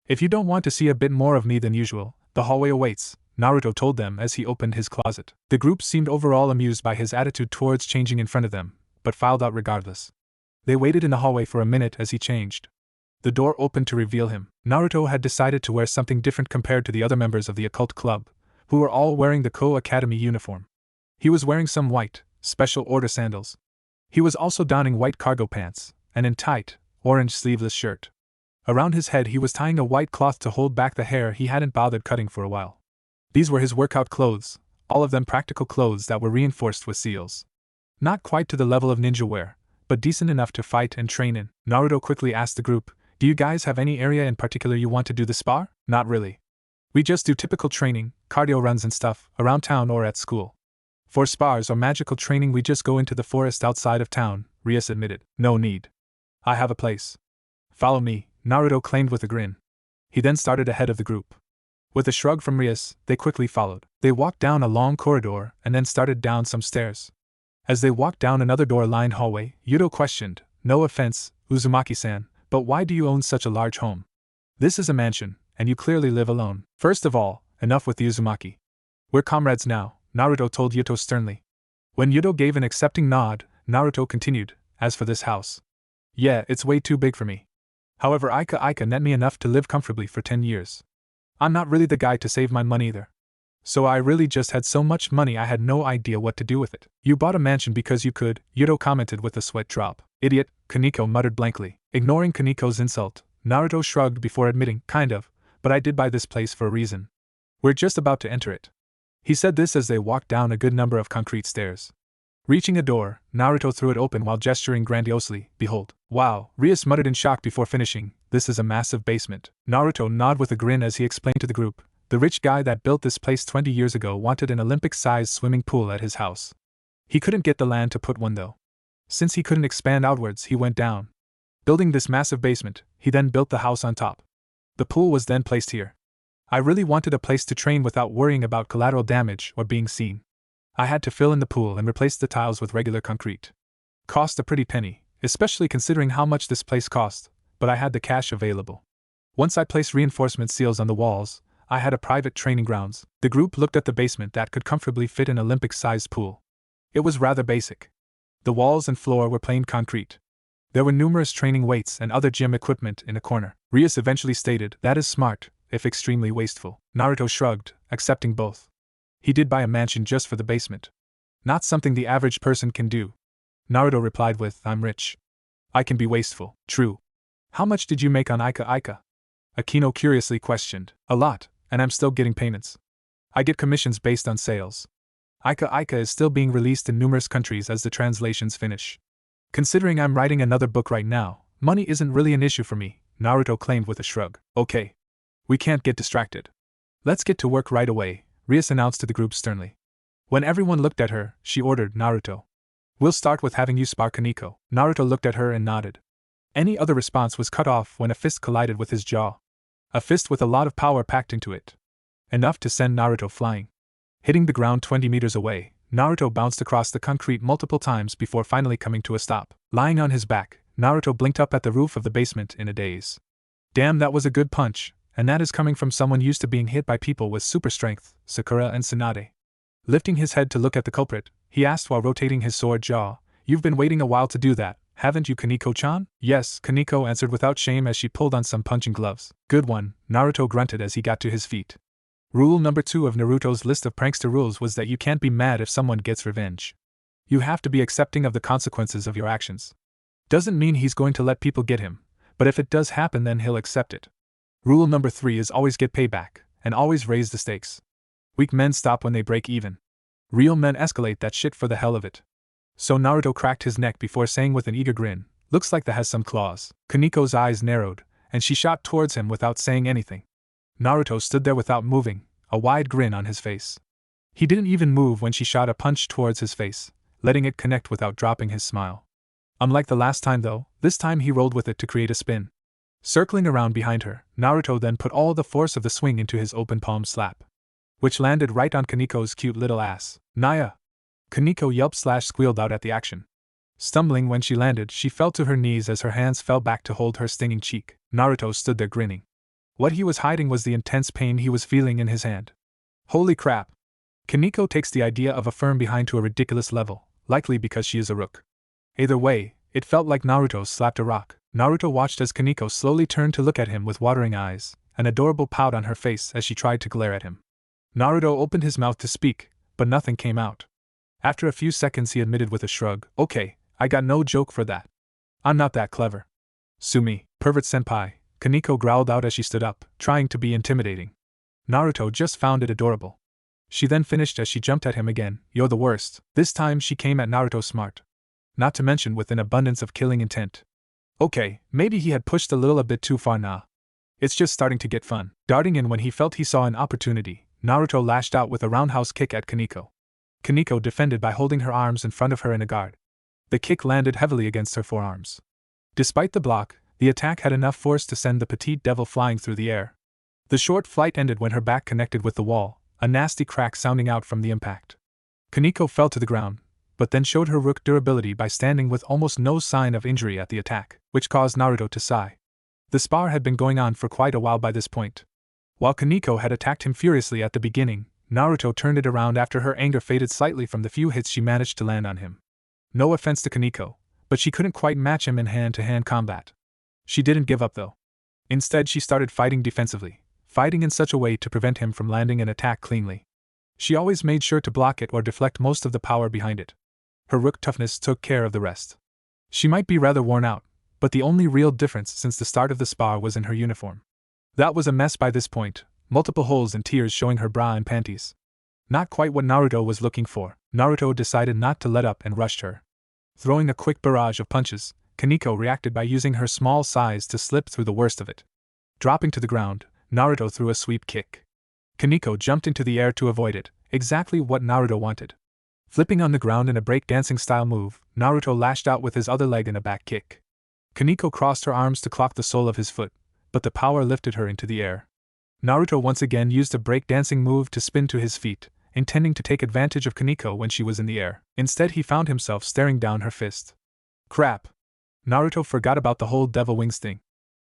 If you don't want to see a bit more of me than usual, the hallway awaits, Naruto told them as he opened his closet. The group seemed overall amused by his attitude towards changing in front of them, but filed out regardless. They waited in the hallway for a minute as he changed. The door opened to reveal him. Naruto had decided to wear something different compared to the other members of the occult club, who were all wearing the Kuoh Academy uniform. He was wearing some white, special order sandals. He was also donning white cargo pants, and a tight, orange sleeveless shirt. Around his head he was tying a white cloth to hold back the hair he hadn't bothered cutting for a while. These were his workout clothes, all of them practical clothes that were reinforced with seals. Not quite to the level of ninja wear, but decent enough to fight and train in. Naruto quickly asked the group, do you guys have any area in particular you want to do the spar? Not really. We just do typical training, cardio runs and stuff, around town or at school. For spars or magical training we just go into the forest outside of town, Rias admitted. No need. I have a place. Follow me, Naruto claimed with a grin. He then started ahead of the group. With a shrug from Rias, they quickly followed. They walked down a long corridor and then started down some stairs. As they walked down another door-lined hallway, Yuto questioned, no offense, Uzumaki-san, but why do you own such a large home? This is a mansion, and you clearly live alone. First of all, enough with the Uzumaki. We're comrades now, Naruto told Yuto sternly. When Yuto gave an accepting nod, Naruto continued, as for this house. Yeah, it's way too big for me. However, Ika net me enough to live comfortably for 10 years. I'm not really the guy to save my money either. So I really just had so much money I had no idea what to do with it. You bought a mansion because you could, Yuto commented with a sweat drop. Idiot, Koneko muttered blankly. Ignoring Kaneko's insult, Naruto shrugged before admitting, kind of, but I did buy this place for a reason. We're just about to enter it. He said this as they walked down a good number of concrete stairs. Reaching a door, Naruto threw it open while gesturing grandiosely, behold. Wow, Rias muttered in shock before finishing, this is a massive basement. Naruto nodded with a grin as he explained to the group, the rich guy that built this place 20 years ago wanted an Olympic-sized swimming pool at his house. He couldn't get the land to put one though. Since he couldn't expand outwards, he went down. Building this massive basement, he then built the house on top. The pool was then placed here. I really wanted a place to train without worrying about collateral damage or being seen. I had to fill in the pool and replace the tiles with regular concrete. Cost a pretty penny, especially considering how much this place cost, but I had the cash available. Once I placed reinforcement seals on the walls, I had a private training grounds. The group looked at the basement that could comfortably fit an Olympic-sized pool. It was rather basic. The walls and floor were plain concrete. There were numerous training weights and other gym equipment in a corner. Rias eventually stated, "That is smart, if extremely wasteful." Naruto shrugged, accepting both. He did buy a mansion just for the basement. Not something the average person can do. Naruto replied with, "I'm rich. I can be wasteful." True. How much did you make on Ika? Akeno curiously questioned. "A lot, and I'm still getting payments. I get commissions based on sales. Ika is still being released in numerous countries as the translations finish. Considering I'm writing another book right now, money isn't really an issue for me," Naruto claimed with a shrug. "Okay. We can't get distracted. Let's get to work right away," Rias announced to the group sternly. When everyone looked at her, she ordered, "Naruto, we'll start with having you spar Koneko." Naruto looked at her and nodded. Any other response was cut off when a fist collided with his jaw. A fist with a lot of power packed into it. Enough to send Naruto flying. Hitting the ground 20 meters away, Naruto bounced across the concrete multiple times before finally coming to a stop. Lying on his back, Naruto blinked up at the roof of the basement in a daze. Damn, that was a good punch, and that is coming from someone used to being hit by people with super strength, Sakura and Tsunade. Lifting his head to look at the culprit, he asked while rotating his sword jaw, "You've been waiting a while to do that, haven't you, Koneko-chan?" "Yes," Koneko answered without shame as she pulled on some punching gloves. "Good one," Naruto grunted as he got to his feet. Rule number 2 of Naruto's list of prankster rules was that you can't be mad if someone gets revenge. You have to be accepting of the consequences of your actions. Doesn't mean he's going to let people get him, but if it does happen then he'll accept it. Rule number 3 is always get payback, and always raise the stakes. Weak men stop when they break even. Real men escalate that shit for the hell of it. So Naruto cracked his neck before saying with an eager grin, "Looks like that has some claws." Kaneko's eyes narrowed, and she shot towards him without saying anything. Naruto stood there without moving, a wide grin on his face. He didn't even move when she shot a punch towards his face, letting it connect without dropping his smile. Unlike the last time though, this time he rolled with it to create a spin. Circling around behind her, Naruto then put all the force of the swing into his open palm slap, which landed right on Kaneko's cute little ass. "Naya!" Koneko yelped/squealed out at the action. Stumbling when she landed, she fell to her knees as her hands fell back to hold her stinging cheek. Naruto stood there grinning. What he was hiding was the intense pain he was feeling in his hand. Holy crap! Koneko takes the idea of a firm behind to a ridiculous level, likely because she is a rook. Either way, it felt like Naruto slapped a rock. Naruto watched as Koneko slowly turned to look at him with watering eyes, an adorable pout on her face as she tried to glare at him. Naruto opened his mouth to speak, but nothing came out. After a few seconds he admitted with a shrug, "Okay, I got no joke for that. I'm not that clever." "Sue me, pervert senpai," Koneko growled out as she stood up, trying to be intimidating. Naruto just found it adorable. She then finished as she jumped at him again, "You're the worst." This time she came at Naruto smart. Not to mention with an abundance of killing intent. Okay, maybe he had pushed a bit too far now. It's just starting to get fun. Darting in when he felt he saw an opportunity, Naruto lashed out with a roundhouse kick at Koneko. Koneko defended by holding her arms in front of her in a guard. The kick landed heavily against her forearms. Despite the block, the attack had enough force to send the petite devil flying through the air. The short flight ended when her back connected with the wall, a nasty crack sounding out from the impact. Koneko fell to the ground, but then showed her rook durability by standing with almost no sign of injury at the attack, which caused Naruto to sigh. The spar had been going on for quite a while by this point. While Koneko had attacked him furiously at the beginning, Naruto turned it around after her anger faded slightly from the few hits she managed to land on him. No offense to Koneko, but she couldn't quite match him in hand-to-hand combat. She didn't give up though. Instead she started fighting defensively, fighting in such a way to prevent him from landing an attack cleanly. She always made sure to block it or deflect most of the power behind it. Her rook toughness took care of the rest. She might be rather worn out, but the only real difference since the start of the spar was in her uniform. That was a mess by this point, multiple holes and tears showing her bra and panties. Not quite what Naruto was looking for. Naruto decided not to let up and rushed her. Throwing a quick barrage of punches, Koneko reacted by using her small size to slip through the worst of it. Dropping to the ground, Naruto threw a sweep kick. Koneko jumped into the air to avoid it, exactly what Naruto wanted. Flipping on the ground in a break-dancing style move, Naruto lashed out with his other leg in a back kick. Koneko crossed her arms to clock the sole of his foot, but the power lifted her into the air. Naruto once again used a break-dancing move to spin to his feet, intending to take advantage of Koneko when she was in the air. Instead, he found himself staring down her fist. Crap! Naruto forgot about the whole devil wings thing.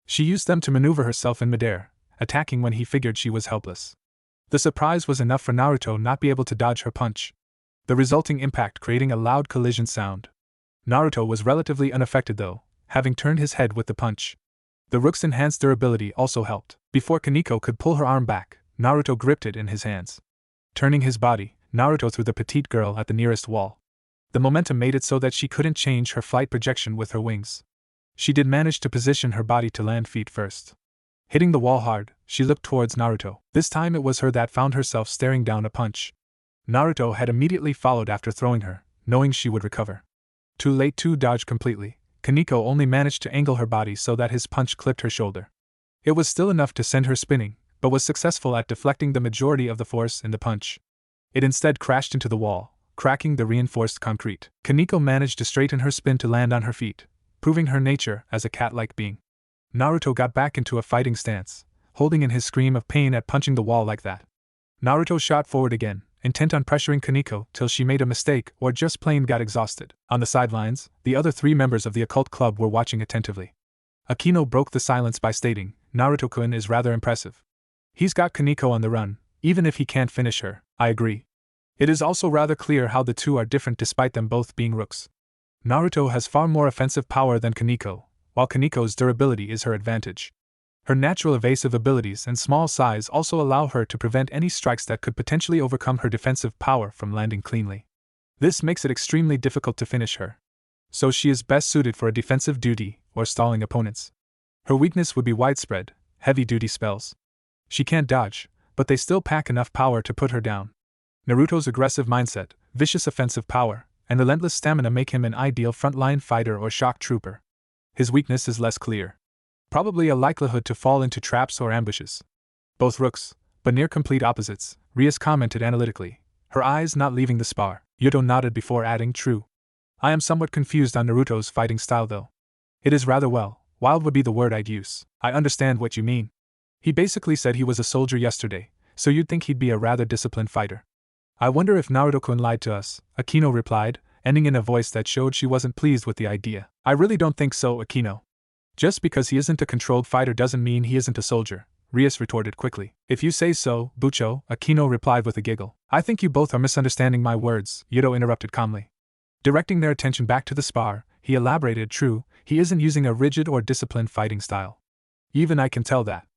She used them to maneuver herself in midair, attacking when he figured she was helpless. The surprise was enough for Naruto not be able to dodge her punch, the resulting impact creating a loud collision sound. Naruto was relatively unaffected though, having turned his head with the punch. The Rook's enhanced durability also helped. Before Koneko could pull her arm back, Naruto gripped it in his hands. Turning his body, Naruto threw the petite girl at the nearest wall. The momentum made it so that she couldn't change her flight projection with her wings. She did manage to position her body to land feet first. Hitting the wall hard, she looked towards Naruto. This time it was her that found herself staring down a punch. Naruto had immediately followed after throwing her, knowing she would recover. Too late to dodge completely, Koneko only managed to angle her body so that his punch clipped her shoulder. It was still enough to send her spinning, but was successful at deflecting the majority of the force in the punch. It instead crashed into the wall, cracking the reinforced concrete. Koneko managed to straighten her spin to land on her feet, proving her nature as a cat-like being. Naruto got back into a fighting stance, holding in his scream of pain at punching the wall like that. Naruto shot forward again, intent on pressuring Koneko till she made a mistake or just plain got exhausted. On the sidelines, the other 3 members of the occult club were watching attentively. Akeno broke the silence by stating, "Naruto-kun is rather impressive. He's got Koneko on the run, even if he can't finish her." I agree. It is also rather clear how the two are different despite them both being rooks. Naruto has far more offensive power than Koneko, while Kaneko's durability is her advantage. Her natural evasive abilities and small size also allow her to prevent any strikes that could potentially overcome her defensive power from landing cleanly. This makes it extremely difficult to finish her. So she is best suited for a defensive duty or stalling opponents. Her weakness would be widespread, heavy-duty spells. She can't dodge, but they still pack enough power to put her down. Naruto's aggressive mindset, vicious offensive power, and relentless stamina make him an ideal frontline fighter or shock trooper. His weakness is less clear. Probably a likelihood to fall into traps or ambushes. Both rooks, but near complete opposites, Rias commented analytically, her eyes not leaving the spar. Yuto nodded before adding, "True. I am somewhat confused on Naruto's fighting style though. It is rather wild would be the word I'd use." "I understand what you mean. He basically said he was a soldier yesterday, so you'd think he'd be a rather disciplined fighter." "I wonder if Naruto-kun lied to us," Akeno replied, ending in a voice that showed she wasn't pleased with the idea. "I really don't think so, Akeno. Just because he isn't a controlled fighter doesn't mean he isn't a soldier," Rias retorted quickly. "If you say so, Bucho," Akeno replied with a giggle. "I think you both are misunderstanding my words," Yuto interrupted calmly. Directing their attention back to the spar, he elaborated, "True, he isn't using a rigid or disciplined fighting style. Even I can tell that.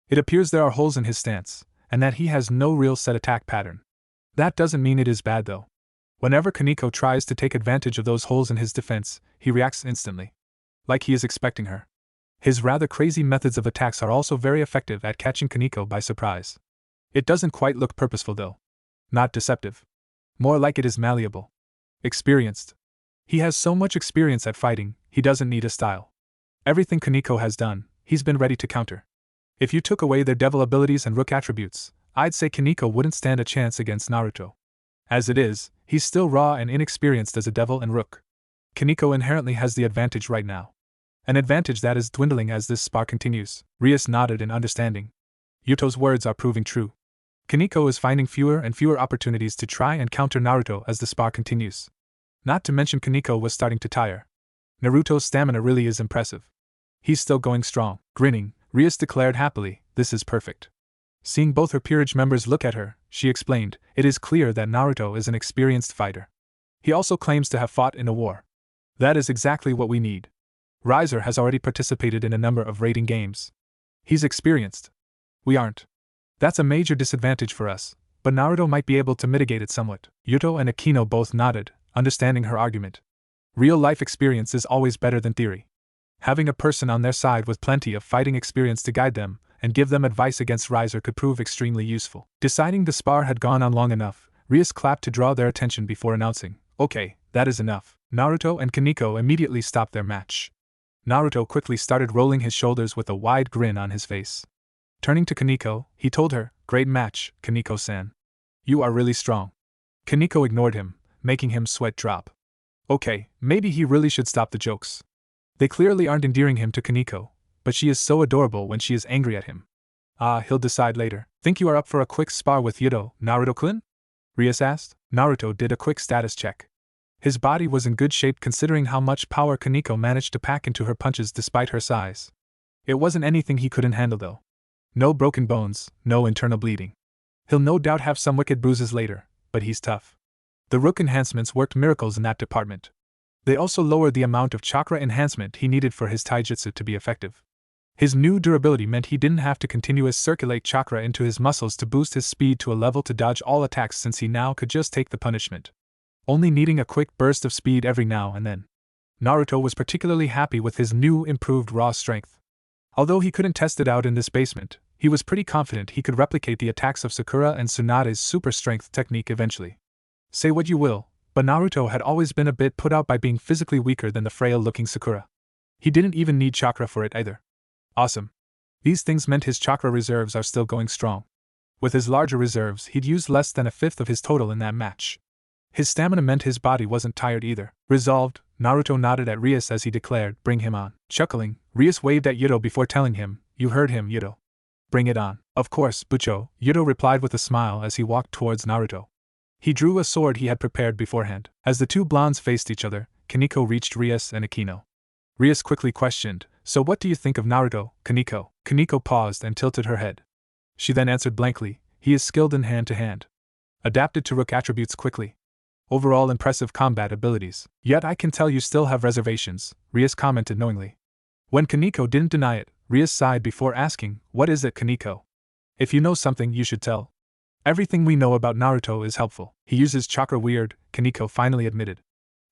It appears there are holes in his stance, and that he has no real set attack pattern. That doesn't mean it is bad though. Whenever Koneko tries to take advantage of those holes in his defense, he reacts instantly. Like he is expecting her. His rather crazy methods of attacks are also very effective at catching Koneko by surprise. It doesn't quite look purposeful though. Not deceptive. More like it is malleable. Experienced. He has so much experience at fighting, he doesn't need a style. Everything Koneko has done, he's been ready to counter. If you took away their devil abilities and rook attributes, I'd say Koneko wouldn't stand a chance against Naruto. As it is, he's still raw and inexperienced as a devil and rook. Koneko inherently has the advantage right now. An advantage that is dwindling as this spar continues." Rias nodded in understanding. Yuto's words are proving true. Koneko is finding fewer and fewer opportunities to try and counter Naruto as the spar continues. Not to mention Koneko was starting to tire. Naruto's stamina really is impressive. He's still going strong. Grinning, Rias declared happily, "This is perfect." Seeing both her peerage members look at her, she explained, "It is clear that Naruto is an experienced fighter. He also claims to have fought in a war. That is exactly what we need. Riser has already participated in a number of raiding games. He's experienced. We aren't. That's a major disadvantage for us, but Naruto might be able to mitigate it somewhat." Yuto and Akeno both nodded, understanding her argument. Real-life experience is always better than theory. Having a person on their side with plenty of fighting experience to guide them and give them advice against Riser could prove extremely useful. Deciding the spar had gone on long enough, Rias clapped to draw their attention before announcing, "Okay, that is enough." Naruto and Koneko immediately stopped their match. Naruto quickly started rolling his shoulders with a wide grin on his face. Turning to Koneko, he told her, "Great match, Koneko-san. You are really strong." Koneko ignored him, making him sweat drop. Okay, maybe he really should stop the jokes. They clearly aren't endearing him to Koneko, but she is so adorable when she is angry at him. He'll decide later. "Think you are up for a quick spar with Yuto, Naruto-kun?" Rias asked. Naruto did a quick status check. His body was in good shape considering how much power Koneko managed to pack into her punches despite her size. It wasn't anything he couldn't handle though. No broken bones, no internal bleeding. He'll no doubt have some wicked bruises later, but he's tough. The Rook enhancements worked miracles in that department. They also lowered the amount of chakra enhancement he needed for his taijutsu to be effective. His new durability meant he didn't have to continuously circulate chakra into his muscles to boost his speed to a level to dodge all attacks since he now could just take the punishment, only needing a quick burst of speed every now and then. Naruto was particularly happy with his new improved raw strength. Although he couldn't test it out in this basement, he was pretty confident he could replicate the attacks of Sakura and Tsunade's super strength technique eventually. Say what you will, but Naruto had always been a bit put out by being physically weaker than the frail-looking Sakura. He didn't even need chakra for it either. Awesome. These things meant his chakra reserves are still going strong. With his larger reserves, he'd used less than a fifth of his total in that match. His stamina meant his body wasn't tired either. Resolved, Naruto nodded at Rias as he declared, "Bring him on." Chuckling, Rias waved at Yuto before telling him, "You heard him, Yuto. Bring it on." "Of course, Bucho," Yuto replied with a smile as he walked towards Naruto. He drew a sword he had prepared beforehand. As the two blondes faced each other, Koneko reached Rias and Akeno. Rias quickly questioned, "So what do you think of Naruto, Koneko?" Koneko paused and tilted her head. She then answered blankly, "He is skilled in hand-to-hand. Adapted to Rook attributes quickly. Overall impressive combat abilities. Yet I can tell you still have reservations," Rias commented knowingly. When Koneko didn't deny it, Rias sighed before asking, "What is it, Koneko? If you know something, you should tell." "Everything we know about Naruto is helpful. He uses chakra weird," Koneko finally admitted.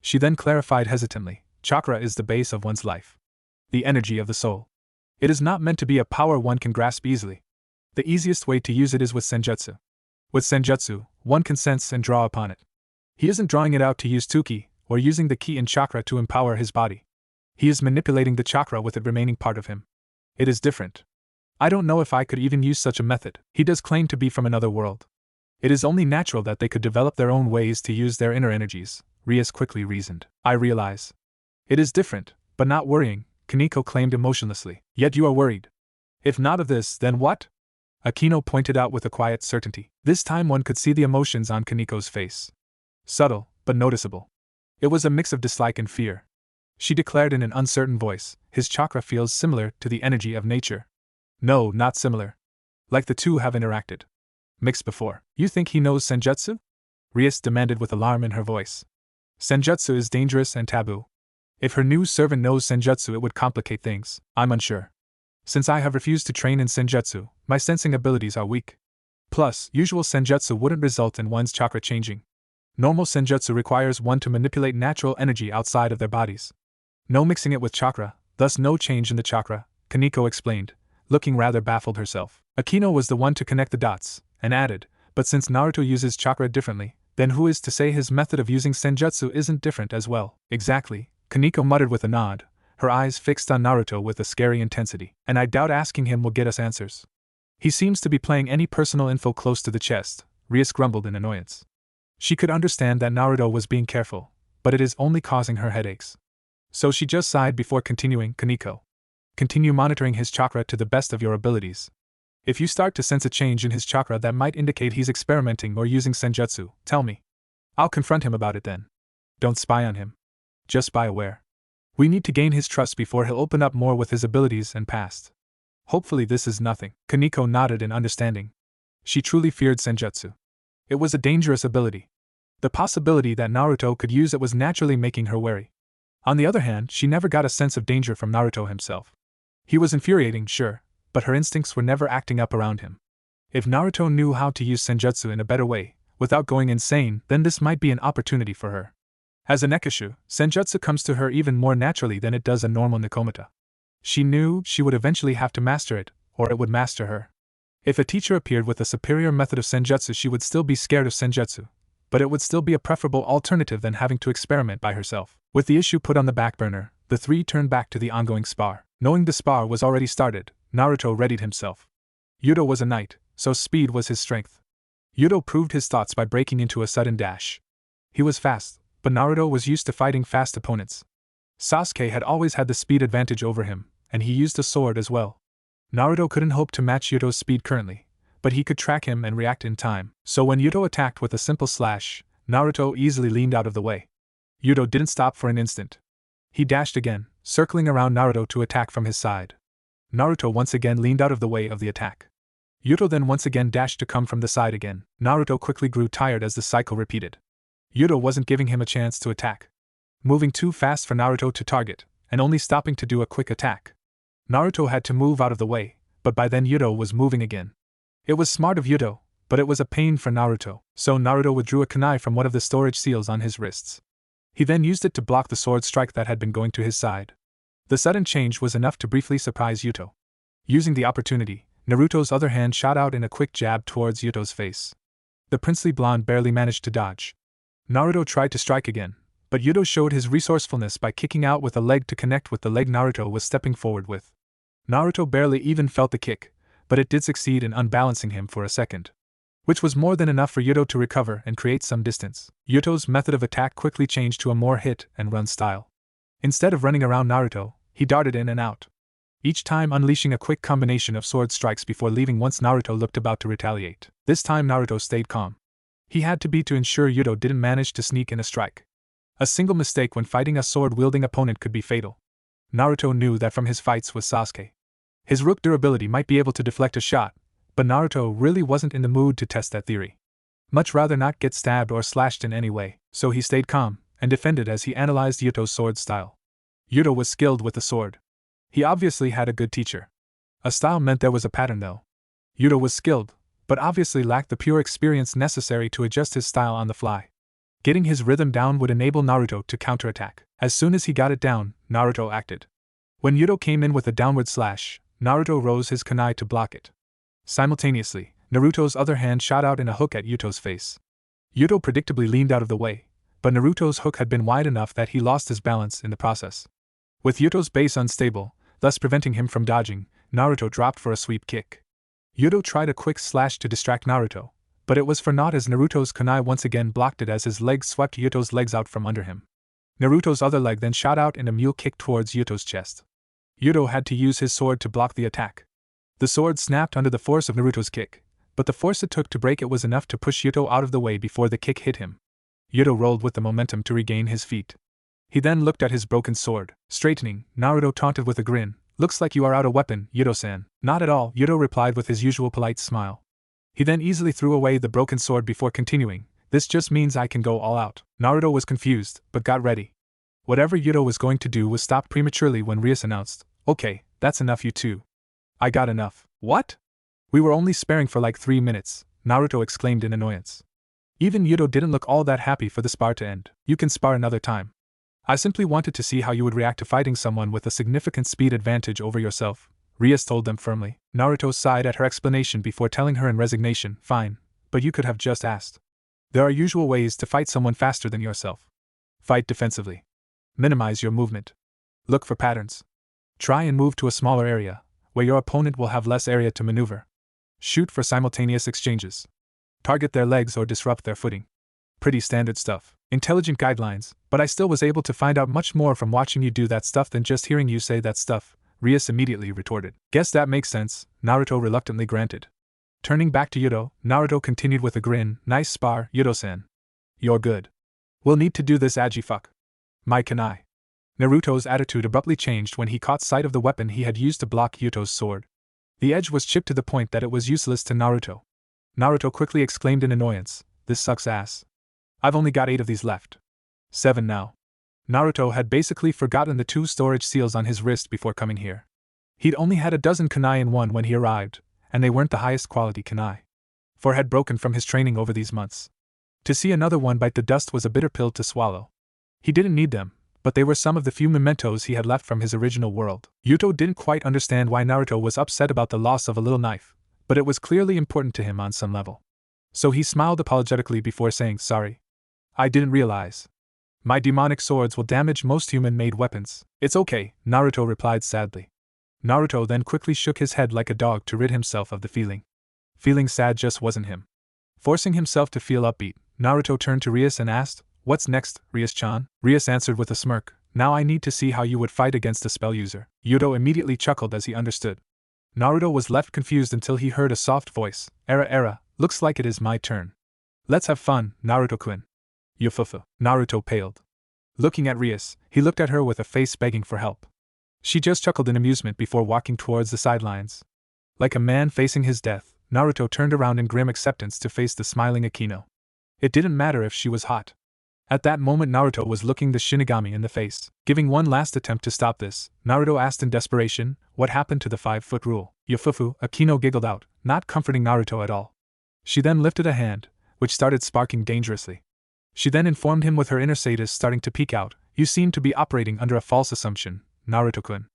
She then clarified hesitantly, "Chakra is the base of one's life. The energy of the soul. It is not meant to be a power one can grasp easily. The easiest way to use it is with senjutsu. With senjutsu, one can sense and draw upon it. He isn't drawing it out to use Tuki, or using the ki in chakra to empower his body. He is manipulating the chakra with it remaining part of him. It is different. I don't know if I could even use such a method. He does claim to be from another world. It is only natural that they could develop their own ways to use their inner energies," Rias quickly reasoned. "I realize. It is different, but not worrying," Koneko claimed emotionlessly. "Yet you are worried. If not of this, then what?" Akeno pointed out with a quiet certainty. This time one could see the emotions on Koneko's face. Subtle, but noticeable. It was a mix of dislike and fear. She declared in an uncertain voice, "His chakra feels similar to the energy of nature." "No, not similar. Like the two have interacted. Mixed before." "You think he knows senjutsu?" Rias demanded with alarm in her voice. "Senjutsu is dangerous and taboo. If her new servant knows senjutsu, it would complicate things. I'm unsure. Since I have refused to train in senjutsu, my sensing abilities are weak. Plus, usual senjutsu wouldn't result in one's chakra changing. Normal senjutsu requires one to manipulate natural energy outside of their bodies. No mixing it with chakra, thus no change in the chakra," Koneko explained, looking rather baffled herself. Akeno was the one to connect the dots, and added, "But since Naruto uses chakra differently, then who is to say his method of using senjutsu isn't different as well?" "Exactly," Koneko muttered with a nod, her eyes fixed on Naruto with a scary intensity. "And I doubt asking him will get us answers. He seems to be playing any personal info close to the chest," Rias grumbled in annoyance. She could understand that Naruto was being careful, but it is only causing her headaches. So she just sighed before continuing, "Koneko. Continue monitoring his chakra to the best of your abilities. If you start to sense a change in his chakra that might indicate he's experimenting or using senjutsu, tell me. I'll confront him about it then. Don't spy on him. Just be aware. We need to gain his trust before he'll open up more with his abilities and past. Hopefully this is nothing." Koneko nodded in understanding. She truly feared senjutsu. It was a dangerous ability. The possibility that Naruto could use it was naturally making her wary. On the other hand, she never got a sense of danger from Naruto himself. He was infuriating, sure, but her instincts were never acting up around him. If Naruto knew how to use senjutsu in a better way, without going insane, then this might be an opportunity for her. As a nekishu, senjutsu comes to her even more naturally than it does a normal nikomata. She knew she would eventually have to master it, or it would master her. If a teacher appeared with a superior method of senjutsu, she would still be scared of senjutsu, but it would still be a preferable alternative than having to experiment by herself. With the issue put on the back burner, the three turned back to the ongoing spar. Knowing the spar was already started, Naruto readied himself. Yuto was a knight, so speed was his strength. Yuto proved his thoughts by breaking into a sudden dash. He was fast, but Naruto was used to fighting fast opponents. Sasuke had always had the speed advantage over him, and he used a sword as well. Naruto couldn't hope to match Yuto's speed currently, but he could track him and react in time. So when Yuto attacked with a simple slash, Naruto easily leaned out of the way. Yuto didn't stop for an instant. He dashed again, circling around Naruto to attack from his side. Naruto once again leaned out of the way of the attack. Yuto then once again dashed to come from the side again. Naruto quickly grew tired as the cycle repeated. Yuto wasn't giving him a chance to attack. Moving too fast for Naruto to target, and only stopping to do a quick attack. Naruto had to move out of the way, but by then Yuto was moving again. It was smart of Yuto, but it was a pain for Naruto, so Naruto withdrew a kunai from one of the storage seals on his wrists. He then used it to block the sword strike that had been going to his side. The sudden change was enough to briefly surprise Yuto. Using the opportunity, Naruto's other hand shot out in a quick jab towards Yuto's face. The princely blonde barely managed to dodge. Naruto tried to strike again, but Yuto showed his resourcefulness by kicking out with a leg to connect with the leg Naruto was stepping forward with. Naruto barely even felt the kick, but it did succeed in unbalancing him for a second, which was more than enough for Yuto to recover and create some distance. Yuto's method of attack quickly changed to a more hit-and-run style. Instead of running around Naruto, he darted in and out, each time unleashing a quick combination of sword strikes before leaving once Naruto looked about to retaliate. This time Naruto stayed calm. He had to be to ensure Yuto didn't manage to sneak in a strike. A single mistake when fighting a sword-wielding opponent could be fatal. Naruto knew that from his fights with Sasuke. His Rook durability might be able to deflect a shot, but Naruto really wasn't in the mood to test that theory. Much rather not get stabbed or slashed in any way, so he stayed calm and defended as he analyzed Yuto's sword style. Yuto was skilled with the sword. He obviously had a good teacher. A style meant there was a pattern though. Yuto was skilled, but obviously lacked the pure experience necessary to adjust his style on the fly. Getting his rhythm down would enable Naruto to counterattack. As soon as he got it down, Naruto acted. When Yuto came in with a downward slash, Naruto rose his kunai to block it. Simultaneously, Naruto's other hand shot out in a hook at Yuto's face. Yuto predictably leaned out of the way, but Naruto's hook had been wide enough that he lost his balance in the process. With Yuto's base unstable, thus preventing him from dodging, Naruto dropped for a sweep kick. Yuto tried a quick slash to distract Naruto, but it was for naught as Naruto's kunai once again blocked it as his legs swept Yuto's legs out from under him. Naruto's other leg then shot out in a mule kick towards Yuto's chest. Yuto had to use his sword to block the attack. The sword snapped under the force of Naruto's kick, but the force it took to break it was enough to push Yuto out of the way before the kick hit him. Yuto rolled with the momentum to regain his feet. He then looked at his broken sword. Straightening, Naruto taunted with a grin. "Looks like you are out of weapon, Yuto-san." "Not at all," Yuto replied with his usual polite smile. He then easily threw away the broken sword before continuing, "This just means I can go all out." Naruto was confused, but got ready. Whatever Yuto was going to do was stopped prematurely when Rias announced, "Okay, that's enough, you two." "I got enough." "What?" "We were only sparring for like 3 minutes, Naruto exclaimed in annoyance. Even Yuto didn't look all that happy for the spar to end. "You can spar another time. I simply wanted to see how you would react to fighting someone with a significant speed advantage over yourself," Rias told them firmly. Naruto sighed at her explanation before telling her in resignation, "Fine, but you could have just asked. There are usual ways to fight someone faster than yourself. Fight defensively. Minimize your movement. Look for patterns. Try and move to a smaller area, where your opponent will have less area to maneuver. Shoot for simultaneous exchanges. Target their legs or disrupt their footing. Pretty standard stuff. Intelligent guidelines, but I still was able to find out much more from watching you do that stuff than just hearing you say that stuff," Rias immediately retorted. "Guess that makes sense," Naruto reluctantly granted. Turning back to Yuto, Naruto continued with a grin, "Nice spar, Yuto-san. You're good. We'll need to do this agi fuck. My kunai." Naruto's attitude abruptly changed when he caught sight of the weapon he had used to block Yuto's sword. The edge was chipped to the point that it was useless to Naruto. Naruto quickly exclaimed in annoyance, "This sucks ass. I've only got 8 of these left. 7 now." Naruto had basically forgotten the 2 storage seals on his wrist before coming here. He'd only had a dozen kunai in one when he arrived, and they weren't the highest quality kunai. 4 had broken from his training over these months. To see another one bite the dust was a bitter pill to swallow. He didn't need them, but they were some of the few mementos he had left from his original world. Yuto didn't quite understand why Naruto was upset about the loss of a little knife, but it was clearly important to him on some level. So he smiled apologetically before saying, "Sorry. I didn't realize. My demonic swords will damage most human-made weapons." "It's okay," Naruto replied sadly. Naruto then quickly shook his head like a dog to rid himself of the feeling. Feeling sad just wasn't him. Forcing himself to feel upbeat, Naruto turned to Rias and asked, "What's next, Rias-chan?" Rias answered with a smirk, "Now I need to see how you would fight against a spell user." Yuto immediately chuckled as he understood. Naruto was left confused until he heard a soft voice. Era, looks like it is my turn. Let's have fun, Naruto-kun. Yufufu. Naruto paled. Looking at Rias, he looked at her with a face begging for help. She just chuckled in amusement before walking towards the sidelines. Like a man facing his death, Naruto turned around in grim acceptance to face the smiling Akeno. It didn't matter if she was hot. At that moment Naruto was looking the Shinigami in the face. Giving one last attempt to stop this, Naruto asked in desperation, what happened to the 5-foot rule? Yufufu, Akeno giggled out, not comforting Naruto at all. She then lifted a hand, which started sparking dangerously. She then informed him with her inner sadist starting to peek out, you seem to be operating under a false assumption, Naruto-kun.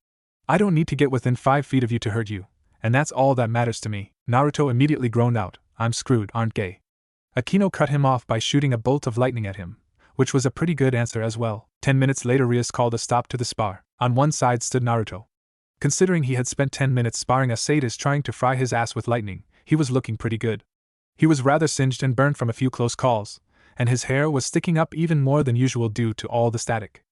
I don't need to get within 5 feet of you to hurt you, and that's all that matters to me. Naruto immediately groaned out, I'm screwed, aren't gay. Akeno cut him off by shooting a bolt of lightning at him, which was a pretty good answer as well. 10 minutes later Rias called a stop to the spar. On one side stood Naruto. Considering he had spent 10 minutes sparring a sadist trying to fry his ass with lightning, he was looking pretty good. He was rather singed and burned from a few close calls, and his hair was sticking up even more than usual due to all the static.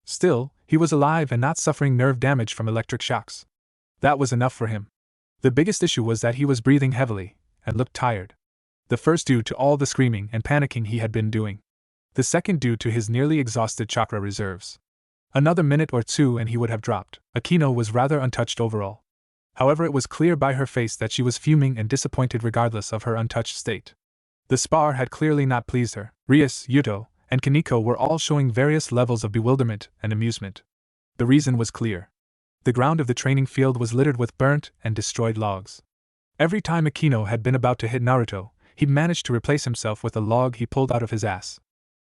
Still, he was alive and not suffering nerve damage from electric shocks. That was enough for him. The biggest issue was that he was breathing heavily, and looked tired. The first due to all the screaming and panicking he had been doing. The second due to his nearly exhausted chakra reserves. Another minute or two and he would have dropped. Akeno was rather untouched overall. However, it was clear by her face that she was fuming and disappointed regardless of her untouched state. The spar had clearly not pleased her. Rias, Yuto, and Koneko were all showing various levels of bewilderment and amusement. The reason was clear. The ground of the training field was littered with burnt and destroyed logs. Every time Akeno had been about to hit Naruto, he'd managed to replace himself with a log he pulled out of his ass.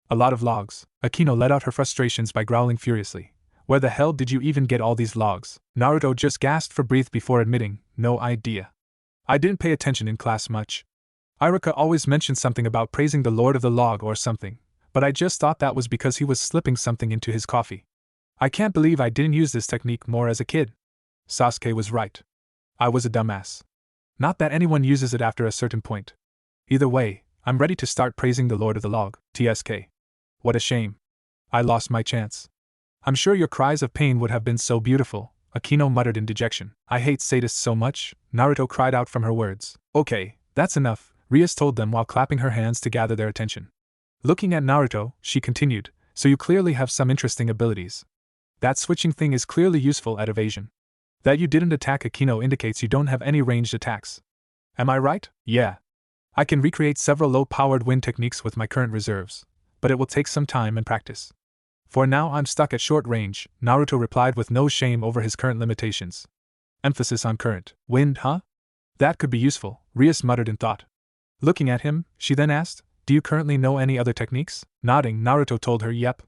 A lot of logs. Akeno let out her frustrations by growling furiously. Where the hell did you even get all these logs? Naruto just gasped for breath before admitting, no idea. I didn't pay attention in class much. Iruka always mentioned something about praising the Lord of the Log or something, but I just thought that was because he was slipping something into his coffee. I can't believe I didn't use this technique more as a kid. Sasuke was right. I was a dumbass. Not that anyone uses it after a certain point. Either way, I'm ready to start praising the Lord of the Log, TSK. What a shame. I lost my chance. I'm sure your cries of pain would have been so beautiful, Akeno muttered in dejection. I hate sadists so much, Naruto cried out from her words. Okay, that's enough, Rias told them while clapping her hands to gather their attention. Looking at Naruto, she continued, so you clearly have some interesting abilities. That switching thing is clearly useful at evasion. That you didn't attack Akeno indicates you don't have any ranged attacks. Am I right? Yeah. I can recreate several low-powered wind techniques with my current reserves, but it will take some time and practice. For now I'm stuck at short range, Naruto replied with no shame over his current limitations. Emphasis on current. Wind, huh? That could be useful, Rias muttered in thought. Looking at him, she then asked, do you currently know any other techniques? Nodding, Naruto told her yep.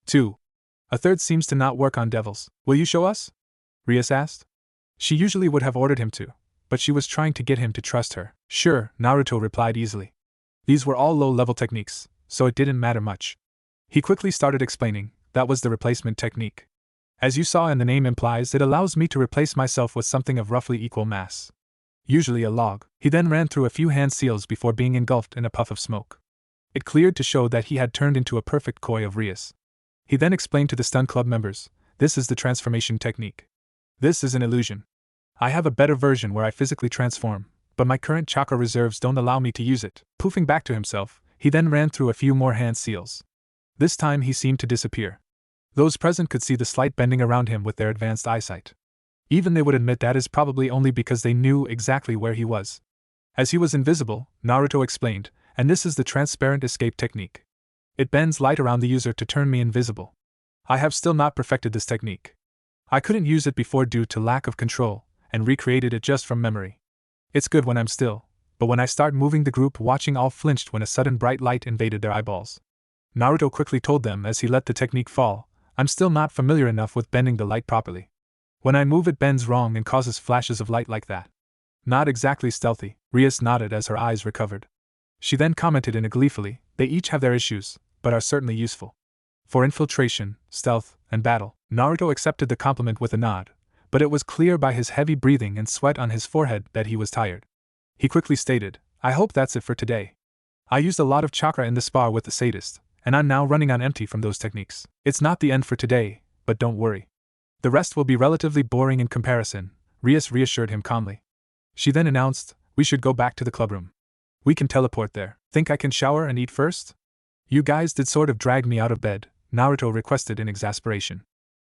2. A third seems to not work on devils. Will you show us? Rias asked. She usually would have ordered him to, but she was trying to get him to trust her. Sure, Naruto replied easily. These were all low-level techniques, so it didn't matter much. He quickly started explaining, that was the replacement technique. As you saw and the name implies, it allows me to replace myself with something of roughly equal mass. Usually a log. He then ran through a few hand seals before being engulfed in a puff of smoke. It cleared to show that he had turned into a perfect Kuoh of Rias. He then explained to the Stun Club members, this is the transformation technique. This is an illusion. I have a better version where I physically transform, but my current chakra reserves don't allow me to use it. Poofing back to himself, he then ran through a few more hand seals. This time he seemed to disappear. Those present could see the slight bending around him with their advanced eyesight. Even they would admit that is probably only because they knew exactly where he was. As he was invisible, Naruto explained, and this is the transparent escape technique. It bends light around the user to turn me invisible. I have still not perfected this technique. I couldn't use it before due to lack of control, and recreated it just from memory. It's good when I'm still, but when I start moving the group watching all flinched when a sudden bright light invaded their eyeballs. Naruto quickly told them as he let the technique fall, I'm still not familiar enough with bending the light properly. When I move it bends wrong and causes flashes of light like that. Not exactly stealthy, Rias nodded as her eyes recovered. She then commented in a gleefully, they each have their issues, but are certainly useful. For infiltration, stealth, and battle. Naruto accepted the compliment with a nod, but it was clear by his heavy breathing and sweat on his forehead that he was tired. He quickly stated, I hope that's it for today. I used a lot of chakra in the spar with the sadist, and I'm now running on empty from those techniques. It's not the end for today, but don't worry. The rest will be relatively boring in comparison, Rias reassured him calmly. She then announced, "We should go back to the clubroom. We can teleport there. Think I can shower and eat first?" "You guys did sort of drag me out of bed," Naruto requested in exasperation.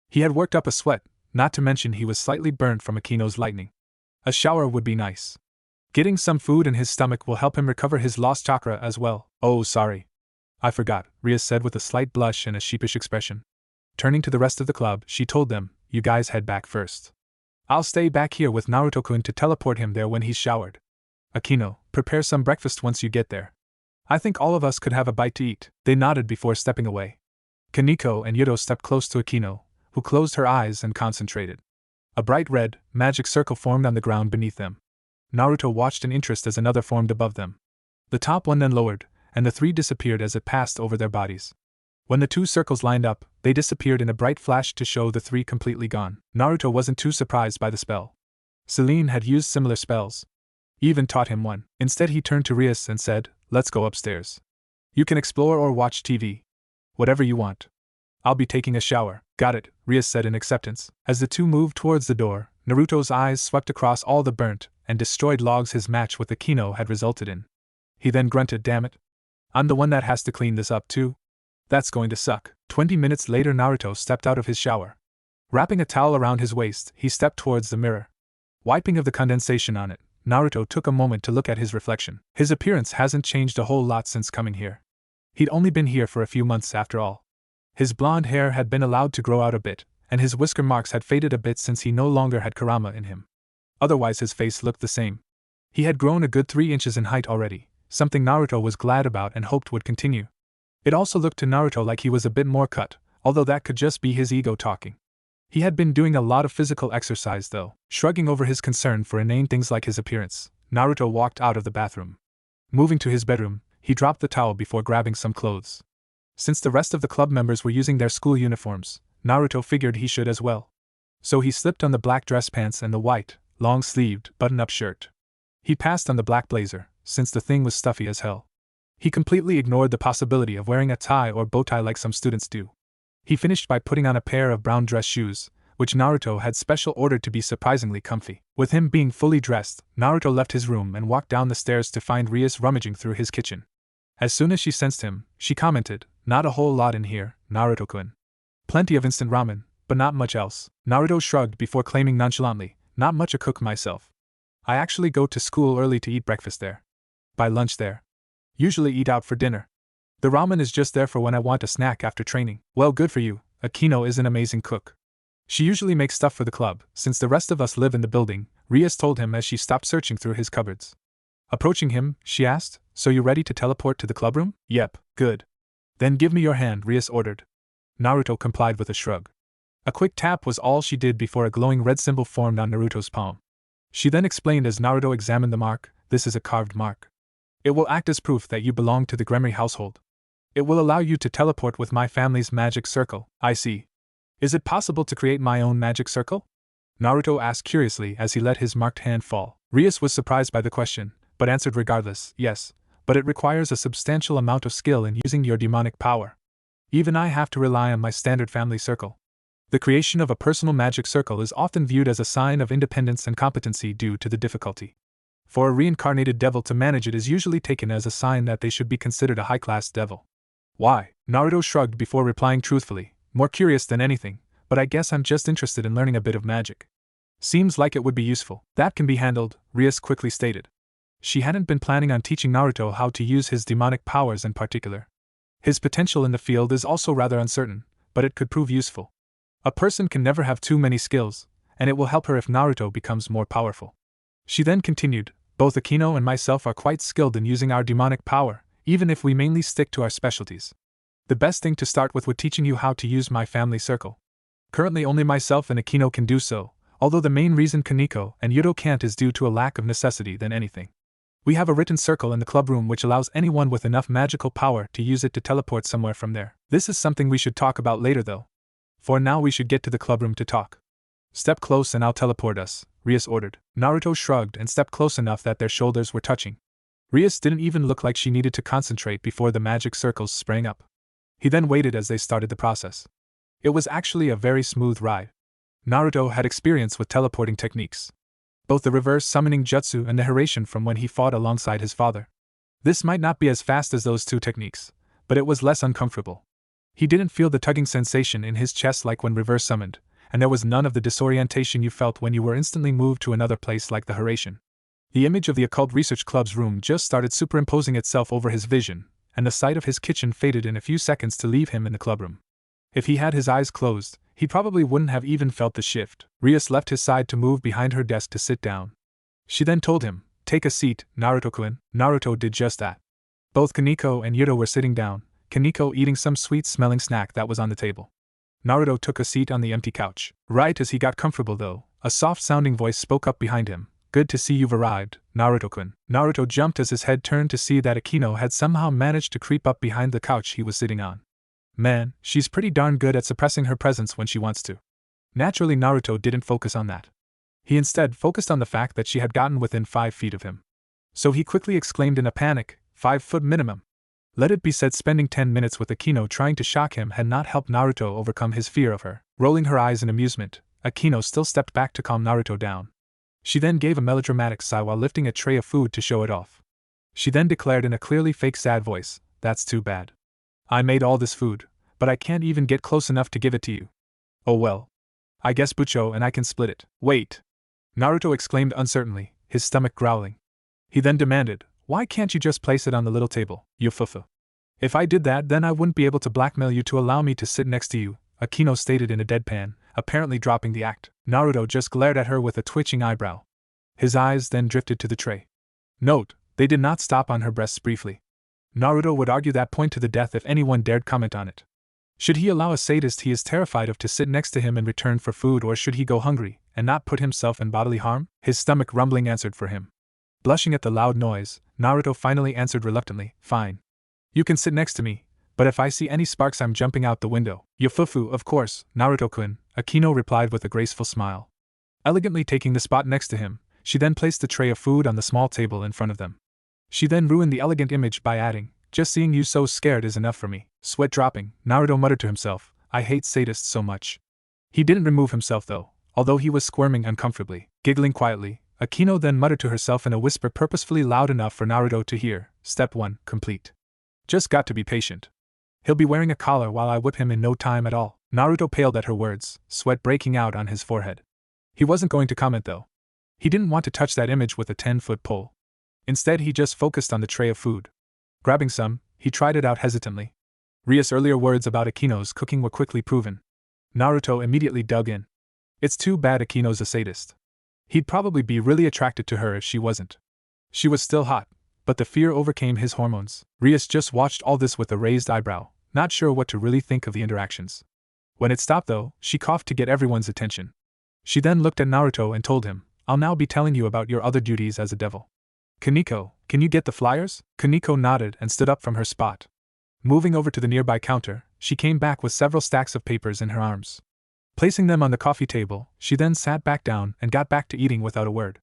He had worked up a sweat, not to mention he was slightly burned from Akeno's lightning. A shower would be nice. Getting some food in his stomach will help him recover his lost chakra as well. "Oh, sorry. I forgot," Rias said with a slight blush and a sheepish expression. Turning to the rest of the club, she told them, "You guys head back first. I'll stay back here with Naruto-kun to teleport him there when he's showered. Akeno, prepare some breakfast once you get there. I think all of us could have a bite to eat." They nodded before stepping away. Koneko and Yuto stepped close to Akeno, who closed her eyes and concentrated. A bright red, magic circle formed on the ground beneath them. Naruto watched in interest as another formed above them. The top one then lowered, and the three disappeared as it passed over their bodies. When the two circles lined up, they disappeared in a bright flash to show the three completely gone. Naruto wasn't too surprised by the spell. Selene had used similar spells. Even taught him one. Instead he turned to Rias and said, "Let's go upstairs. You can explore or watch TV. Whatever you want. I'll be taking a shower." "Got it," Rias said in acceptance. As the two moved towards the door, Naruto's eyes swept across all the burnt and destroyed logs his match with Akeno had resulted in. He then grunted, "Damn it. I'm the one that has to clean this up too? That's going to suck." 20 minutes later Naruto stepped out of his shower. Wrapping a towel around his waist, he stepped towards the mirror. Wiping of the condensation on it, Naruto took a moment to look at his reflection. His appearance hasn't changed a whole lot since coming here. He'd only been here for a few months after all. His blonde hair had been allowed to grow out a bit, and his whisker marks had faded a bit since he no longer had Kurama in him. Otherwise his face looked the same. He had grown a good 3 inches in height already, something Naruto was glad about and hoped would continue. It also looked to Naruto like he was a bit more cut, although that could just be his ego talking. He had been doing a lot of physical exercise though. Shrugging over his concern for inane things like his appearance, Naruto walked out of the bathroom. Moving to his bedroom, he dropped the towel before grabbing some clothes. Since the rest of the club members were using their school uniforms, Naruto figured he should as well. So he slipped on the black dress pants and the white, long-sleeved, button-up shirt. He passed on the black blazer, since the thing was stuffy as hell. He completely ignored the possibility of wearing a tie or bow tie like some students do. He finished by putting on a pair of brown dress shoes, which Naruto had special ordered to be surprisingly comfy. With him being fully dressed, Naruto left his room and walked down the stairs to find Rias rummaging through his kitchen. As soon as she sensed him, she commented, "Not a whole lot in here, Naruto-kun. Plenty of instant ramen, but not much else." Naruto shrugged before claiming nonchalantly, "Not much a cook myself. I actually go to school early to eat breakfast there. By lunch there. Usually eat out for dinner. The ramen is just there for when I want a snack after training." "Well, good for you. Akeno is an amazing cook. She usually makes stuff for the club, since the rest of us live in the building," Rias told him as she stopped searching through his cupboards. Approaching him, she asked, "So you ready to teleport to the clubroom?" "Yep, good." "Then give me your hand," Rias ordered. Naruto complied with a shrug. A quick tap was all she did before a glowing red symbol formed on Naruto's palm. She then explained as Naruto examined the mark, "This is a carved mark. It will act as proof that you belong to the Gremory household. It will allow you to teleport with my family's magic circle." "I see. Is it possible to create my own magic circle?" Naruto asked curiously as he let his marked hand fall. Rias was surprised by the question, but answered regardless, "Yes, but it requires a substantial amount of skill in using your demonic power. Even I have to rely on my standard family circle." The creation of a personal magic circle is often viewed as a sign of independence and competency due to the difficulty. For a reincarnated devil to manage it is usually taken as a sign that they should be considered a high-class devil. "Why?" Naruto shrugged before replying truthfully, "More curious than anything, but I guess I'm just interested in learning a bit of magic. Seems like it would be useful." "That can be handled," Rias quickly stated. She hadn't been planning on teaching Naruto how to use his demonic powers in particular. His potential in the field is also rather uncertain, but it could prove useful. A person can never have too many skills, and it will help her if Naruto becomes more powerful. She then continued, "Both Akeno and myself are quite skilled in using our demonic power, even if we mainly stick to our specialties. The best thing to start with would teaching you how to use my family circle. Currently only myself and Akeno can do so, although the main reason Koneko and Yuto can't is due to a lack of necessity than anything. We have a written circle in the clubroom which allows anyone with enough magical power to use it to teleport somewhere from there. This is something we should talk about later though. For now we should get to the clubroom to talk. Step close and I'll teleport us," Rias ordered. Naruto shrugged and stepped close enough that their shoulders were touching. Rias didn't even look like she needed to concentrate before the magic circles sprang up. He then waited as they started the process. It was actually a very smooth ride. Naruto had experience with teleporting techniques. both the reverse summoning jutsu and the Hiraishin from when he fought alongside his father. This might not be as fast as those two techniques, but it was less uncomfortable. He didn't feel the tugging sensation in his chest like when reverse summoned, and there was none of the disorientation you felt when you were instantly moved to another place like the Hiraishin. The image of the Occult Research Club's room just started superimposing itself over his vision, and the sight of his kitchen faded in a few seconds to leave him in the clubroom. If he had his eyes closed, he probably wouldn't have even felt the shift. Rias left his side to move behind her desk to sit down. She then told him, "Take a seat, Naruto-kun." Naruto did just that. Both Koneko and Yuto were sitting down, Koneko eating some sweet-smelling snack that was on the table. Naruto took a seat on the empty couch. Right as he got comfortable though, a soft-sounding voice spoke up behind him. "Good to see you've arrived, Naruto-kun." Naruto jumped as his head turned to see that Akeno had somehow managed to creep up behind the couch he was sitting on. Man, she's pretty darn good at suppressing her presence when she wants to. Naturally, Naruto didn't focus on that. He instead focused on the fact that she had gotten within 5 feet of him. So he quickly exclaimed in a panic, 5 foot minimum. Let it be said, spending 10 minutes with Akeno trying to shock him had not helped Naruto overcome his fear of her. Rolling her eyes in amusement, Akeno still stepped back to calm Naruto down. She then gave a melodramatic sigh while lifting a tray of food to show it off. She then declared in a clearly fake sad voice, "That's too bad. I made all this food, but I can't even get close enough to give it to you. Oh well. I guess Bucho and I can split it." "Wait!" Naruto exclaimed uncertainly, his stomach growling. He then demanded, "Why can't you just place it on the little table, you fufu?" "If I did that, then I wouldn't be able to blackmail you to allow me to sit next to you," Akeno stated in a deadpan, apparently dropping the act. Naruto just glared at her with a twitching eyebrow. His eyes then drifted to the tray. Note, they did not stop on her breasts briefly. Naruto would argue that point to the death if anyone dared comment on it. Should he allow a sadist he is terrified of to sit next to him in return for food, or should he go hungry and not put himself in bodily harm? His stomach rumbling answered for him. Blushing at the loud noise, Naruto finally answered reluctantly, "Fine. You can sit next to me, but if I see any sparks I'm jumping out the window." "Yofufu, of course, Naruto-kun," Akeno replied with a graceful smile. Elegantly taking the spot next to him, she then placed the tray of food on the small table in front of them. She then ruined the elegant image by adding, "Just seeing you so scared is enough for me." Sweat dropping, Naruto muttered to himself, "I hate sadists so much." He didn't remove himself though, although he was squirming uncomfortably. Giggling quietly, Akeno then muttered to herself in a whisper purposefully loud enough for Naruto to hear, "Step 1, complete. Just got to be patient. He'll be wearing a collar while I whip him in no time at all." Naruto paled at her words, sweat breaking out on his forehead. He wasn't going to comment though. He didn't want to touch that image with a 10-foot pole. Instead, he just focused on the tray of food. Grabbing some, he tried it out hesitantly. Rias' earlier words about Akeno's cooking were quickly proven. Naruto immediately dug in. It's too bad Akeno's a sadist. He'd probably be really attracted to her if she wasn't. She was still hot, but the fear overcame his hormones. Rias just watched all this with a raised eyebrow, not sure what to really think of the interactions. When it stopped though, she coughed to get everyone's attention. She then looked at Naruto and told him, "I'll now be telling you about your other duties as a devil. Koneko, can you get the flyers?" Koneko nodded and stood up from her spot. Moving over to the nearby counter, she came back with several stacks of papers in her arms. Placing them on the coffee table, she then sat back down and got back to eating without a word.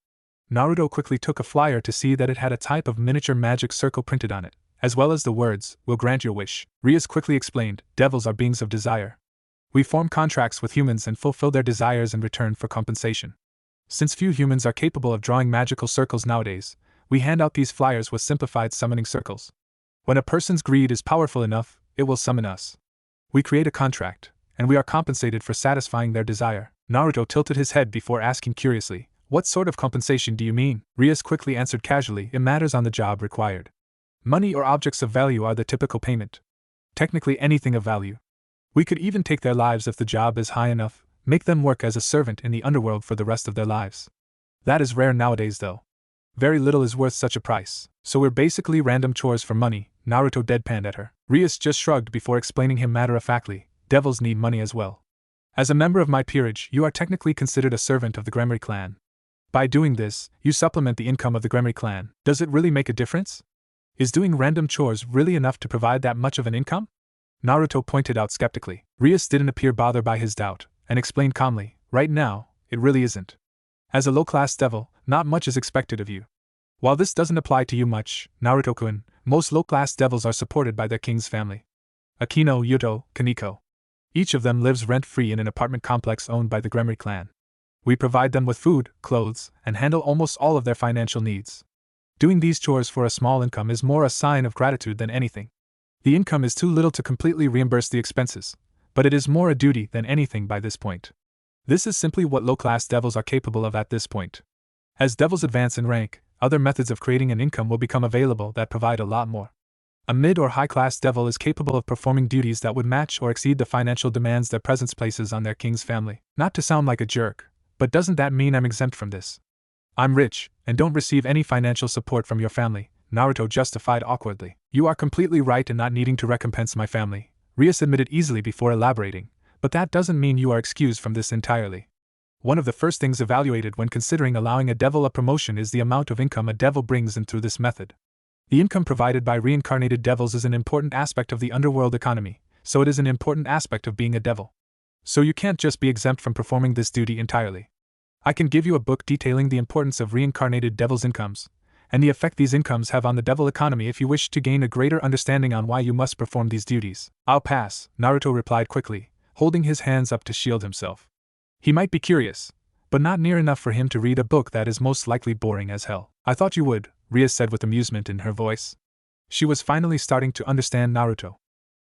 Naruto quickly took a flyer to see that it had a type of miniature magic circle printed on it, as well as the words, "Will grant your wish." Rias quickly explained, "Devils are beings of desire. We form contracts with humans and fulfill their desires in return for compensation. Since few humans are capable of drawing magical circles nowadays, we hand out these flyers with simplified summoning circles. When a person's greed is powerful enough, it will summon us. We create a contract, and we are compensated for satisfying their desire." Naruto tilted his head before asking curiously, "What sort of compensation do you mean?" Rias quickly answered casually, "It matters on the job required. Money or objects of value are the typical payment. Technically anything of value. We could even take their lives if the job is high enough, make them work as a servant in the underworld for the rest of their lives. That is rare nowadays though. Very little is worth such a price, so we're basically random chores for money." Naruto deadpanned at her. Rias just shrugged before explaining him matter-of-factly, "Devils need money as well. As a member of my peerage, you are technically considered a servant of the Gremory clan. By doing this, you supplement the income of the Gremory clan. Does it really make a difference? Is doing random chores really enough to provide that much of an income?" Naruto pointed out skeptically. Rias didn't appear bothered by his doubt, and explained calmly, "Right now, it really isn't. As a low-class devil, not much is expected of you. While this doesn't apply to you much, Naruto-kun, most low-class devils are supported by their king's family. Akeno, Yuto, Koneko. Each of them lives rent-free in an apartment complex owned by the Gremory clan. We provide them with food, clothes, and handle almost all of their financial needs. Doing these chores for a small income is more a sign of gratitude than anything. The income is too little to completely reimburse the expenses, but it is more a duty than anything by this point. This is simply what low-class devils are capable of at this point. As devils advance in rank, other methods of creating an income will become available that provide a lot more. A mid or high-class devil is capable of performing duties that would match or exceed the financial demands their presence places on their king's family. Not to sound like a jerk, but doesn't that mean I'm exempt from this? I'm rich, and don't receive any financial support from your family, Naruto justified awkwardly. You are completely right in not needing to recompense my family, Rias admitted easily before elaborating, but that doesn't mean you are excused from this entirely. One of the first things evaluated when considering allowing a devil a promotion is the amount of income a devil brings in through this method. The income provided by reincarnated devils is an important aspect of the underworld economy, so it is an important aspect of being a devil. So you can't just be exempt from performing this duty entirely. I can give you a book detailing the importance of reincarnated devils' incomes, and the effect these incomes have on the devil economy if you wish to gain a greater understanding on why you must perform these duties. I'll pass, Naruto replied quickly, holding his hands up to shield himself. He might be curious, but not near enough for him to read a book that is most likely boring as hell. I thought you would, Rias said with amusement in her voice. She was finally starting to understand Naruto.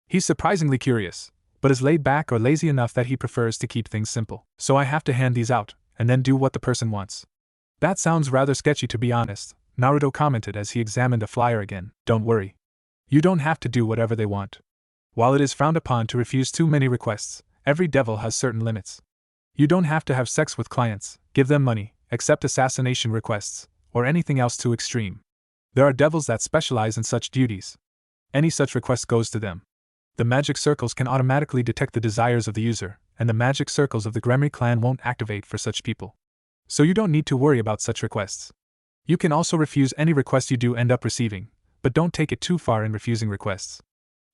He's surprisingly curious, but is laid back or lazy enough that he prefers to keep things simple. So I have to hand these out, and then do what the person wants. That sounds rather sketchy to be honest, Naruto commented as he examined a flyer again. Don't worry. You don't have to do whatever they want. While it is frowned upon to refuse too many requests, every devil has certain limits. You don't have to have sex with clients, give them money, accept assassination requests, or anything else too extreme. There are devils that specialize in such duties. Any such request goes to them. The magic circles can automatically detect the desires of the user, and the magic circles of the Gremry clan won't activate for such people. So you don't need to worry about such requests. You can also refuse any request you do end up receiving, but don't take it too far in refusing requests.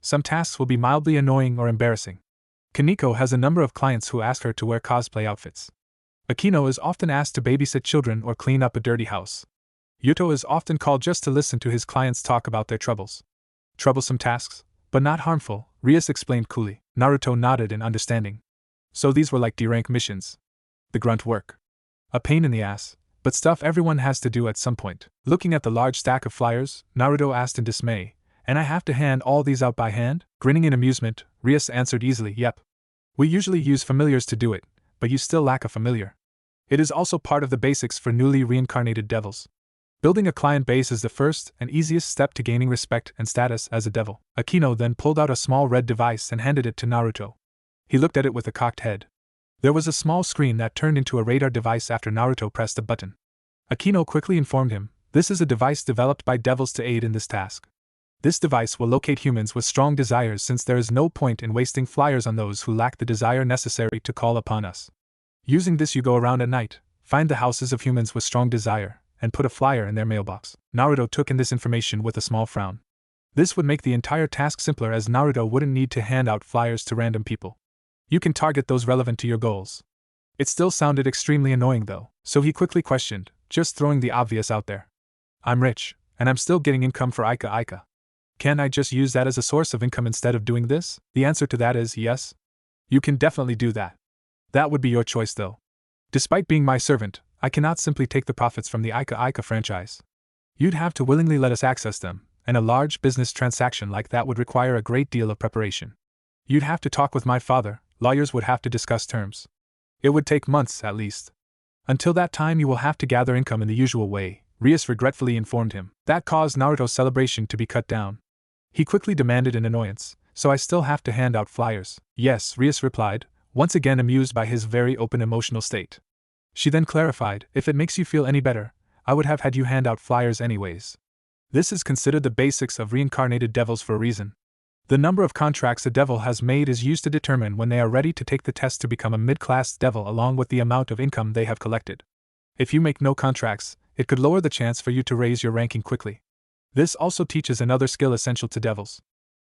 Some tasks will be mildly annoying or embarrassing. Koneko has a number of clients who ask her to wear cosplay outfits. Akeno is often asked to babysit children or clean up a dirty house. Yuto is often called just to listen to his clients talk about their troubles. Troublesome tasks, but not harmful, Rias explained coolly. Naruto nodded in understanding. So these were like D-rank missions. The grunt work. A pain in the ass, but stuff everyone has to do at some point. Looking at the large stack of flyers, Naruto asked in dismay, and I have to hand all these out by hand? Grinning in amusement, Rias answered easily, yep. We usually use familiars to do it, but you still lack a familiar. It is also part of the basics for newly reincarnated devils. Building a client base is the first and easiest step to gaining respect and status as a devil. Akeno then pulled out a small red device and handed it to Naruto. He looked at it with a cocked head. There was a small screen that turned into a radar device after Naruto pressed a button. Akeno quickly informed him, this is a device developed by devils to aid in this task. This device will locate humans with strong desires since there is no point in wasting flyers on those who lack the desire necessary to call upon us. Using this you go around at night, find the houses of humans with strong desire, and put a flyer in their mailbox. Naruto took in this information with a small frown. This would make the entire task simpler as Naruto wouldn't need to hand out flyers to random people. You can target those relevant to your goals. It still sounded extremely annoying though, so he quickly questioned, just throwing the obvious out there. I'm rich, and I'm still getting income for Ika. Can I just use that as a source of income instead of doing this? The answer to that is yes. You can definitely do that. That would be your choice though. Despite being my servant, I cannot simply take the profits from the Ika franchise. You'd have to willingly let us access them, and a large business transaction like that would require a great deal of preparation. You'd have to talk with my father, lawyers would have to discuss terms. It would take months at least. Until that time you will have to gather income in the usual way, Rias regretfully informed him. That caused Naruto's celebration to be cut down. He quickly demanded in annoyance, so I still have to hand out flyers. Yes, Rias replied, once again amused by his very open emotional state. She then clarified, if it makes you feel any better, I would have had you hand out flyers anyways. This is considered the basics of reincarnated devils for a reason. The number of contracts a devil has made is used to determine when they are ready to take the test to become a mid-class devil along with the amount of income they have collected. If you make no contracts, it could lower the chance for you to raise your ranking quickly. This also teaches another skill essential to devils.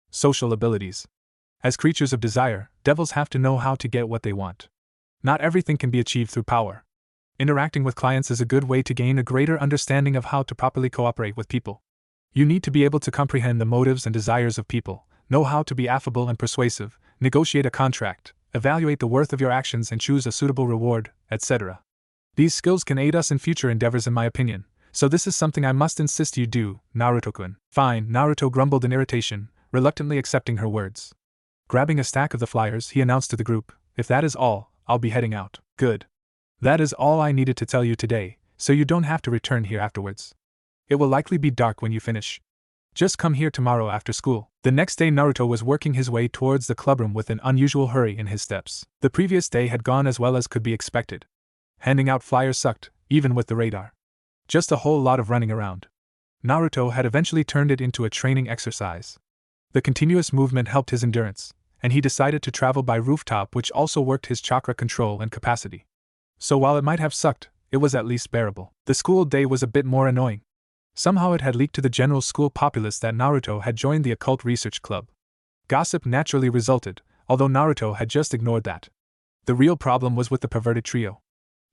Social abilities. As creatures of desire, devils have to know how to get what they want. Not everything can be achieved through power. Interacting with clients is a good way to gain a greater understanding of how to properly cooperate with people. You need to be able to comprehend the motives and desires of people, know how to be affable and persuasive, negotiate a contract, evaluate the worth of your actions and choose a suitable reward, etc. These skills can aid us in future endeavors in my opinion, so this is something I must insist you do, Naruto-kun. Fine, Naruto grumbled in irritation, reluctantly accepting her words. Grabbing a stack of the flyers, he announced to the group, if that is all, I'll be heading out. Good. That is all I needed to tell you today, so you don't have to return here afterwards. It will likely be dark when you finish. Just come here tomorrow after school. The next day Naruto was working his way towards the clubroom with an unusual hurry in his steps. The previous day had gone as well as could be expected. Handing out flyers sucked, even with the radar. Just a whole lot of running around. Naruto had eventually turned it into a training exercise. The continuous movement helped his endurance, and he decided to travel by rooftop, which also worked his chakra control and capacity. So while it might have sucked, it was at least bearable. The school day was a bit more annoying. Somehow it had leaked to the general school populace that Naruto had joined the occult research club. Gossip naturally resulted, although Naruto had just ignored that. The real problem was with the perverted trio.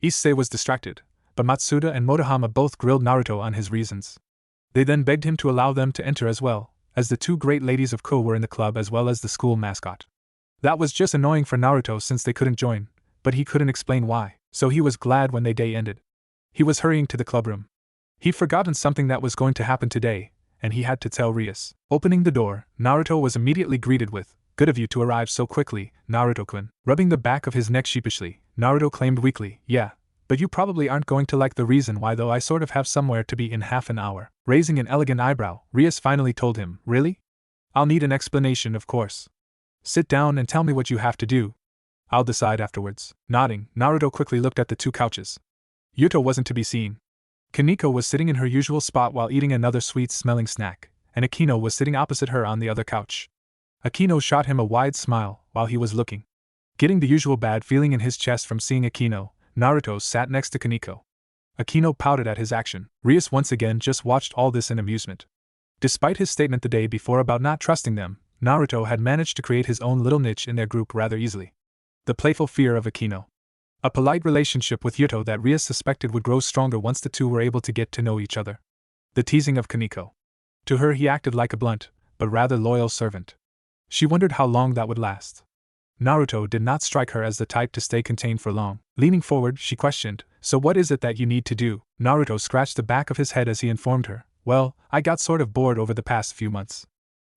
Issei was distracted, but Matsuda and Motohama both grilled Naruto on his reasons. They then begged him to allow them to enter as well, as the two great ladies of Kuoh were in the club as well as the school mascot. That was just annoying for Naruto since they couldn't join, but he couldn't explain why, so he was glad when the day ended. He was hurrying to the clubroom. He'd forgotten something that was going to happen today, and he had to tell Rias. Opening the door, Naruto was immediately greeted with, "Good of you to arrive so quickly, Naruto-kun." Rubbing the back of his neck sheepishly, Naruto claimed weakly, "Yeah, but you probably aren't going to like the reason why, though I sort of have somewhere to be in half an hour." Raising an elegant eyebrow, Rias finally told him, "Really? I'll need an explanation, of course. Sit down and tell me what you have to do. I'll decide afterwards." Nodding, Naruto quickly looked at the two couches. Yuto wasn't to be seen. Koneko was sitting in her usual spot while eating another sweet-smelling snack, and Akeno was sitting opposite her on the other couch. Akeno shot him a wide smile while he was looking. Getting the usual bad feeling in his chest from seeing Akeno, Naruto sat next to Koneko. Akeno pouted at his action. Rias once again just watched all this in amusement. Despite his statement the day before about not trusting them, Naruto had managed to create his own little niche in their group rather easily. The playful fear of Akeno. A polite relationship with Yuto that Rias suspected would grow stronger once the two were able to get to know each other. The teasing of Koneko. To her he acted like a blunt, but rather loyal servant. She wondered how long that would last. Naruto did not strike her as the type to stay contained for long. Leaning forward, she questioned, "So what is it that you need to do?" Naruto scratched the back of his head as he informed her, "Well, I got sort of bored over the past few months.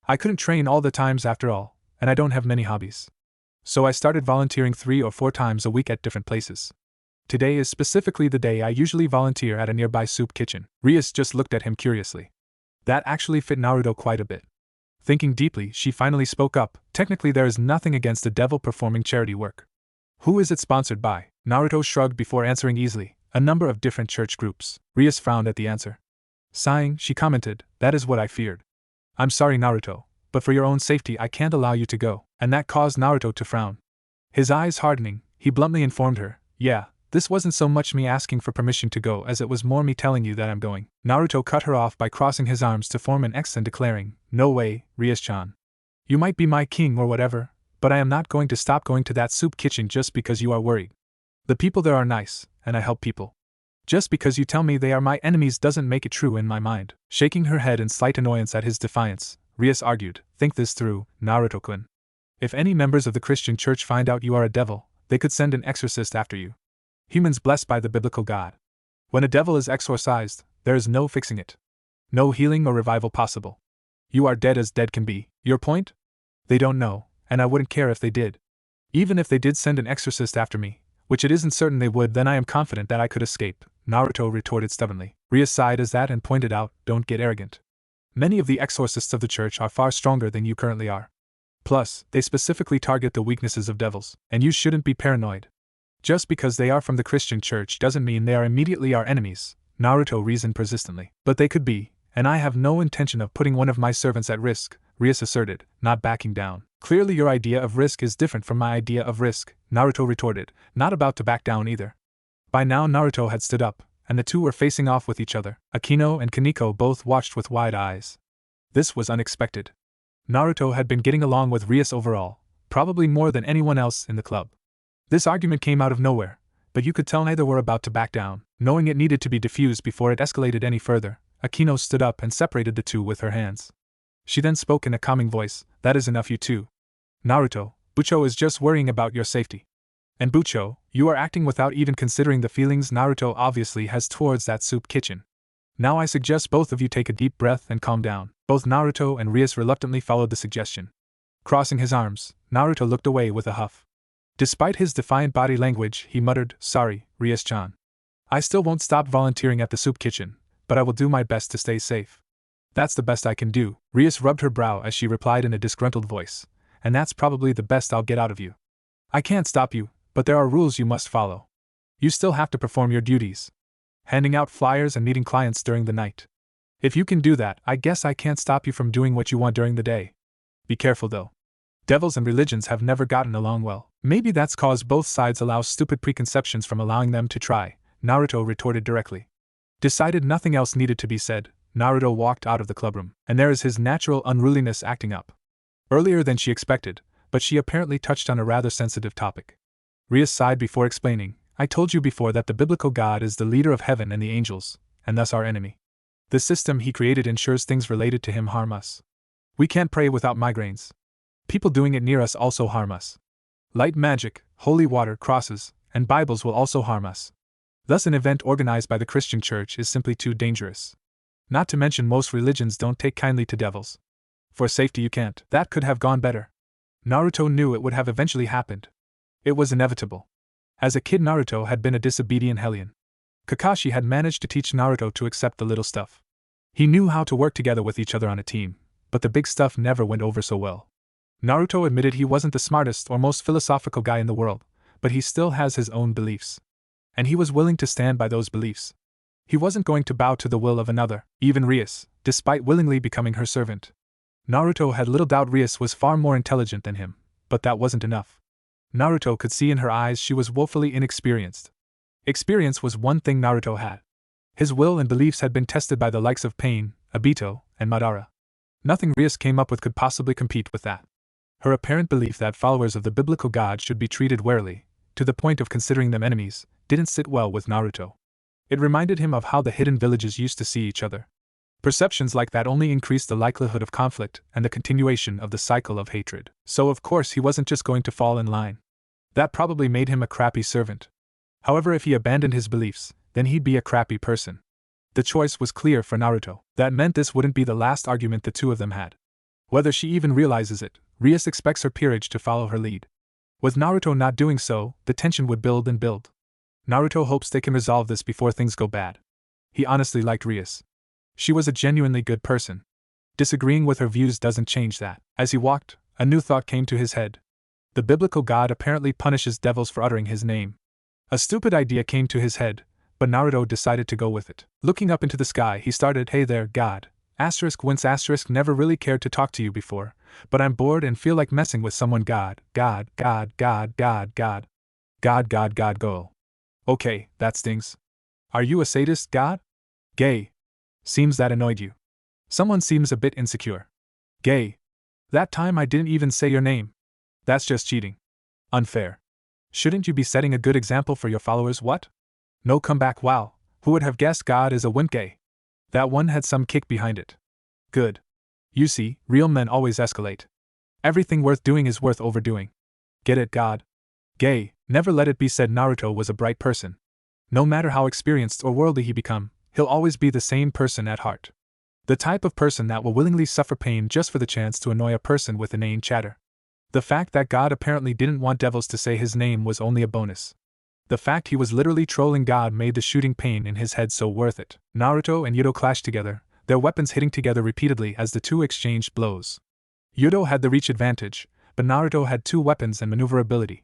I couldn't train all the times after all, and I don't have many hobbies. So I started volunteering 3 or 4 times a week at different places. Today is specifically the day I usually volunteer at a nearby soup kitchen." Rias just looked at him curiously. That actually fit Naruto quite a bit. Thinking deeply, she finally spoke up, "Technically there is nothing against the devil performing charity work." "Who is it sponsored by?" Naruto shrugged before answering easily, "A number of different church groups." Rias frowned at the answer. Sighing, she commented, "That is what I feared. I'm sorry, Naruto, but for your own safety I can't allow you to go." And that caused Naruto to frown. His eyes hardening, he bluntly informed her, "Yeah, this wasn't so much me asking for permission to go as it was more me telling you that I'm going." Naruto cut her off by crossing his arms to form an X and declaring, "No way, Rias-chan. You might be my king or whatever, but I am not going to stop going to that soup kitchen just because you are worried. The people there are nice, and I help people. Just because you tell me they are my enemies doesn't make it true in my mind." Shaking her head in slight annoyance at his defiance, Rias argued, "Think this through, Naruto-kun. If any members of the Christian church find out you are a devil, they could send an exorcist after you. Humans blessed by the biblical God. When a devil is exorcised, there is no fixing it. No healing or revival possible. You are dead as dead can be. Your point? They don't know, and I wouldn't care if they did. Even if they did send an exorcist after me, which it isn't certain they would, then I am confident that I could escape," Naruto retorted stubbornly. Rias sighed as that and pointed out, "Don't get arrogant. Many of the exorcists of the church are far stronger than you currently are. Plus, they specifically target the weaknesses of devils, and you shouldn't be paranoid. Just because they are from the Christian church doesn't mean they are immediately our enemies," Naruto reasoned persistently. "But they could be, and I have no intention of putting one of my servants at risk," Rias asserted, not backing down. "Clearly your idea of risk is different from my idea of risk," Naruto retorted, not about to back down either. By now Naruto had stood up, and the two were facing off with each other. Akeno and Koneko both watched with wide eyes. This was unexpected. Naruto had been getting along with Rias overall, probably more than anyone else in the club. This argument came out of nowhere, but you could tell neither were about to back down. Knowing it needed to be diffused before it escalated any further, Akeno stood up and separated the two with her hands. She then spoke in a calming voice, "That is enough, you two. Naruto, Bucho is just worrying about your safety. And Bucho, You are acting without even considering the feelings Naruto obviously has towards that soup kitchen. Now I suggest both of you take a deep breath and calm down. Both Naruto and Rias reluctantly followed the suggestion. Crossing his arms, Naruto looked away with a huff. Despite his defiant body language, he muttered, "Sorry, Rias-chan. I still won't stop volunteering at the soup kitchen, but I will do my best to stay safe." "That's the best I can do." Rias rubbed her brow as she replied in a disgruntled voice, "And that's probably the best I'll get out of you. I can't stop you, but there are rules you must follow. You still have to perform your duties. Handing out flyers and meeting clients during the night. If you can do that, I guess I can't stop you from doing what you want during the day. Be careful though. Devils and religions have never gotten along well." "Maybe that's cause both sides allow stupid preconceptions from allowing them to try," Naruto retorted directly. Decided nothing else needed to be said, Naruto walked out of the clubroom, and there is his natural unruliness acting up. Earlier than she expected, but she apparently touched on a rather sensitive topic. Rias sighed before explaining, "I told you before that the biblical God is the leader of heaven and the angels, and thus our enemy. The system he created ensures things related to him harm us. We can't pray without migraines. People doing it near us also harm us. Light magic, holy water, crosses, and Bibles will also harm us. Thus an event organized by the Christian Church is simply too dangerous. Not to mention most religions don't take kindly to devils. For safety you can't." That could have gone better. Naruto knew it would have eventually happened. It was inevitable. As a kid, Naruto had been a disobedient hellion. Kakashi had managed to teach Naruto to accept the little stuff. He knew how to work together with each other on a team, but the big stuff never went over so well. Naruto admitted he wasn't the smartest or most philosophical guy in the world, but he still has his own beliefs. And he was willing to stand by those beliefs. He wasn't going to bow to the will of another, even Rias, despite willingly becoming her servant. Naruto had little doubt Rias was far more intelligent than him, but that wasn't enough. Naruto could see in her eyes she was woefully inexperienced. Experience was one thing Naruto had. His will and beliefs had been tested by the likes of Pain, Obito, and Madara. Nothing Rias came up with could possibly compete with that. Her apparent belief that followers of the biblical god should be treated warily, to the point of considering them enemies, didn't sit well with Naruto. It reminded him of how the hidden villages used to see each other. Perceptions like that only increased the likelihood of conflict and the continuation of the cycle of hatred. So of course he wasn't just going to fall in line. That probably made him a crappy servant. However, if he abandoned his beliefs, then he'd be a crappy person. The choice was clear for Naruto. That meant this wouldn't be the last argument the two of them had. Whether she even realizes it, Rias expects her peerage to follow her lead. With Naruto not doing so, the tension would build and build. Naruto hopes they can resolve this before things go bad. He honestly liked Rias. She was a genuinely good person. Disagreeing with her views doesn't change that. As he walked, a new thought came to his head. The biblical god apparently punishes devils for uttering his name. A stupid idea came to his head, but Naruto decided to go with it. Looking up into the sky, he started, "Hey there, God. Whence never really cared to talk to you before, but I'm bored and feel like messing with someone. God, go. Okay, that stings. Are you a sadist, God? Gay. Seems that annoyed you. Someone seems a bit insecure. Gay. That time I didn't even say your name. That's just cheating. Unfair. Shouldn't you be setting a good example for your followers? What? No comeback. Wow, who would have guessed God is a wimp? Gay. That one had some kick behind it. Good. You see, real men always escalate. Everything worth doing is worth overdoing. Get it, God? Gay. Never let it be said Naruto was a bright person. No matter how experienced or worldly he become, he'll always be the same person at heart. The type of person that will willingly suffer pain just for the chance to annoy a person with inane chatter. The fact that God apparently didn't want devils to say his name was only a bonus. The fact he was literally trolling God made the shooting pain in his head so worth it. Naruto and Yuto clashed together, their weapons hitting together repeatedly as the two exchanged blows. Yuto had the reach advantage, but Naruto had two weapons and maneuverability.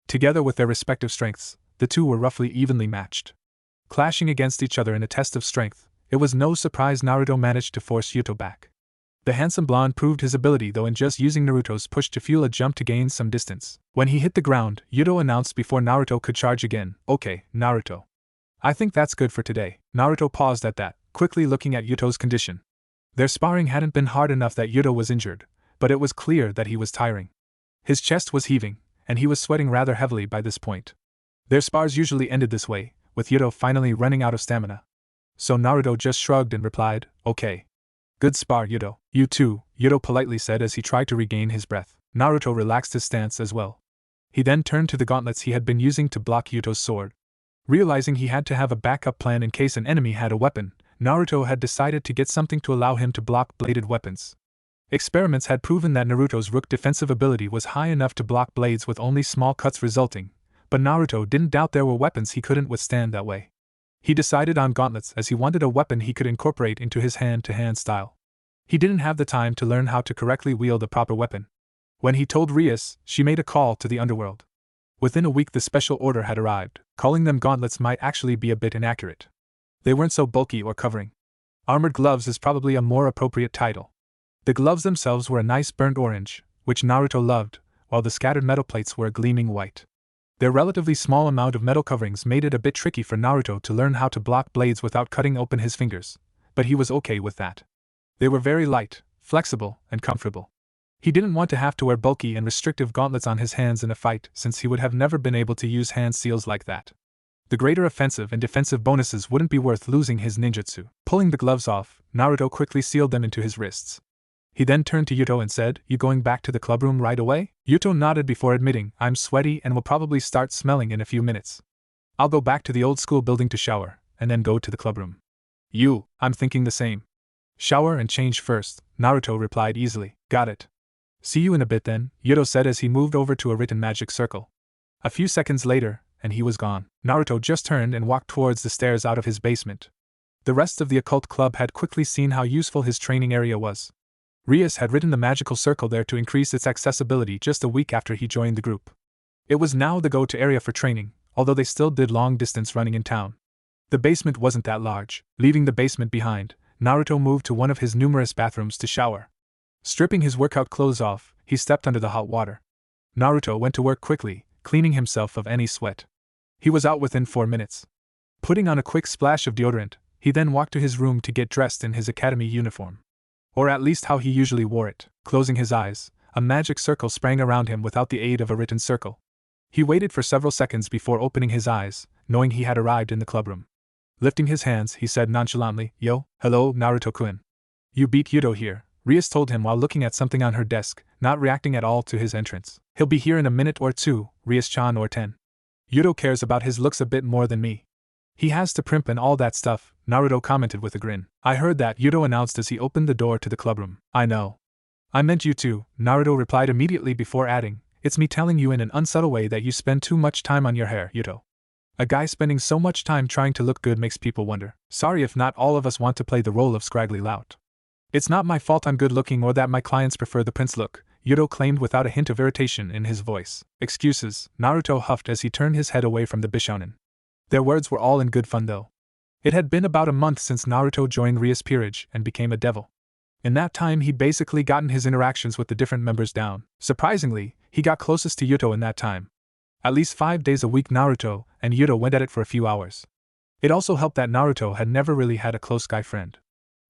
Together with their respective strengths, the two were roughly evenly matched. Clashing against each other in a test of strength, it was no surprise Naruto managed to force Yuto back. The handsome blonde proved his ability though in just using Naruto's push to fuel a jump to gain some distance. When he hit the ground, Yuto announced before Naruto could charge again, "Okay, Naruto. I think that's good for today." Naruto paused at that, quickly looking at Yuto's condition. Their sparring hadn't been hard enough that Yuto was injured, but it was clear that he was tiring. His chest was heaving, and he was sweating rather heavily by this point. Their spars usually ended this way, with Yuto finally running out of stamina. So Naruto just shrugged and replied, "Okay. Good spar, Yuto." "You too," Yuto politely said as he tried to regain his breath. Naruto relaxed his stance as well. He then turned to the gauntlets he had been using to block Yuto's sword. Realizing he had to have a backup plan in case an enemy had a weapon, Naruto had decided to get something to allow him to block bladed weapons. Experiments had proven that Naruto's Rook defensive ability was high enough to block blades with only small cuts resulting, but Naruto didn't doubt there were weapons he couldn't withstand that way. He decided on gauntlets as he wanted a weapon he could incorporate into his hand-to-hand style. He didn't have the time to learn how to correctly wield a proper weapon. When he told Rias, she made a call to the underworld. Within a week the special order had arrived. Calling them gauntlets might actually be a bit inaccurate. They weren't so bulky or covering. Armored gloves is probably a more appropriate title. The gloves themselves were a nice burnt orange, which Naruto loved, while the scattered metal plates were a gleaming white. Their relatively small amount of metal coverings made it a bit tricky for Naruto to learn how to block blades without cutting open his fingers, but he was okay with that. They were very light, flexible, and comfortable. He didn't want to have to wear bulky and restrictive gauntlets on his hands in a fight since he would have never been able to use hand seals like that. The greater offensive and defensive bonuses wouldn't be worth losing his ninjutsu. Pulling the gloves off, Naruto quickly sealed them into his wrists. He then turned to Yuto and said, "You going back to the clubroom right away?" Yuto nodded before admitting, "I'm sweaty and will probably start smelling in a few minutes. I'll go back to the old school building to shower, and then go to the clubroom." I'm thinking the same. "Shower and change first," Naruto replied easily. "Got it. See you in a bit then," Yuto said as he moved over to a written magic circle. A few seconds later, and he was gone. Naruto just turned and walked towards the stairs out of his basement. The rest of the occult club had quickly seen how useful his training area was. Rias had written the magical circle there to increase its accessibility just a week after he joined the group. It was now the go-to area for training, although they still did long-distance running in town. The basement wasn't that large. Leaving the basement behind, Naruto moved to one of his numerous bathrooms to shower. Stripping his workout clothes off, he stepped under the hot water. Naruto went to work quickly, cleaning himself of any sweat. He was out within 4 minutes. Putting on a quick splash of deodorant, he then walked to his room to get dressed in his academy uniform. Or at least how he usually wore it. Closing his eyes, a magic circle sprang around him without the aid of a written circle. He waited for several seconds before opening his eyes, knowing he had arrived in the clubroom. Lifting his hands, he said nonchalantly, "Yo, hello, Naruto-kun. You beat Yuto here," Rias told him while looking at something on her desk, not reacting at all to his entrance. "He'll be here in a minute or two, Rias-chan or 10. Yuto cares about his looks a bit more than me. He has to primp and all that stuff," Naruto commented with a grin. "I heard that," Yuto announced as he opened the door to the clubroom. "I know. I meant you too," Naruto replied immediately before adding, "It's me telling you in an unsubtle way that you spend too much time on your hair, Yuto. A guy spending so much time trying to look good makes people wonder. Sorry if not all of us want to play the role of scraggly lout. It's not my fault I'm good looking or that my clients prefer the prince look," Yuto claimed without a hint of irritation in his voice. "Excuses," Naruto huffed as he turned his head away from the Bishounen. Their words were all in good fun though. It had been about a month since Naruto joined Rias Peerage and became a devil. In that time he'd basically gotten his interactions with the different members down. Surprisingly, he got closest to Yuto in that time. At least 5 days a week Naruto and Yuto went at it for a few hours. It also helped that Naruto had never really had a close guy friend.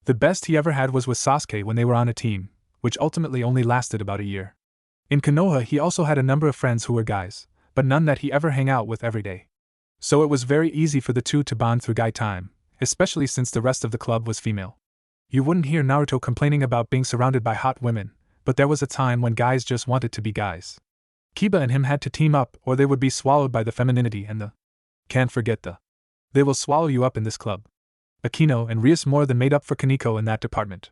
The best he ever had was with Sasuke when they were on a team, which ultimately only lasted about a year. In Konoha he also had a number of friends who were guys, but none that he ever hang out with every day. So it was very easy for the two to bond through guy time, especially since the rest of the club was female. You wouldn't hear Naruto complaining about being surrounded by hot women, but there was a time when guys just wanted to be guys. Kiba and him had to team up or they would be swallowed by the femininity and the can't forget the they will swallow you up in this club. Akeno and Rias more than made up for Koneko in that department.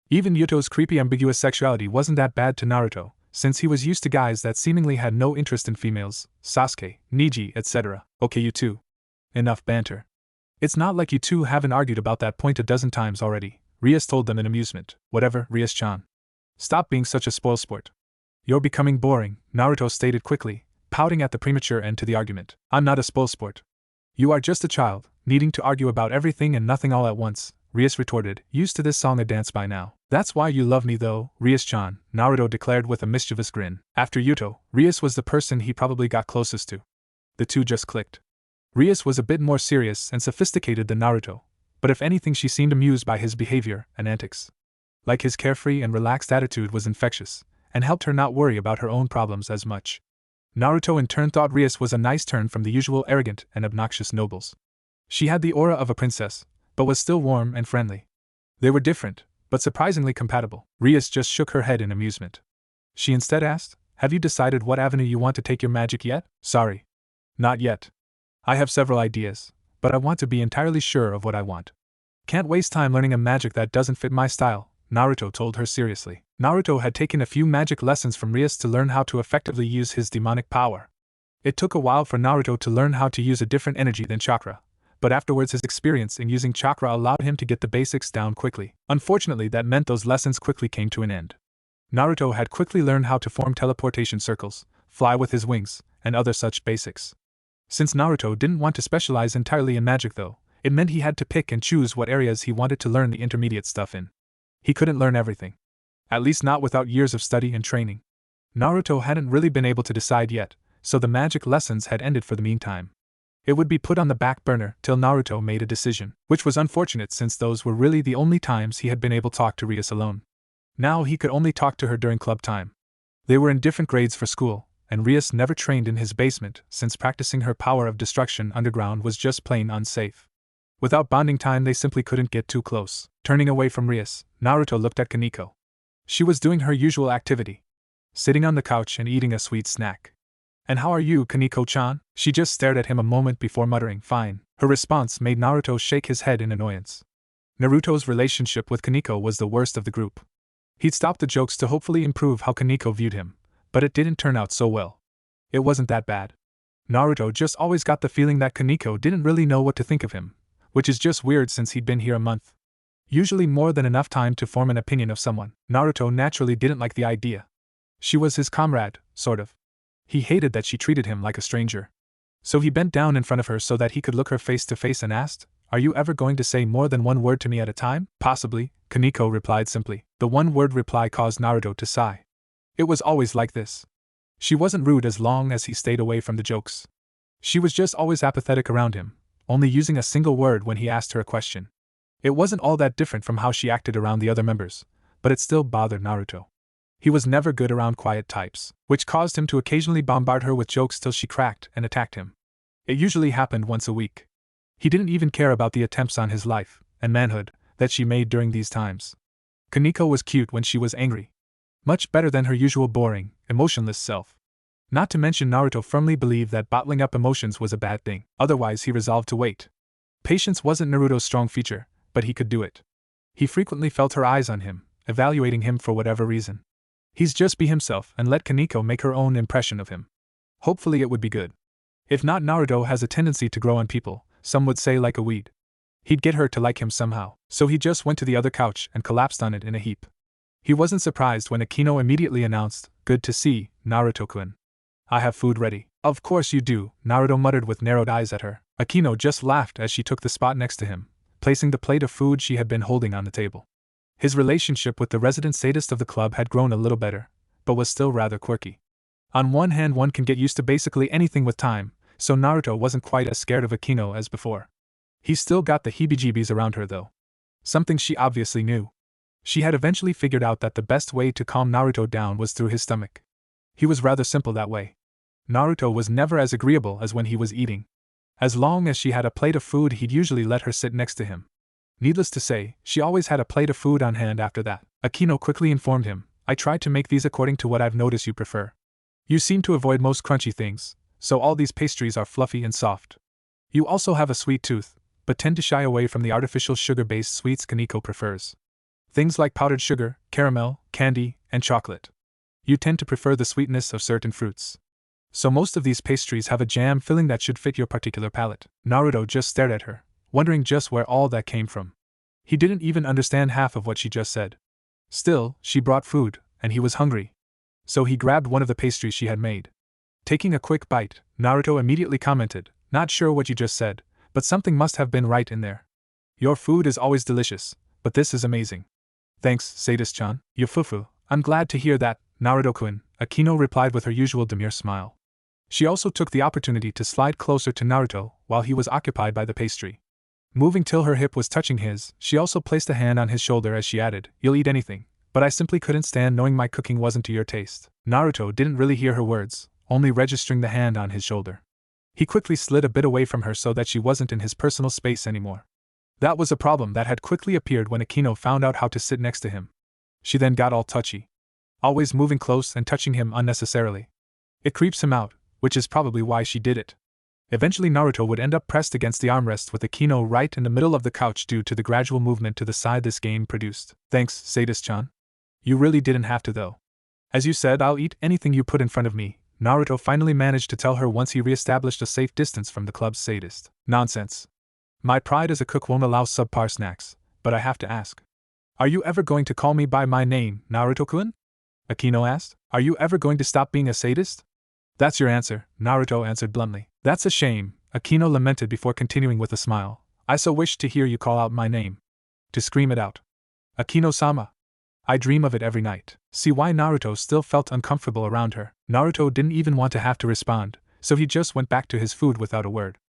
Even Yuto's creepy ambiguous sexuality wasn't that bad to Naruto, since he was used to guys that seemingly had no interest in females, Sasuke, Neji, etc. Okay you two. Enough banter. It's not like you two haven't argued about that point a dozen times already, Rias told them in amusement. Whatever, Rias-chan. Stop being such a spoilsport. You're becoming boring, Naruto stated quickly, pouting at the premature end to the argument. I'm not a spoilsport. You are just a child, needing to argue about everything and nothing all at once, Rias retorted, used to this song and dance by now. That's why you love me though, Rias-chan, Naruto declared with a mischievous grin. After Yuto, Rias was the person he probably got closest to. The two just clicked. Rias was a bit more serious and sophisticated than Naruto, but if anything she seemed amused by his behavior and antics. Like his carefree and relaxed attitude was infectious, and helped her not worry about her own problems as much. Naruto in turn thought Rias was a nice turn from the usual arrogant and obnoxious nobles. She had the aura of a princess, but was still warm and friendly. They were different, but surprisingly compatible. Rias just shook her head in amusement. She instead asked, Have you decided what avenue you want to take your magic yet? Sorry. Not yet. I have several ideas, but I want to be entirely sure of what I want. Can't waste time learning a magic that doesn't fit my style, Naruto told her seriously. Naruto had taken a few magic lessons from Rias to learn how to effectively use his demonic power. It took a while for Naruto to learn how to use a different energy than chakra, but afterwards his experience in using chakra allowed him to get the basics down quickly. Unfortunately, that meant those lessons quickly came to an end. Naruto had quickly learned how to form teleportation circles, fly with his wings, and other such basics. Since Naruto didn't want to specialize entirely in magic though, it meant he had to pick and choose what areas he wanted to learn the intermediate stuff in. He couldn't learn everything. At least not without years of study and training. Naruto hadn't really been able to decide yet, so the magic lessons had ended for the meantime. It would be put on the back burner till Naruto made a decision, which was unfortunate since those were really the only times he had been able to talk to Rias alone. Now he could only talk to her during club time. They were in different grades for school, and Rias never trained in his basement since practicing her power of destruction underground was just plain unsafe. Without bonding time they simply couldn't get too close. Turning away from Rias, Naruto looked at Koneko. She was doing her usual activity, sitting on the couch and eating a sweet snack. And how are you, Koneko-chan? She just stared at him a moment before muttering, fine. Her response made Naruto shake his head in annoyance. Naruto's relationship with Koneko was the worst of the group. He'd stopped the jokes to hopefully improve how Koneko viewed him, but it didn't turn out so well. It wasn't that bad. Naruto just always got the feeling that Koneko didn't really know what to think of him, which is just weird since he'd been here a month. Usually more than enough time to form an opinion of someone. Naruto naturally didn't like the idea. She was his comrade, sort of. He hated that she treated him like a stranger. So he bent down in front of her so that he could look her face to face and asked, "Are you ever going to say more than one word to me at a time?" "Possibly," Koneko replied simply. The one-word reply caused Naruto to sigh. It was always like this. She wasn't rude as long as he stayed away from the jokes. She was just always apathetic around him, only using a single word when he asked her a question. It wasn't all that different from how she acted around the other members, but it still bothered Naruto. He was never good around quiet types, which caused him to occasionally bombard her with jokes till she cracked and attacked him. It usually happened once a week. He didn't even care about the attempts on his life and manhood that she made during these times. Koneko was cute when she was angry. Much better than her usual boring, emotionless self. Not to mention Naruto firmly believed that bottling up emotions was a bad thing, otherwise he resolved to wait. Patience wasn't Naruto's strong feature, but he could do it. He frequently felt her eyes on him, evaluating him for whatever reason. He's just be himself and let Koneko make her own impression of him. Hopefully it would be good. If not, Naruto has a tendency to grow on people, some would say like a weed. He'd get her to like him somehow, so he just went to the other couch and collapsed on it in a heap. He wasn't surprised when Akeno immediately announced, "Good to see, Naruto-kun. I have food ready." "Of course you do," Naruto muttered with narrowed eyes at her. Akeno just laughed as she took the spot next to him, placing the plate of food she had been holding on the table. His relationship with the resident sadist of the club had grown a little better, but was still rather quirky. On one hand, one can get used to basically anything with time, so Naruto wasn't quite as scared of Akeno as before. He still got the heebie-jeebies around her though. Something she obviously knew. She had eventually figured out that the best way to calm Naruto down was through his stomach. He was rather simple that way. Naruto was never as agreeable as when he was eating. As long as she had a plate of food, he'd usually let her sit next to him. Needless to say, she always had a plate of food on hand after that. Akeno quickly informed him, "I tried to make these according to what I've noticed you prefer. You seem to avoid most crunchy things, so all these pastries are fluffy and soft. You also have a sweet tooth, but tend to shy away from the artificial sugar-based sweets Koneko prefers. Things like powdered sugar, caramel, candy, and chocolate. You tend to prefer the sweetness of certain fruits. So most of these pastries have a jam filling that should fit your particular palate." Naruto just stared at her, wondering just where all that came from. He didn't even understand half of what she just said. Still, she brought food, and he was hungry. So he grabbed one of the pastries she had made. Taking a quick bite, Naruto immediately commented, "Not sure what you just said, but something must have been right in there. Your food is always delicious, but this is amazing." "Thanks, Sadist-chan." "Yufufu, I'm glad to hear that, Naruto-kun," Akeno replied with her usual demure smile. She also took the opportunity to slide closer to Naruto while he was occupied by the pastry. Moving till her hip was touching his, she also placed a hand on his shoulder as she added, "You'll eat anything, but I simply couldn't stand knowing my cooking wasn't to your taste." Naruto didn't really hear her words, only registering the hand on his shoulder. He quickly slid a bit away from her so that she wasn't in his personal space anymore. That was a problem that had quickly appeared when Akeno found out how to sit next to him. She then got all touchy. always moving close and touching him unnecessarily. It creeps him out, which is probably why she did it. Eventually Naruto would end up pressed against the armrest with Akeno right in the middle of the couch due to the gradual movement to the side this game produced. Thanks, Sadist-chan. You really didn't have to though. As you said, I'll eat anything you put in front of me, Naruto finally managed to tell her once he re-established a safe distance from the club's sadist. Nonsense. My pride as a cook won't allow subpar snacks, but I have to ask. Are you ever going to call me by my name, Naruto-kun? Akeno asked. Are you ever going to stop being a sadist? That's your answer, Naruto answered bluntly. That's a shame, Akeno lamented before continuing with a smile. I so wish to hear you call out my name. To scream it out. Akeno-sama. I dream of it every night. See why Naruto still felt uncomfortable around her. Naruto didn't even want to have to respond, so he just went back to his food without a word.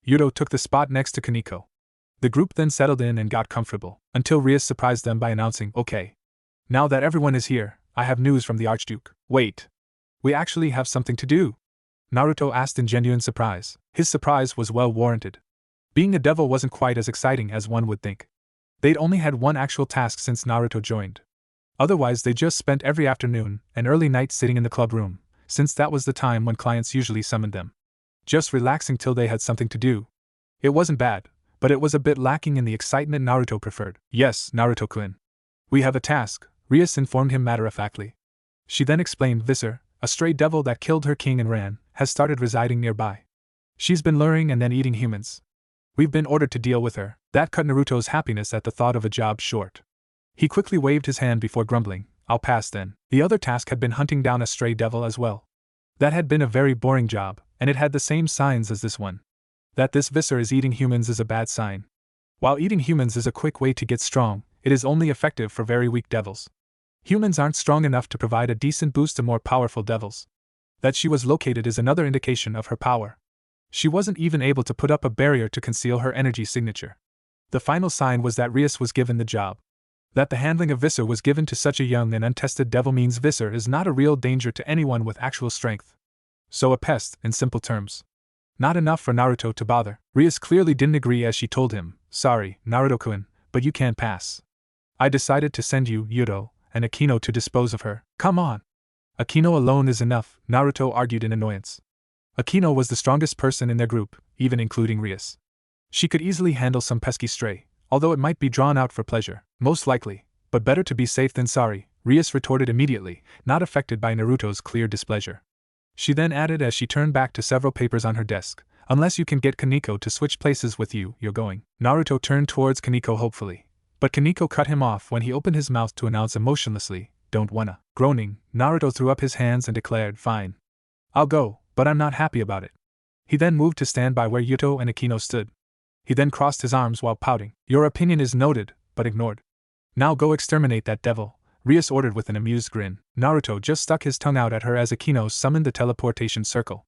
Yuto took the spot next to Koneko. The group then settled in and got comfortable, until Rias surprised them by announcing, okay. Now that everyone is here, I have news from the Archduke. Wait. We actually have something to do? Naruto asked in genuine surprise. His surprise was well warranted. Being a devil wasn't quite as exciting as one would think. They'd only had one actual task since Naruto joined. Otherwise they just spent every afternoon and early night sitting in the club room, since that was the time when clients usually summoned them. Just relaxing till they had something to do. It wasn't bad, but it was a bit lacking in the excitement Naruto preferred. Yes, Naruto-kun. We have a task, Rias informed him matter-of-factly. She then explained Visser, a stray devil that killed her king and ran, has started residing nearby. She's been luring and then eating humans. We've been ordered to deal with her. That cut Naruto's happiness at the thought of a job short. He quickly waved his hand before grumbling, I'll pass then. The other task had been hunting down a stray devil as well. That had been a very boring job, and it had the same signs as this one. That this Visser is eating humans is a bad sign. While eating humans is a quick way to get strong, it is only effective for very weak devils. Humans aren't strong enough to provide a decent boost to more powerful devils. That she was located is another indication of her power. She wasn't even able to put up a barrier to conceal her energy signature. The final sign was that Rias was given the job. That the handling of Visser was given to such a young and untested devil means Visser is not a real danger to anyone with actual strength. So a pest, in simple terms. Not enough for Naruto to bother. Rias clearly didn't agree as she told him, sorry, Naruto-kun, but you can't pass. I decided to send you, Yuto, and Akeno to dispose of her. Come on. Akeno alone is enough, Naruto argued in annoyance. Akeno was the strongest person in their group, even including Rias. She could easily handle some pesky stray, although it might be drawn out for pleasure, most likely, but better to be safe than sorry, Rias retorted immediately, not affected by Naruto's clear displeasure. She then added as she turned back to several papers on her desk, unless you can get Koneko to switch places with you, you're going. Naruto turned towards Koneko hopefully, but Koneko cut him off when he opened his mouth to announce emotionlessly, don't wanna. Groaning, Naruto threw up his hands and declared, fine. I'll go, but I'm not happy about it. He then moved to stand by where Yuto and Akeno stood. He then crossed his arms while pouting. Your opinion is noted, but ignored. Now go exterminate that devil, Rias ordered with an amused grin. Naruto just stuck his tongue out at her as Akeno summoned the teleportation circle.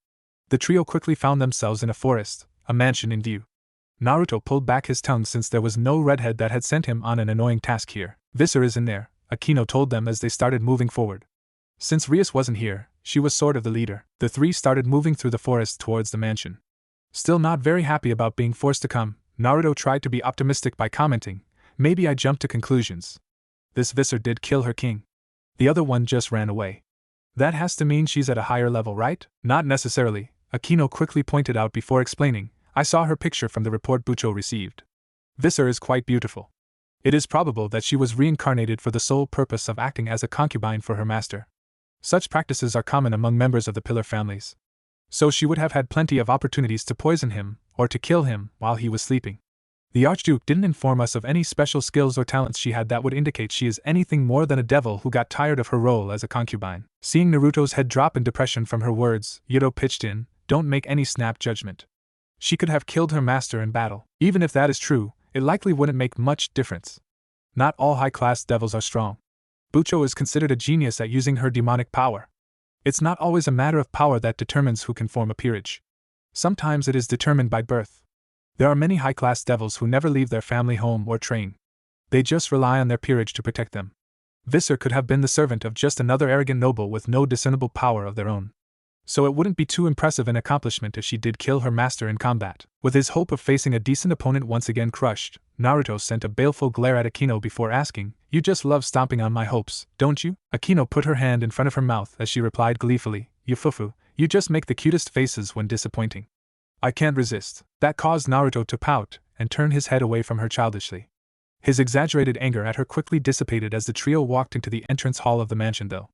The trio quickly found themselves in a forest, a mansion in view. Naruto pulled back his tongue since there was no redhead that had sent him on an annoying task here. Visser is in there, Akeno told them as they started moving forward. Since Rias wasn't here, she was sort of the leader. The three started moving through the forest towards the mansion. Still not very happy about being forced to come, Naruto tried to be optimistic by commenting, maybe I jumped to conclusions. This Visser did kill her king. The other one just ran away. That has to mean she's at a higher level, right? Not necessarily, Akeno quickly pointed out before explaining, I saw her picture from the report Bucho received. Visser is quite beautiful. It is probable that she was reincarnated for the sole purpose of acting as a concubine for her master. Such practices are common among members of the pillar families. So she would have had plenty of opportunities to poison him, or to kill him, while he was sleeping. The Archduke didn't inform us of any special skills or talents she had that would indicate she is anything more than a devil who got tired of her role as a concubine. Seeing Naruto's head drop in depression from her words, Yuto pitched in, don't make any snap judgment. She could have killed her master in battle. Even if that is true, it likely wouldn't make much difference. Not all high-class devils are strong. Bucho is considered a genius at using her demonic power. It's not always a matter of power that determines who can form a peerage. Sometimes it is determined by birth. There are many high-class devils who never leave their family home or train. They just rely on their peerage to protect them. Visser could have been the servant of just another arrogant noble with no discernible power of their own. So it wouldn't be too impressive an accomplishment if she did kill her master in combat. With his hope of facing a decent opponent once again crushed, Naruto sent a baleful glare at Akeno before asking, "You just love stomping on my hopes, don't you?" Akeno put her hand in front of her mouth as she replied gleefully, "Yufufu, you just make the cutest faces when disappointing." "I can't resist." That caused Naruto to pout and turn his head away from her childishly. His exaggerated anger at her quickly dissipated as the trio walked into the entrance hall of the mansion though.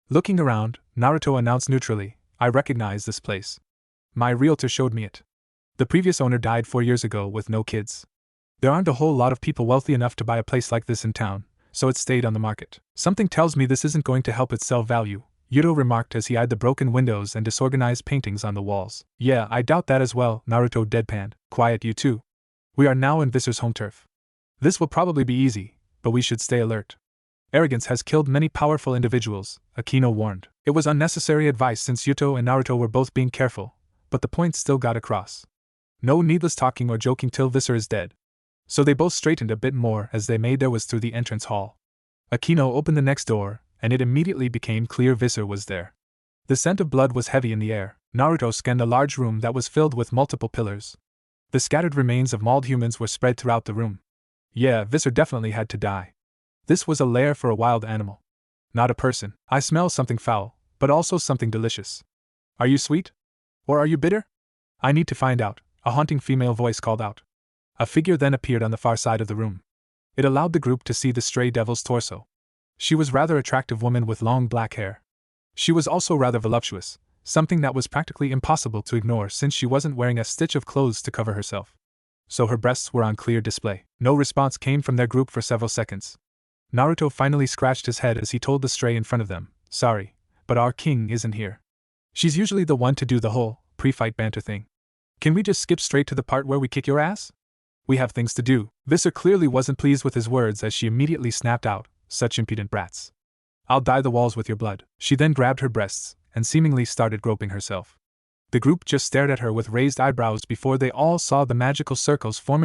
Looking around, Naruto announced neutrally, "I recognize this place. My realtor showed me it. The previous owner died 4 years ago with no kids. There aren't a whole lot of people wealthy enough to buy a place like this in town, so it stayed on the market. Something tells me this isn't going to help its sell value," Yuto remarked as he eyed the broken windows and disorganized paintings on the walls. "Yeah, I doubt that as well," Naruto deadpanned. "Quiet, you two. We are now in Visser's home turf. This will probably be easy, but we should stay alert. Arrogance has killed many powerful individuals," Akeno warned. It was unnecessary advice since Yuto and Naruto were both being careful, but the point still got across. No needless talking or joking till Visser is dead. So they both straightened a bit more as they made their way through the entrance hall. Akeno opened the next door, and it immediately became clear Visser was there. The scent of blood was heavy in the air. Naruto scanned a large room that was filled with multiple pillars. The scattered remains of mauled humans were spread throughout the room. Yeah, Visser definitely had to die. This was a lair for a wild animal. Not a person. "I smell something foul, but also something delicious. Are you sweet? Or are you bitter? I need to find out," a haunting female voice called out. A figure then appeared on the far side of the room. It allowed the group to see the stray devil's torso. She was a rather attractive woman with long black hair. She was also rather voluptuous, something that was practically impossible to ignore since she wasn't wearing a stitch of clothes to cover herself. So her breasts were on clear display. No response came from their group for several seconds. Naruto finally scratched his head as he told the stray in front of them, "Sorry, but our king isn't here. She's usually the one to do the whole pre-fight banter thing. Can we just skip straight to the part where we kick your ass? We have things to do." Visser clearly wasn't pleased with his words as she immediately snapped out, "Such impudent brats. I'll dye the walls with your blood." She then grabbed her breasts and seemingly started groping herself. The group just stared at her with raised eyebrows before they all saw the magical circles forming